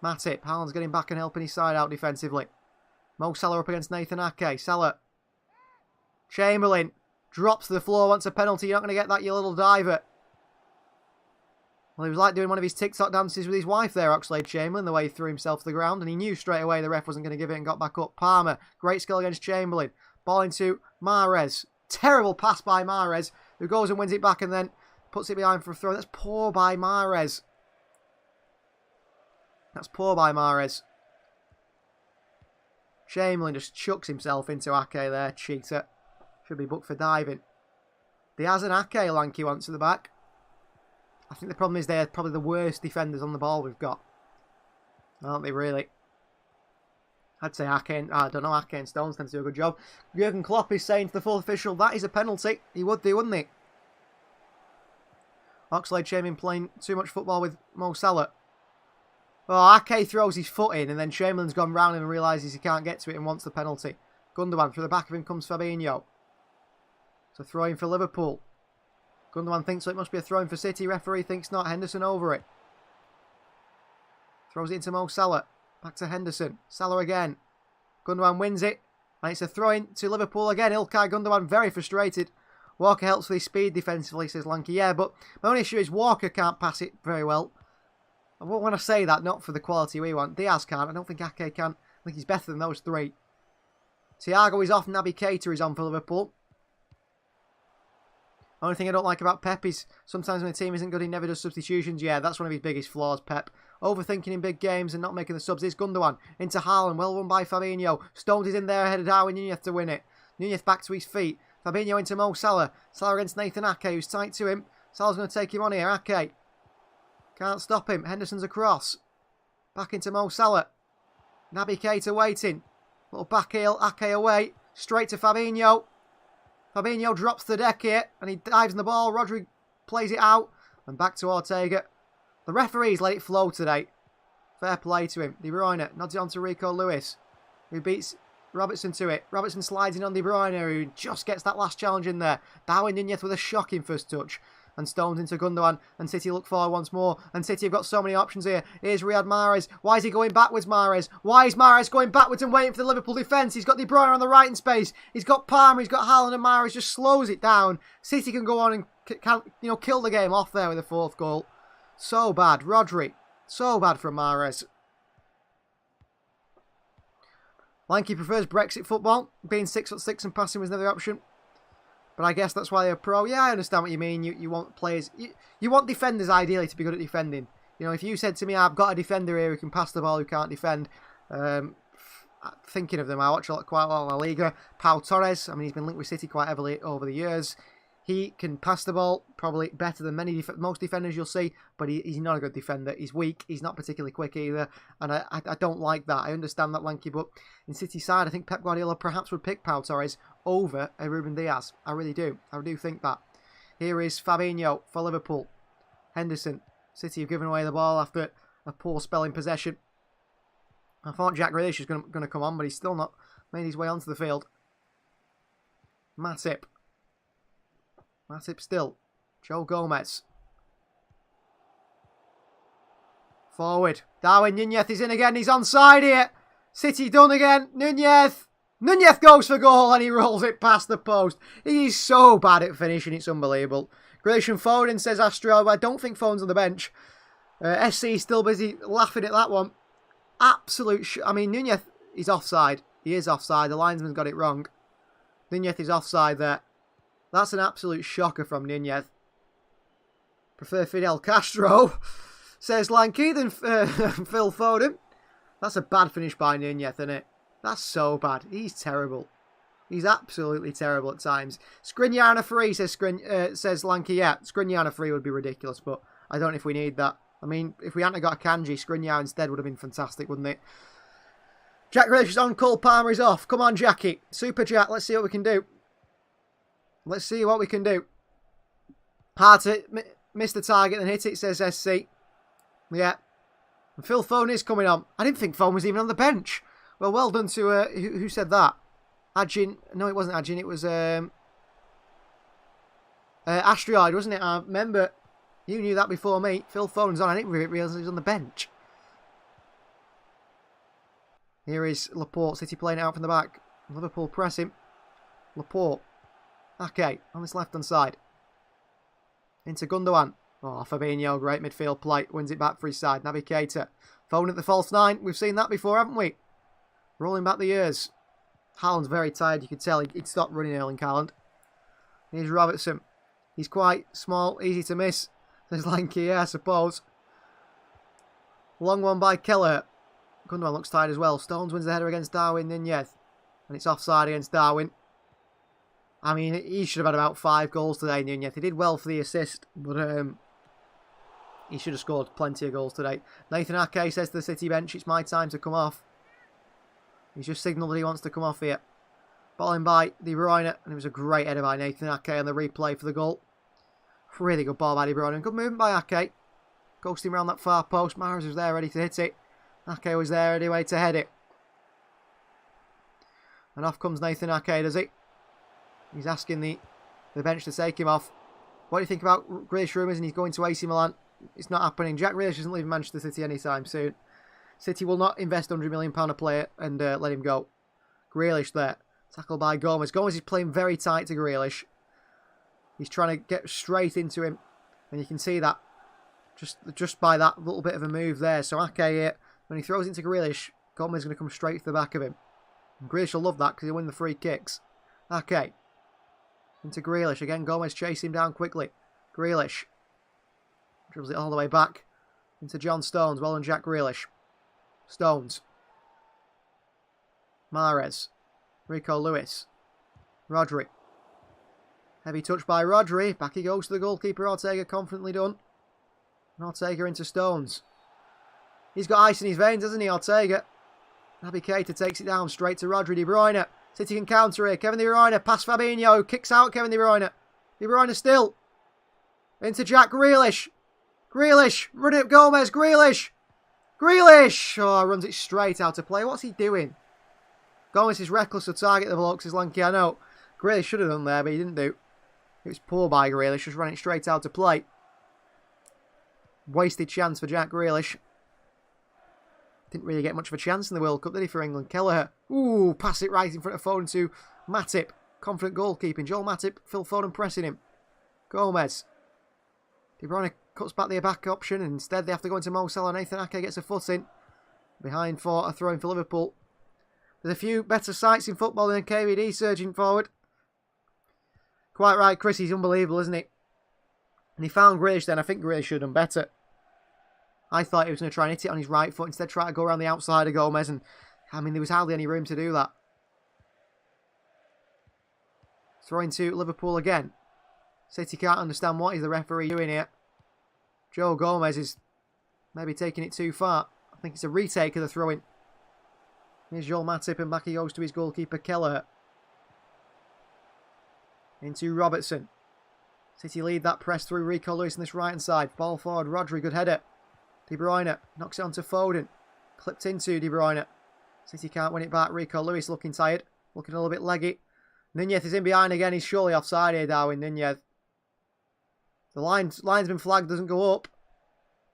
Matip. Haaland's getting back and helping his side out defensively. Mo Salah up against Nathan Ake. Salah. Chamberlain. Drops to the floor, wants a penalty. You're not going to get that, you little diver. Well, he was like doing one of his TikTok dances with his wife there, Oxlade-Chamberlain, the way he threw himself to the ground. And he knew straight away the ref wasn't going to give it and got back up. Palmer, great skill against Chamberlain. Ball into Mahrez. Terrible pass by Mahrez, who goes and wins it back and then puts it behind for a throw. That's poor by Mahrez. That's poor by Mahrez. Chamberlain just chucks himself into Ake there, cheater. Should be booked for diving. Diaz and Ake, Lanky wants to the back. I think the problem is they're probably the worst defenders on the ball we've got. Aren't they, really? I'd say Ake and, I don't know, Ake and Stones tend to do a good job. Jurgen Klopp is saying to the full official, that is a penalty. He would do, wouldn't he? Oxlade-Chamberlain playing too much football with Mo Salah. Oh, Ake throws his foot in and then Chamberlain's gone round him and realises he can't get to it and wants the penalty. Gundogan, through the back of him comes Fabinho. So throw-in for Liverpool. Gundogan thinks so it must be a throw-in for City. Referee thinks not. Henderson over it. Throws it into Mo Salah. Back to Henderson. Salah again. Gundogan wins it. And it's a throw-in to Liverpool again. Ilkay Gundogan very frustrated. Walker helps with his speed defensively, says Lanky. Yeah, but my only issue is Walker can't pass it very well. I won't want to say that, not for the quality we want. Diaz can't. I don't think Ake can. I think he's better than those three. Thiago is off. Naby Keita is on for Liverpool. Only thing I don't like about Pep is sometimes when the team isn't good, he never does substitutions. Yeah, that's one of his biggest flaws, Pep. Overthinking in big games and not making the subs. It's Gundogan into Haaland. Well won by Fabinho. Stones is in there ahead of Darwin Nunez to win it. Nunez back to his feet. Fabinho into Mo Salah. Salah against Nathan Ake, who's tight to him. Salah's going to take him on here. Ake. Can't stop him. Henderson's across. Back into Mo Salah. Naby Keita waiting. Little back heel. Ake away. Straight to Fabinho. Fabinho drops the deck here and he dives in the ball. Rodri plays it out and back to Ortega. The referees let it flow today. Fair play to him. De Bruyne nods it on to Rico Lewis, who beats Robertson to it. Robertson slides in on De Bruyne, who just gets that last challenge in there. Darwin Nunez with a shocking first touch. And Stones into Gundogan. And City look forward once more. And City have got so many options here. Here's Riyad Mahrez. Why is he going backwards, Mahrez? Why is Mahrez going backwards and waiting for the Liverpool defence? He's got De Bruyne on the right in space. He's got Palmer. He's got Haaland, and Mahrez just slows it down. City can go on and kill the game off there with a fourth goal. So bad. Rodri. So bad from Mahrez. Lanky prefers Brexit football. Being 6'6" and passing was never the option. But I guess that's why they're pro. Yeah, I understand what you mean. You want players... You want defenders, ideally, to be good at defending. You know, if you said to me, I've got a defender here who can pass the ball, who can't defend... thinking of them, I watch quite a lot of La Liga. Pau Torres, I mean, he's been linked with City quite heavily over the years. He can pass the ball probably better than most defenders you'll see, but he's not a good defender. He's weak. He's not particularly quick either, and I don't like that. I understand that, Lanky, but in City side, I think Pep Guardiola perhaps would pick Pau Torres over a Ruben Diaz. I really do. I do think that. Here is Fabinho for Liverpool. Henderson. City have given away the ball after a poor spell in possession. I thought Jack Grealish was going to come on, but he's still not made his way onto the field. Matip still. Joe Gomez. Forward. Darwin Nunez is in again. He's onside here. City done again. Nunez goes for goal and he rolls it past the post. He's so bad at finishing. It's unbelievable. Grealish and Foden, says Astro. I don't think Foden's on the bench. SC still busy laughing at that one. Absolute I mean, Nunez is offside. He is offside. The linesman got it wrong. Nunez is offside there. That's an absolute shocker from Nunez. Prefer Fidel Castro, says Lanky, than Phil Foden. That's a bad finish by Nunez, isn't it? That's so bad. He's terrible. He's absolutely terrible at times. Skriniar free, says Lanky. Yeah, Skriniar free would be ridiculous, but I don't know if we need that. I mean, if we hadn't got a Kanji, Skriniar instead would have been fantastic, wouldn't it? Jack Grealish is on, Cole Palmer is off. Come on, Jackie. Super Jack, let's see what we can do. Let's see what we can do. Hard to miss the target and hit it, says SC. Yeah. And Phil Foden is coming on. I didn't think Foden was even on the bench. Well done to... who said that? Ajin. No, it wasn't Ajin. It was... Astrioid, wasn't it? I remember... You knew that before me. Phil Foden's on. I didn't realise he was on the bench. Here is Laporte. City playing it out from the back. Liverpool pressing. Laporte. Okay, on this left-hand side. Into Gundogan. Oh, Fabinho, great midfield play. Wins it back for his side. Naby Keita. Foden at the false 9. We've seen that before, haven't we? Rolling back the years. Haaland's very tired. You could tell he'd stopped running, Erling Haaland. Here's Robertson. He's quite small, easy to miss. There's Lanky, yeah, I suppose. Long one by Keller. Gundogan looks tired as well. Stones wins the header against Darwin Nunez. And it's offside against Darwin. I mean, he should have had about 5 goals today, Nunez. He did well for the assist, but he should have scored plenty of goals today. Nathan Ake says to the City bench, it's my time to come off. He's just signalled that he wants to come off here. Ball in by De Bruyne, and it was a great header by Nathan Ake on the replay for the goal. Really good ball by De Bruyne, and good movement by Ake. Ghosting around that far post. Mahrez was there ready to hit it. Ake was there anyway to head it. And off comes Nathan Ake, does he? He's asking the bench to take him off. What do you think about Grealish rumours and he's going to AC Milan? It's not happening. Jack Grealish isn't leaving Manchester City anytime soon. City will not invest £100 million a player and let him go. Grealish there. Tackled by Gomez. Gomez is playing very tight to Grealish. He's trying to get straight into him. And you can see that just by that little bit of a move there. So Ake here, when he throws into Grealish, Gomez is going to come straight to the back of him. And Grealish will love that because he'll win the free kicks. Ake. Into Grealish. Again, Gomez chasing him down quickly. Grealish. Dribbles it all the way back. Into John Stones. Well done, Jack Grealish. Stones. Mahrez. Rico Lewis. Rodri. Heavy touch by Rodri. Back he goes to the goalkeeper. Ortega confidently done. And Ortega into Stones. He's got ice in his veins, hasn't he, Ortega? Naby Keita takes it down straight to Rodri. De Bruyne. City can counter here. Kevin De Bruyne. Past Fabinho. Kicks out Kevin De Bruyne. De Bruyne still. Into Jack Grealish. Grealish. Run it up Gomez. Grealish. Grealish. Oh, runs it straight out of play. What's he doing? Gomez is reckless to target the blocks. Is Lanky, I know. Grealish should have done there, but he didn't do. It was poor by Grealish. Just ran it straight out to play. Wasted chance for Jack Grealish. Didn't really get much of a chance in the World Cup, did he, for England? Kelleher. Ooh, pass it right in front of Foden to Matip. Confident goalkeeping. Joel Matip, Phil Foden pressing him. Gomez. De Bruyne cuts back the back option, and instead they have to go into Mo Salah. Nathan Ake gets a foot in. Behind for a throw in for Liverpool. There's a few better sights in football than a KVD surging forward. Quite right, Chris. He's unbelievable, isn't he? And he found Grealish then. I think Grealish should have done better. I thought he was going to try and hit it on his right foot. Instead, try to go around the outside of Gomez. And, I mean, there was hardly any room to do that. Throwing to Liverpool again. City can't understand what is the referee doing here. Joe Gomez is maybe taking it too far. I think it's a retake of the throw-in. Here's Joel Matip, and back he goes to his goalkeeper, Kelleher. Into Robertson. City lead that press through Rico Lewis on this right-hand side. Ball forward, Rodri, good header. De Bruyne knocks it onto Foden. Clipped into De Bruyne. City can't win it back. Rico Lewis looking tired. Looking a little bit leggy. Nunez is in behind again. He's surely offside here, Darwin Nunez. The line's been flagged, doesn't go up.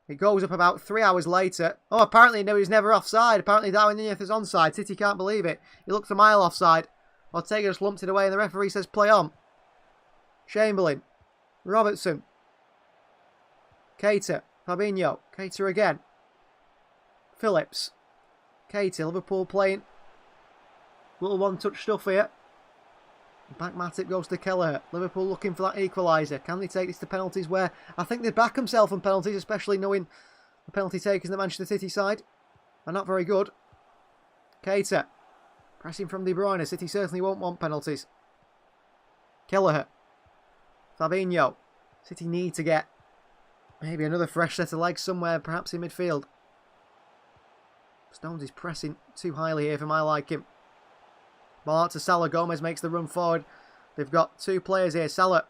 It goes up about 3 hours later. Oh, apparently no, he's never offside. Apparently Darwin Nunez is onside. City can't believe it. He looks a mile offside. Ortega just lumped it away and the referee says play on. Chamberlain. Robertson. Keita. Fabinho. Keita again. Phillips. Keita. Liverpool playing little one-touch stuff here. Back Matip goes to Kelleher. Liverpool looking for that equaliser. Can they take this to penalties where I think they back themselves on penalties, especially knowing the penalty takers in the Manchester City side are not very good. Keita. Pressing from De Bruyne. City certainly won't want penalties. Kelleher. Fabinho. City need to get maybe another fresh set of legs somewhere, perhaps in midfield. Stones is pressing too highly here for my liking. Ball out to Salah. Gomez makes the run forward. They've got two players here. Salah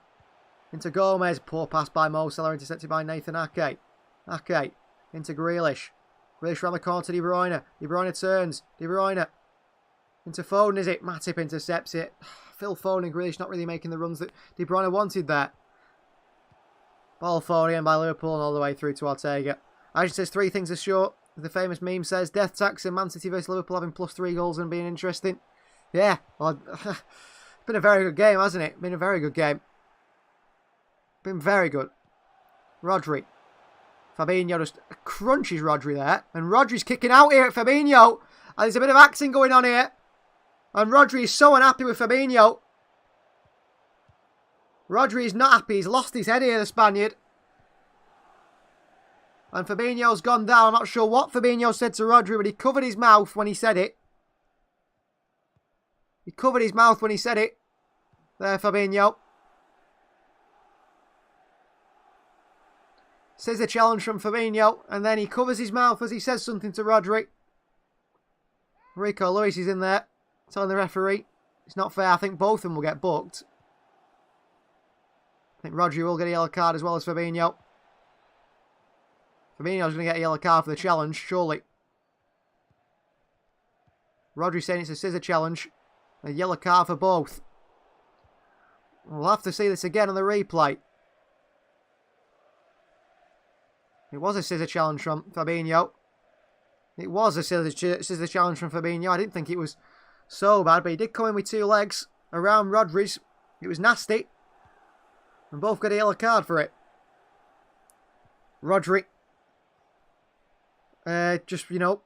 into Gomez. Poor pass by Mo Salah, intercepted by Nathan Ake. Ake into Grealish. Grealish round the corner to De Bruyne. De Bruyne turns. De Bruyne into Foden, is it? Matip intercepts it. Phil Foden and Grealish not really making the runs that De Bruyne wanted there. Ball forward again by Liverpool and all the way through to Ortega. Action says 3 things are short. The famous meme says death tax and Man City vs Liverpool having +3 goals and being interesting. Yeah, well, it's been a very good game, hasn't it? Been a very good game. Been very good. Rodri. Fabinho just crunches Rodri there. And Rodri's kicking out here at Fabinho. And there's a bit of acting going on here. And Rodri is so unhappy with Fabinho. Rodri is not happy. He's lost his head here, the Spaniard. And Fabinho's gone down. I'm not sure what Fabinho said to Rodri, but he covered his mouth when he said it. He covered his mouth when he said it. There, Fabinho. Says the challenge from Fabinho. And then he covers his mouth as he says something to Rodri. Rico Lewis is in there. Telling the referee. It's not fair. I think both of them will get booked. I think Rodri will get a yellow card as well as Fabinho. Fabinho's going to get a yellow card for the challenge, surely. Rodri saying it's a scissor challenge. A yellow card for both. We'll have to see this again on the replay. It was a scissor challenge from Fabinho. It was a scissor challenge from Fabinho. I didn't think it was so bad, but he did come in with 2 legs around Rodri's. It was nasty. And both got a yellow card for it. Rodri. Just, you know,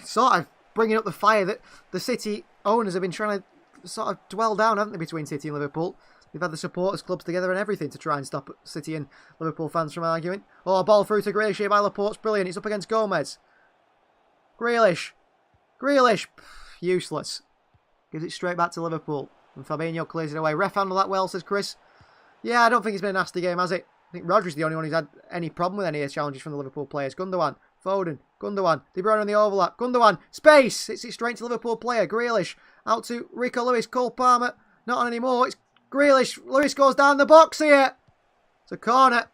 sort of bringing up the fire that the City owners have been trying to sort of dwell down, haven't they, between City and Liverpool. They've had the supporters clubs together and everything to try and stop City and Liverpool fans from arguing. Oh, a ball through to Grealish here by Laporte's brilliant. It's up against Gomez. Grealish. Grealish. Useless. Gives it straight back to Liverpool. And Fabinho clears it away. Ref handled that well, says Chris. Yeah, I don't think it's been a nasty game, has it? I think Rodri's the only one who's had any problem with any challenges from the Liverpool players. Gundogan. Foden. Gundogan. De Bruyne on the overlap. Gundogan. Space. It's it straight to Liverpool player. Grealish. Out to Rico Lewis. Cole Palmer. Not on anymore. It's Grealish. Lewis goes down the box here. It's a corner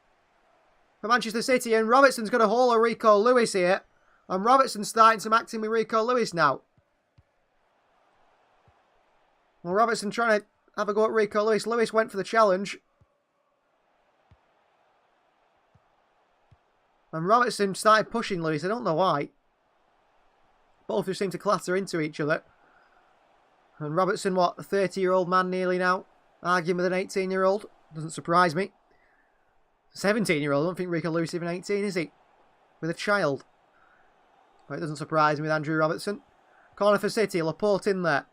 for Manchester City. And Robertson's got a haul of Rico Lewis here. And Robertson's starting some acting with Rico Lewis now. Well, Robertson trying to have a go at Rico Lewis. Lewis went for the challenge. And Robertson started pushing Lewis. I don't know why. Both of them seem to clatter into each other. And Robertson, what, a 30-year-old man nearly now, arguing with an 18-year-old. Doesn't surprise me. 17-year-old. I don't think Rico Lewis is even 18, is he? With a child. But it doesn't surprise me with Andrew Robertson. Corner for City. Laporte in there.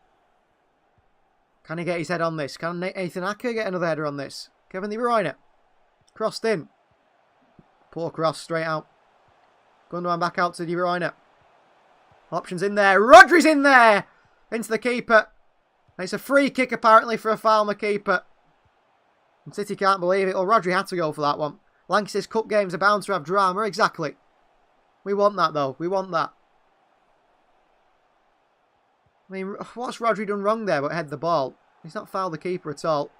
Can he get his head on this? Can Ethan Acker get another header on this? Kevin De Bruyne. Crossed in. Poor cross, straight out. Gundogan back out to De Bruyne. Options in there. Rodri's in there! Into the keeper. And it's a free kick apparently for a foul on the keeper. And City can't believe it. Well, Rodri had to go for that one. Lancaster's Cup games are bound to have drama. Exactly. We want that though. We want that. I mean, what's Rodri done wrong there but head the ball? He's not fouled the keeper at all.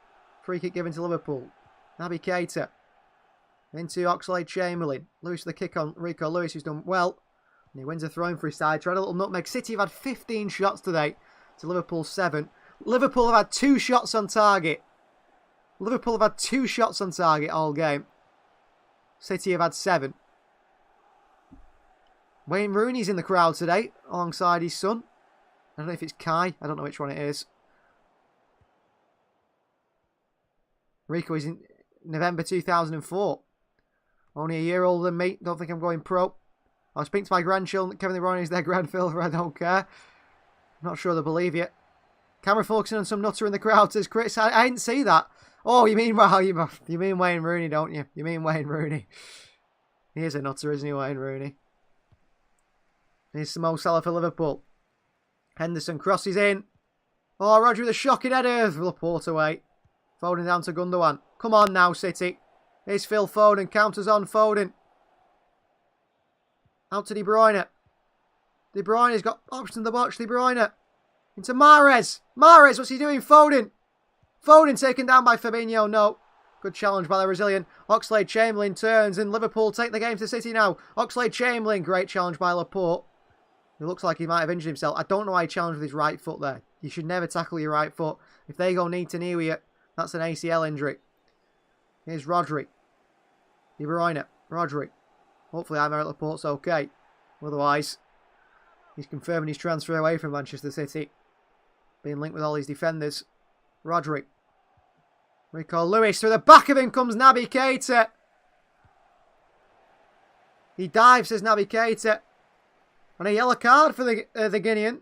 Free kick given to Liverpool. Naby Keita. Into Oxlade-Chamberlain. Lewis with the kick on Rico Lewis, who's done well. And he wins a throw-in for his side. Tried a little nutmeg. City have had 15 shots today to Liverpool's 7. Liverpool have had 2 shots on target. Liverpool have had 2 shots on target all game. City have had 7. Wayne Rooney's in the crowd today, alongside his son. I don't know if it's Kai. I don't know which one it is. Rico is in November 2004. Only a year older than me. Don't think I'm going pro. I'll speak to my grandchildren. Kevin De Bruyne is their grandfather. I don't care. I'm not sure they'll believe you. Camera focusing on some nutter in the crowd, says Chris. I didn't see that. Oh, you mean Wayne Rooney, don't you? You mean Wayne Rooney. He is a nutter, isn't he, Wayne Rooney? Here's Mo Salah for Liverpool. Henderson crosses in. Oh, Rodri with a shocking header. Laporte away. Foden down to Gundogan. Come on now, City. Here's Phil Foden. Counters on Foden. Out to De Bruyne. De Bruyne's got options in the box. De Bruyne. Into Mahrez. Mahrez, what's he doing? Foden. Foden taken down by Fabinho. No. Good challenge by the Brazilian. Oxlade-Chamberlain turns and Liverpool take the game to City now. Oxlade-Chamberlain. Great challenge by Laporte. It looks like he might have injured himself. I don't know why he challenged with his right foot there. You should never tackle your right foot. If they go knee to knee with you, that's an ACL injury. Here's Rodri. De Bruyne. Rodri. Hopefully Laporte's okay. Otherwise, he's confirming his transfer away from Manchester City. Being linked with all these defenders. Rodri. Rico Lewis. Through the back of him comes Naby Keita. He dives, says Naby Keita. And a yellow card for the Guinean.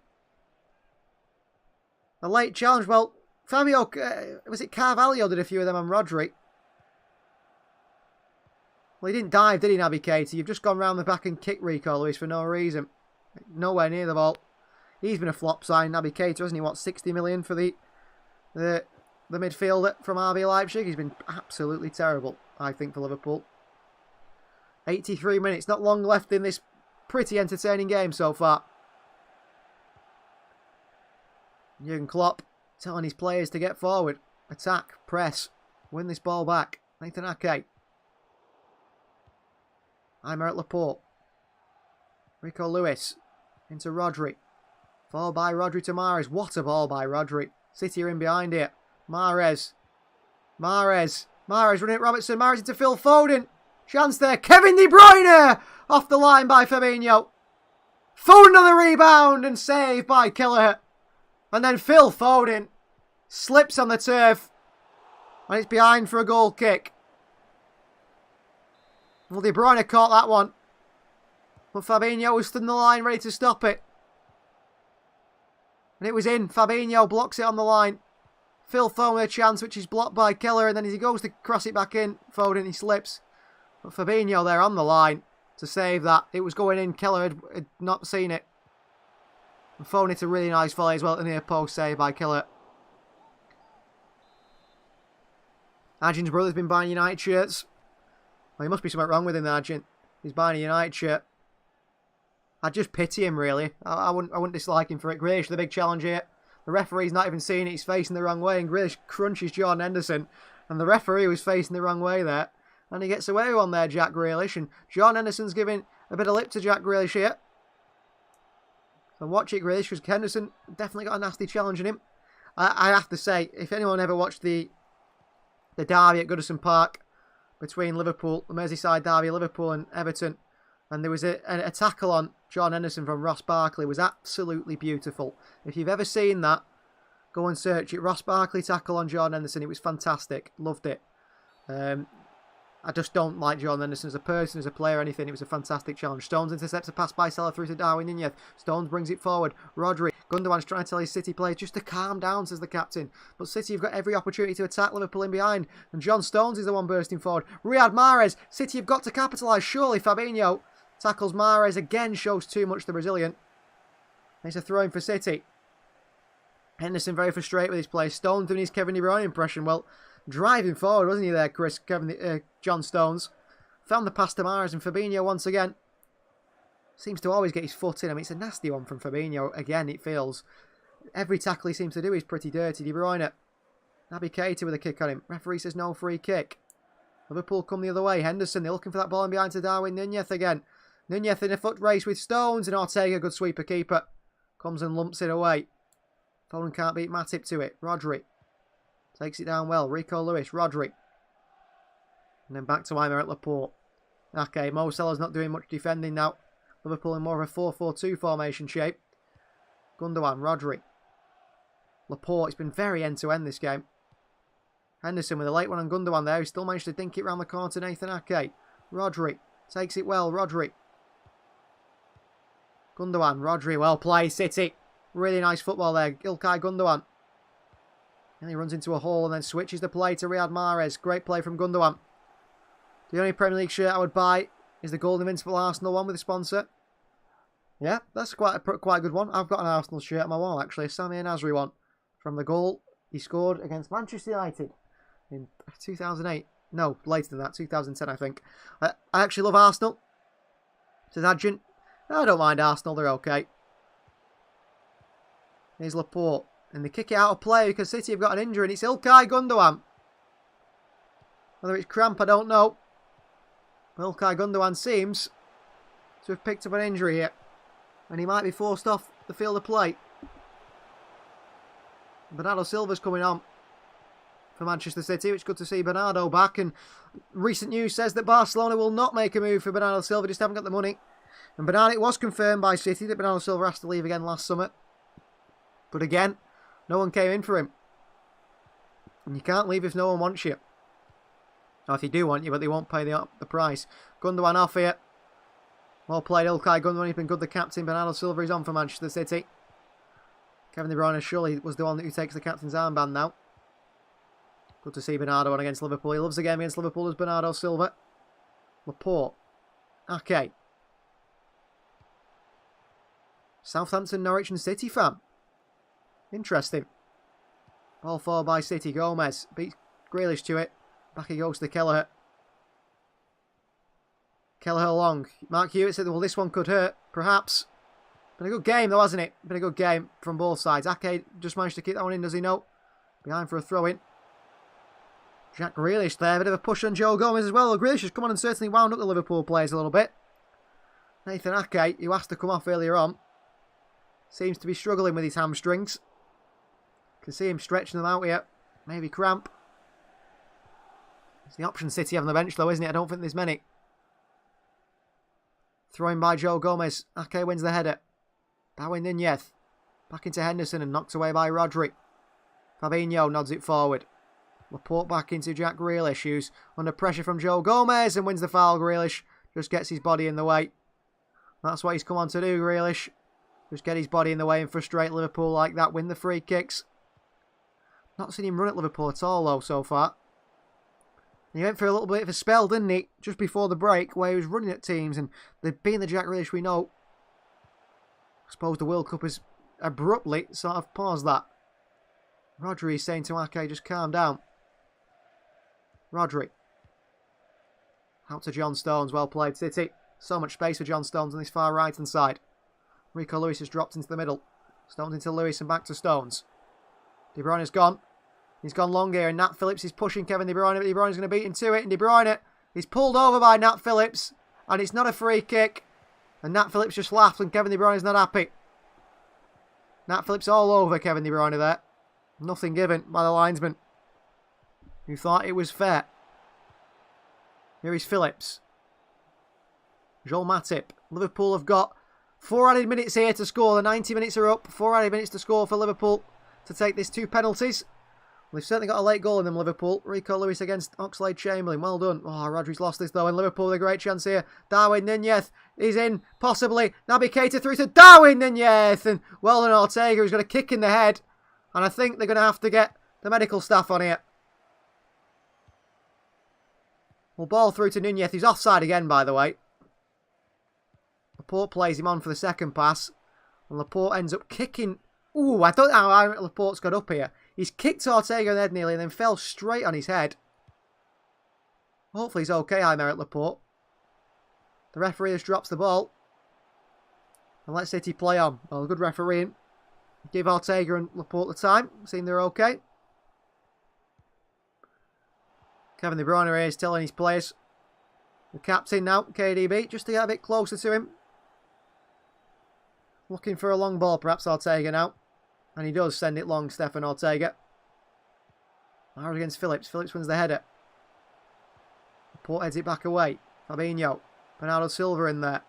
A late challenge. Well, Fabio, was it Carvalho did a few of them on Rodri? Well, he didn't dive, did he, Naby Keita? You've just gone round the back and kicked Rico Lewis for no reason. Nowhere near the ball. He's been a flop sign, Naby Keita, hasn't he? What, 60 million for the midfielder from RB Leipzig? He's been absolutely terrible, I think, for Liverpool. 83 minutes, not long left in this pretty entertaining game so far. Jurgen Klopp telling his players to get forward, attack, press, win this ball back. Nathan Ake. Aymeric Laporte. Rico Lewis into Rodri. Followed by Rodri to Mahrez. What a ball by Rodri. City are in behind here. Mahrez. Mahrez running at Robertson. Mahrez into Phil Foden. Chance there. Kevin De Bruyne! Off the line by Fabinho. Foden on the rebound and saved by Kelleher. And then Phil Foden slips on the turf. And it's behind for a goal kick. Well, De Bruyne caught that one. But Fabinho was stood in the line ready to stop it. And it was in. Fabinho blocks it on the line. Phil Foden with a chance which is blocked by Kelleher. And then as he goes to cross it back in, Foden, he slips. But Fabinho there on the line to save that. It was going in. Kelleher had not seen it. And Foden hit a really nice volley as well at the near post save by Kelleher. Ajin's brother's been buying United shirts. Well, there must be something wrong with him, Ajin. He's buying a United shirt. I'd just pity him, really. I wouldn't dislike him for it. Grealish, the big challenge here. The referee's not even seeing it. He's facing the wrong way. And Grealish crunches Jordan Henderson. And the referee was facing the wrong way there. And he gets away with one there, Jack Grealish. And Jordan Henderson's giving a bit of lip to Jack Grealish here. So watch it, Grealish, because Henderson definitely got a nasty challenge in him. I have to say, if anyone ever watched the derby at Goodison Park between Liverpool, the Merseyside derby, Liverpool and Everton, and there was a tackle on John Henderson from Ross Barkley, was absolutely beautiful. If you've ever seen that, go and search it. Ross Barkley tackle on John Henderson. It was fantastic. Loved it. I just don't like John Henderson as a person, as a player, anything. It was a fantastic challenge. Stones intercepts a pass by Salah through to Darwin Nunez. Stones brings it forward. Rodri Gundogan's trying to tell his City players just to calm down, says the captain. But City have got every opportunity to attack Liverpool in behind. And John Stones is the one bursting forward. Riyad Mahrez. City have got to capitalise. Surely Fabinho tackles Mahrez again. Shows too much the Brazilian. It's a throw-in for City. Henderson very frustrated with his play. Stones doing his Kevin De Bruyne impression. Well, driving forward, wasn't he there, John Stones. Found the pass to Mahrez, and Fabinho once again seems to always get his foot in. I mean, it's a nasty one from Fabinho. Again, it feels. Every tackle he seems to do is pretty dirty. De Bruyne. Naby Keita with a kick on him. Referee says no free kick. Liverpool come the other way. Henderson, they're looking for that ball in behind to Darwin Nunez again. Nunez in a foot race with Stones, and Ortega, good sweeper keeper, comes and lumps it away. Foden can't beat Matip to it. Rodri takes it down well. Rico Lewis, Rodri. And then back to Weimer at Laporte. Okay, Mo Salah's not doing much defending now. Liverpool in more of a 4-4-2 formation shape. Gundogan, Rodri. Laporte, it's been very end-to-end this game. Henderson with a late one on Gundogan there. He still managed to dink it round the corner to Nathan Ake. Rodri takes it well. Rodri. Gundogan, Rodri, well played, City. Really nice football there. Ilkay Gundogan. And he runs into a hole and then switches the play to Riyad Mahrez. Great play from Gundogan. The only Premier League shirt I would buy is the Gold Invincible Arsenal one with a sponsor. Yeah, that's quite a good one. I've got an Arsenal shirt on my wall, actually. A Samir Nasri one. From the goal he scored against Manchester United in 2008. No, later than that. 2010, I think. I actually love Arsenal. Says Adjun. I don't mind Arsenal. They're okay. Here's Laporte. And they kick it out of play because City have got an injury. And it's Ilkay Gundogan. Whether it's cramp, I don't know. Ilkay Gundogan seems to have picked up an injury here. And he might be forced off the field of play. Bernardo Silva's coming on for Manchester City. It's good to see Bernardo back. And recent news says that Barcelona will not make a move for Bernardo Silva. Just haven't got the money. And Bernardo, it was confirmed by City that Bernardo Silva has to leave again last summer. But again, no one came in for him. And you can't leave if no one wants you. Or if they do want you, but they won't pay the price. Gundogan off here. Well played, Ilkay Gundogan. He's been good, the captain. Bernardo Silva is on for Manchester City. Kevin De Bruyne surely was the one who takes the captain's armband now. Good to see Bernardo on against Liverpool. He loves the game against Liverpool as Bernardo Silva. Laporte. Okay. Southampton, Norwich and City fan. Interesting. Ball forward by City. Gomez beats Grealish to it. Back he goes to Kelleher. Kelleher long. Mark Hewitt said, well, this one could hurt. Perhaps. Been a good game though, hasn't it? Been a good game from both sides. Ake just managed to keep that one in, does he? No. Behind for a throw-in. Jack Grealish there. Bit of a push on Joe Gomez as well. Grealish has come on and certainly wound up the Liverpool players a little bit. Nathan Ake, who has to come off earlier on, seems to be struggling with his hamstrings. Can see him stretching them out here. Maybe cramp. It's the option City have on the bench though, isn't it? I don't think there's many. Thrown by Joe Gomez. Ake wins the header. Darwin Nunez. Back into Henderson and knocked away by Rodri. Fabinho nods it forward. Laporte back into Jack Grealish, who's under pressure from Joe Gomez and wins the foul. Grealish just gets his body in the way. That's what he's come on to do, Grealish. Just get his body in the way and frustrate Liverpool like that. Win the free kicks. Not seen him run at Liverpool at all, though, so far. And he went for a little bit of a spell, didn't he? Just before the break, where he was running at teams. And being the Jack Grealish we know, I suppose the World Cup has abruptly sort of paused that. Rodri is saying to Ake, just calm down. Rodri. Out to John Stones. Well played, City. So much space for John Stones on this far right-hand side. Rico Lewis has dropped into the middle. Stones into Lewis and back to Stones. De Bruyne's gone. He's gone long here and Nat Phillips is pushing Kevin De Bruyne, but De Bruyne's going to beat him to it. And De Bruyne is pulled over by Nat Phillips. And it's not a free kick. And Nat Phillips just laughs and Kevin De Bruyne's not happy. Nat Phillips all over Kevin De Bruyne there. Nothing given by the linesman, who thought it was fair. Here is Phillips. Joel Matip. Liverpool have got 4 added minutes here to score. The 90 minutes are up. 4 added minutes to score for Liverpool to take this 2 penalties. Well, they've certainly got a late goal in them, Liverpool. Rico Lewis against Oxlade-Chamberlain. Well done. Oh, Rodri's lost this though. And Liverpool with a great chance here. Darwin Nunez. He's in, possibly. Naby Keita through to Darwin Nunez. And well done, Ortega, who's got a kick in the head. And I think they're going to have to get the medical staff on here. Well, ball through to Nunez. He's offside again, by the way. Laporte plays him on for the second pass. And Laporte ends up kicking. Ooh, I don't know how Laporte's got up here. He's kicked Ortega in the head nearly and then fell straight on his head. Hopefully he's okay, Aymeric Laporte. The referee just drops the ball. And let City play on. Well, good refereeing. Give Ortega and Laporte the time. Seeing they're okay. Kevin De Bruyne here is telling his players. The captain now, KDB, just to get a bit closer to him. Looking for a long ball, perhaps Ortega now. And he does send it long, Stefan Ortega. Now against Phillips. Phillips wins the header. Laporte heads it back away. Fabinho. Bernardo Silva in there.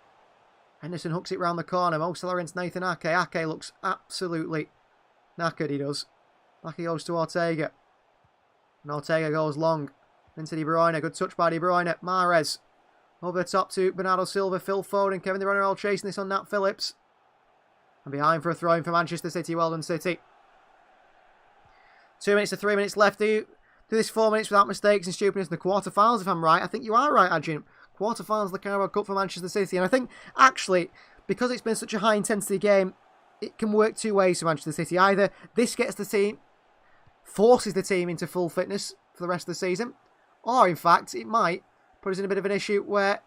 Henderson hooks it round the corner. Mo Salah against Nathan Ake. Ake looks absolutely knackered, he does. Back he goes to Ortega. And Ortega goes long. Into De Bruyne. Good touch by De Bruyne. Mahrez. Over the top to Bernardo Silva. Phil Foden. Kevin De Bruyne are all chasing this on Nat Phillips. And behind for a throw-in for Manchester City. Well done, City. 2 minutes to 3 minutes left. Do this 4 minutes without mistakes and stupidness in the quarterfinals, if I'm right. I think you are right, Ajin. Quarterfinals of the Carabao Cup for Manchester City. And I think, actually, because it's been such a high-intensity game, it can work two ways for Manchester City. Either this gets the team, forces the team into full fitness for the rest of the season, or, in fact, it might put us in a bit of an issue where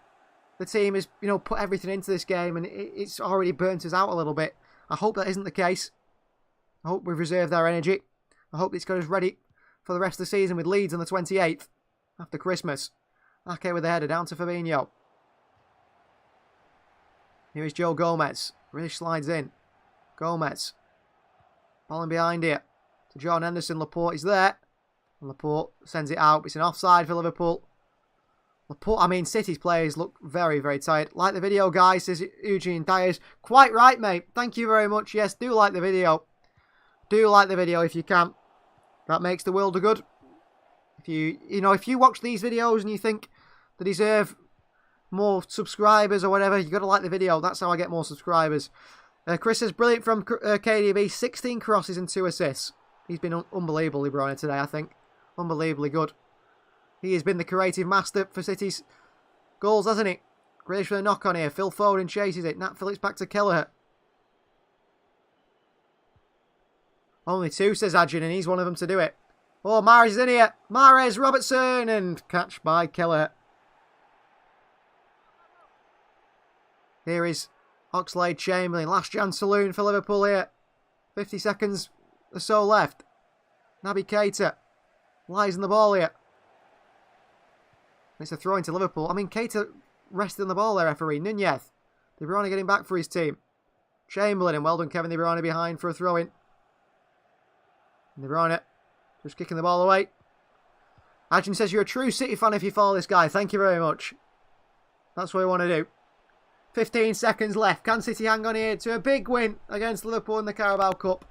the team has, put everything into this game and it's already burnt us out a little bit. I hope that isn't the case. I hope we've reserved our energy. I hope it's got us ready for the rest of the season with Leeds on the 28th after Christmas. Ake with the header down to Fabinho. Here is Joe Gomez. Really slides in. Gomez. Ball in behind here. To John Henderson. Laporte is there. And Laporte sends it out. It's an offside for Liverpool. City's players look very, very tired. Like the video, guys, says Eugene Dyers. Quite right, mate. Thank you very much. Yes, do like the video. Do like the video if you can. That makes the world of good. If you watch these videos and you think they deserve more subscribers or whatever, you got to like the video. That's how I get more subscribers. Chris says, brilliant from KDB. 16 crosses and 2 assists. He's been unbelievably brilliant today, I think. Unbelievably good. He has been the creative master for City's goals, hasn't he? Grealish with a knock on here. Phil Foden chases it. Nat Phillips back to Kelleher. Only 2, says Adjin, and he's one of them to do it. Oh, Mahrez is in here. Mahrez, Robertson, and catch by Kelleher. Here is Oxlade-Chamberlain. Last chance saloon for Liverpool here. 50 seconds or so left. Naby Keita lies in the ball here. It's a throw into Liverpool. Keita rested on the ball there, referee. Nunez. De Bruyne getting back for his team. Chamberlain, and well done, Kevin De Bruyne behind for a throw-in. De Bruyne just kicking the ball away. Ajin says, you're a true City fan if you follow this guy. Thank you very much. That's what we want to do. 15 seconds left. Can City hang on here to a big win against Liverpool in the Carabao Cup?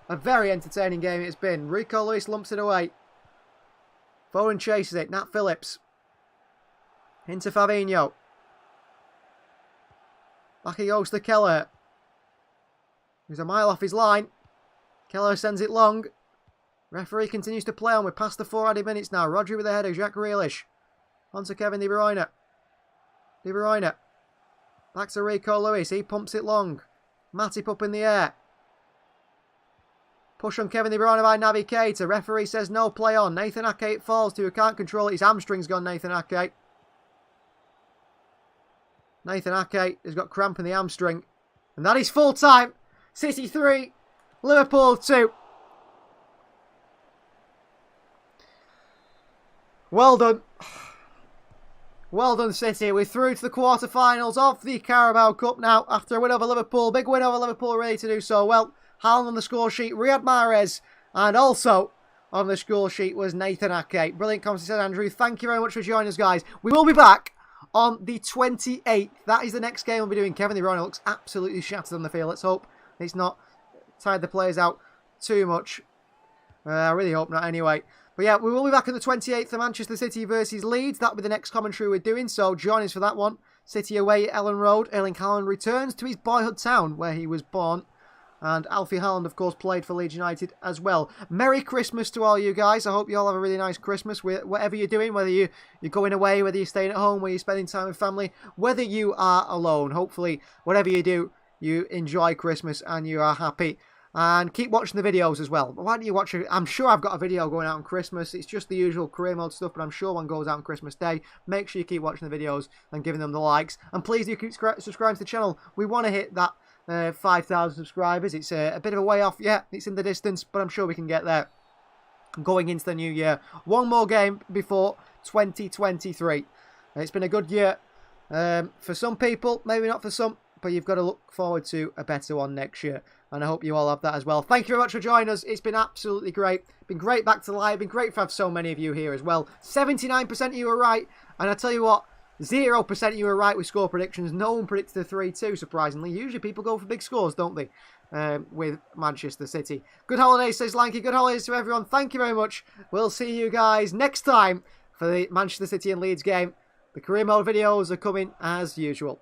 A very entertaining game it's been. Rico Lewis lumps it away. Foden chases it. Nat Phillips. Into Fabinho. Back he goes to Kelleher. He's a mile off his line. Kelleher sends it long. Referee continues to play on. We're past the 4 added minutes now. Rodri with the header. Jack Grealish. On to Kevin De Bruyne. De Bruyne. Back to Rico Lewis. He pumps it long. Matip up in the air. Push on Kevin De Bruyne by Naby Keita. Referee says no, play on. Nathan Ake it falls to. Who can't control it. His hamstring's gone, Nathan Ake. Nathan Ake has got cramp in the hamstring. And that is full time. City 3. Liverpool 2. Well done. Well done, City. We're through to the quarterfinals of the Carabao Cup now after a win over Liverpool. Big win over Liverpool, ready to do so well. Haaland on the score sheet, Riyad Mahrez, and also on the score sheet was Nathan Ake. Brilliant comments, said Andrew. Thank you very much for joining us, guys. We will be back on the 28th. That is the next game we'll be doing. Kevin De Bruyne looks absolutely shattered on the field. Let's hope it's not tired the players out too much. I really hope not anyway. But yeah, we will be back on the 28th for Manchester City versus Leeds. That'll be the next commentary we're doing, so join us for that one. City away at Ellen Road. Erling Haaland returns to his boyhood town where he was born. And Alfie Haaland, of course, played for Leeds United as well. Merry Christmas to all you guys. I hope you all have a really nice Christmas, whatever you're doing, whether you're going away, whether you're staying at home, whether you're spending time with family, whether you are alone. Hopefully, whatever you do, you enjoy Christmas and you are happy. And keep watching the videos as well. Why don't you watch it? I'm sure I've got a video going out on Christmas. It's just the usual career mode stuff, but I'm sure one goes out on Christmas Day. Make sure you keep watching the videos and giving them the likes. And please do keep subscribing to the channel. We want to hit that 5,000 subscribers. It's a bit of a way off. Yeah, it's in the distance, but I'm sure we can get there going into the new year. One more game before 2023. It's been a good year for some people, maybe not for some, but you've got to look forward to a better one next year. And I hope you all have that as well. Thank you very much for joining us. It's been absolutely great. Been great back to live. Been great to have so many of you here as well. 79% of you were right. And I tell you what, 0% of you were right with score predictions. No one predicted a 3-2, surprisingly. Usually people go for big scores, don't they? With Manchester City. Good holidays, says Lanky. Good holidays to everyone. Thank you very much. We'll see you guys next time for the Manchester City and Leeds game. The career mode videos are coming as usual.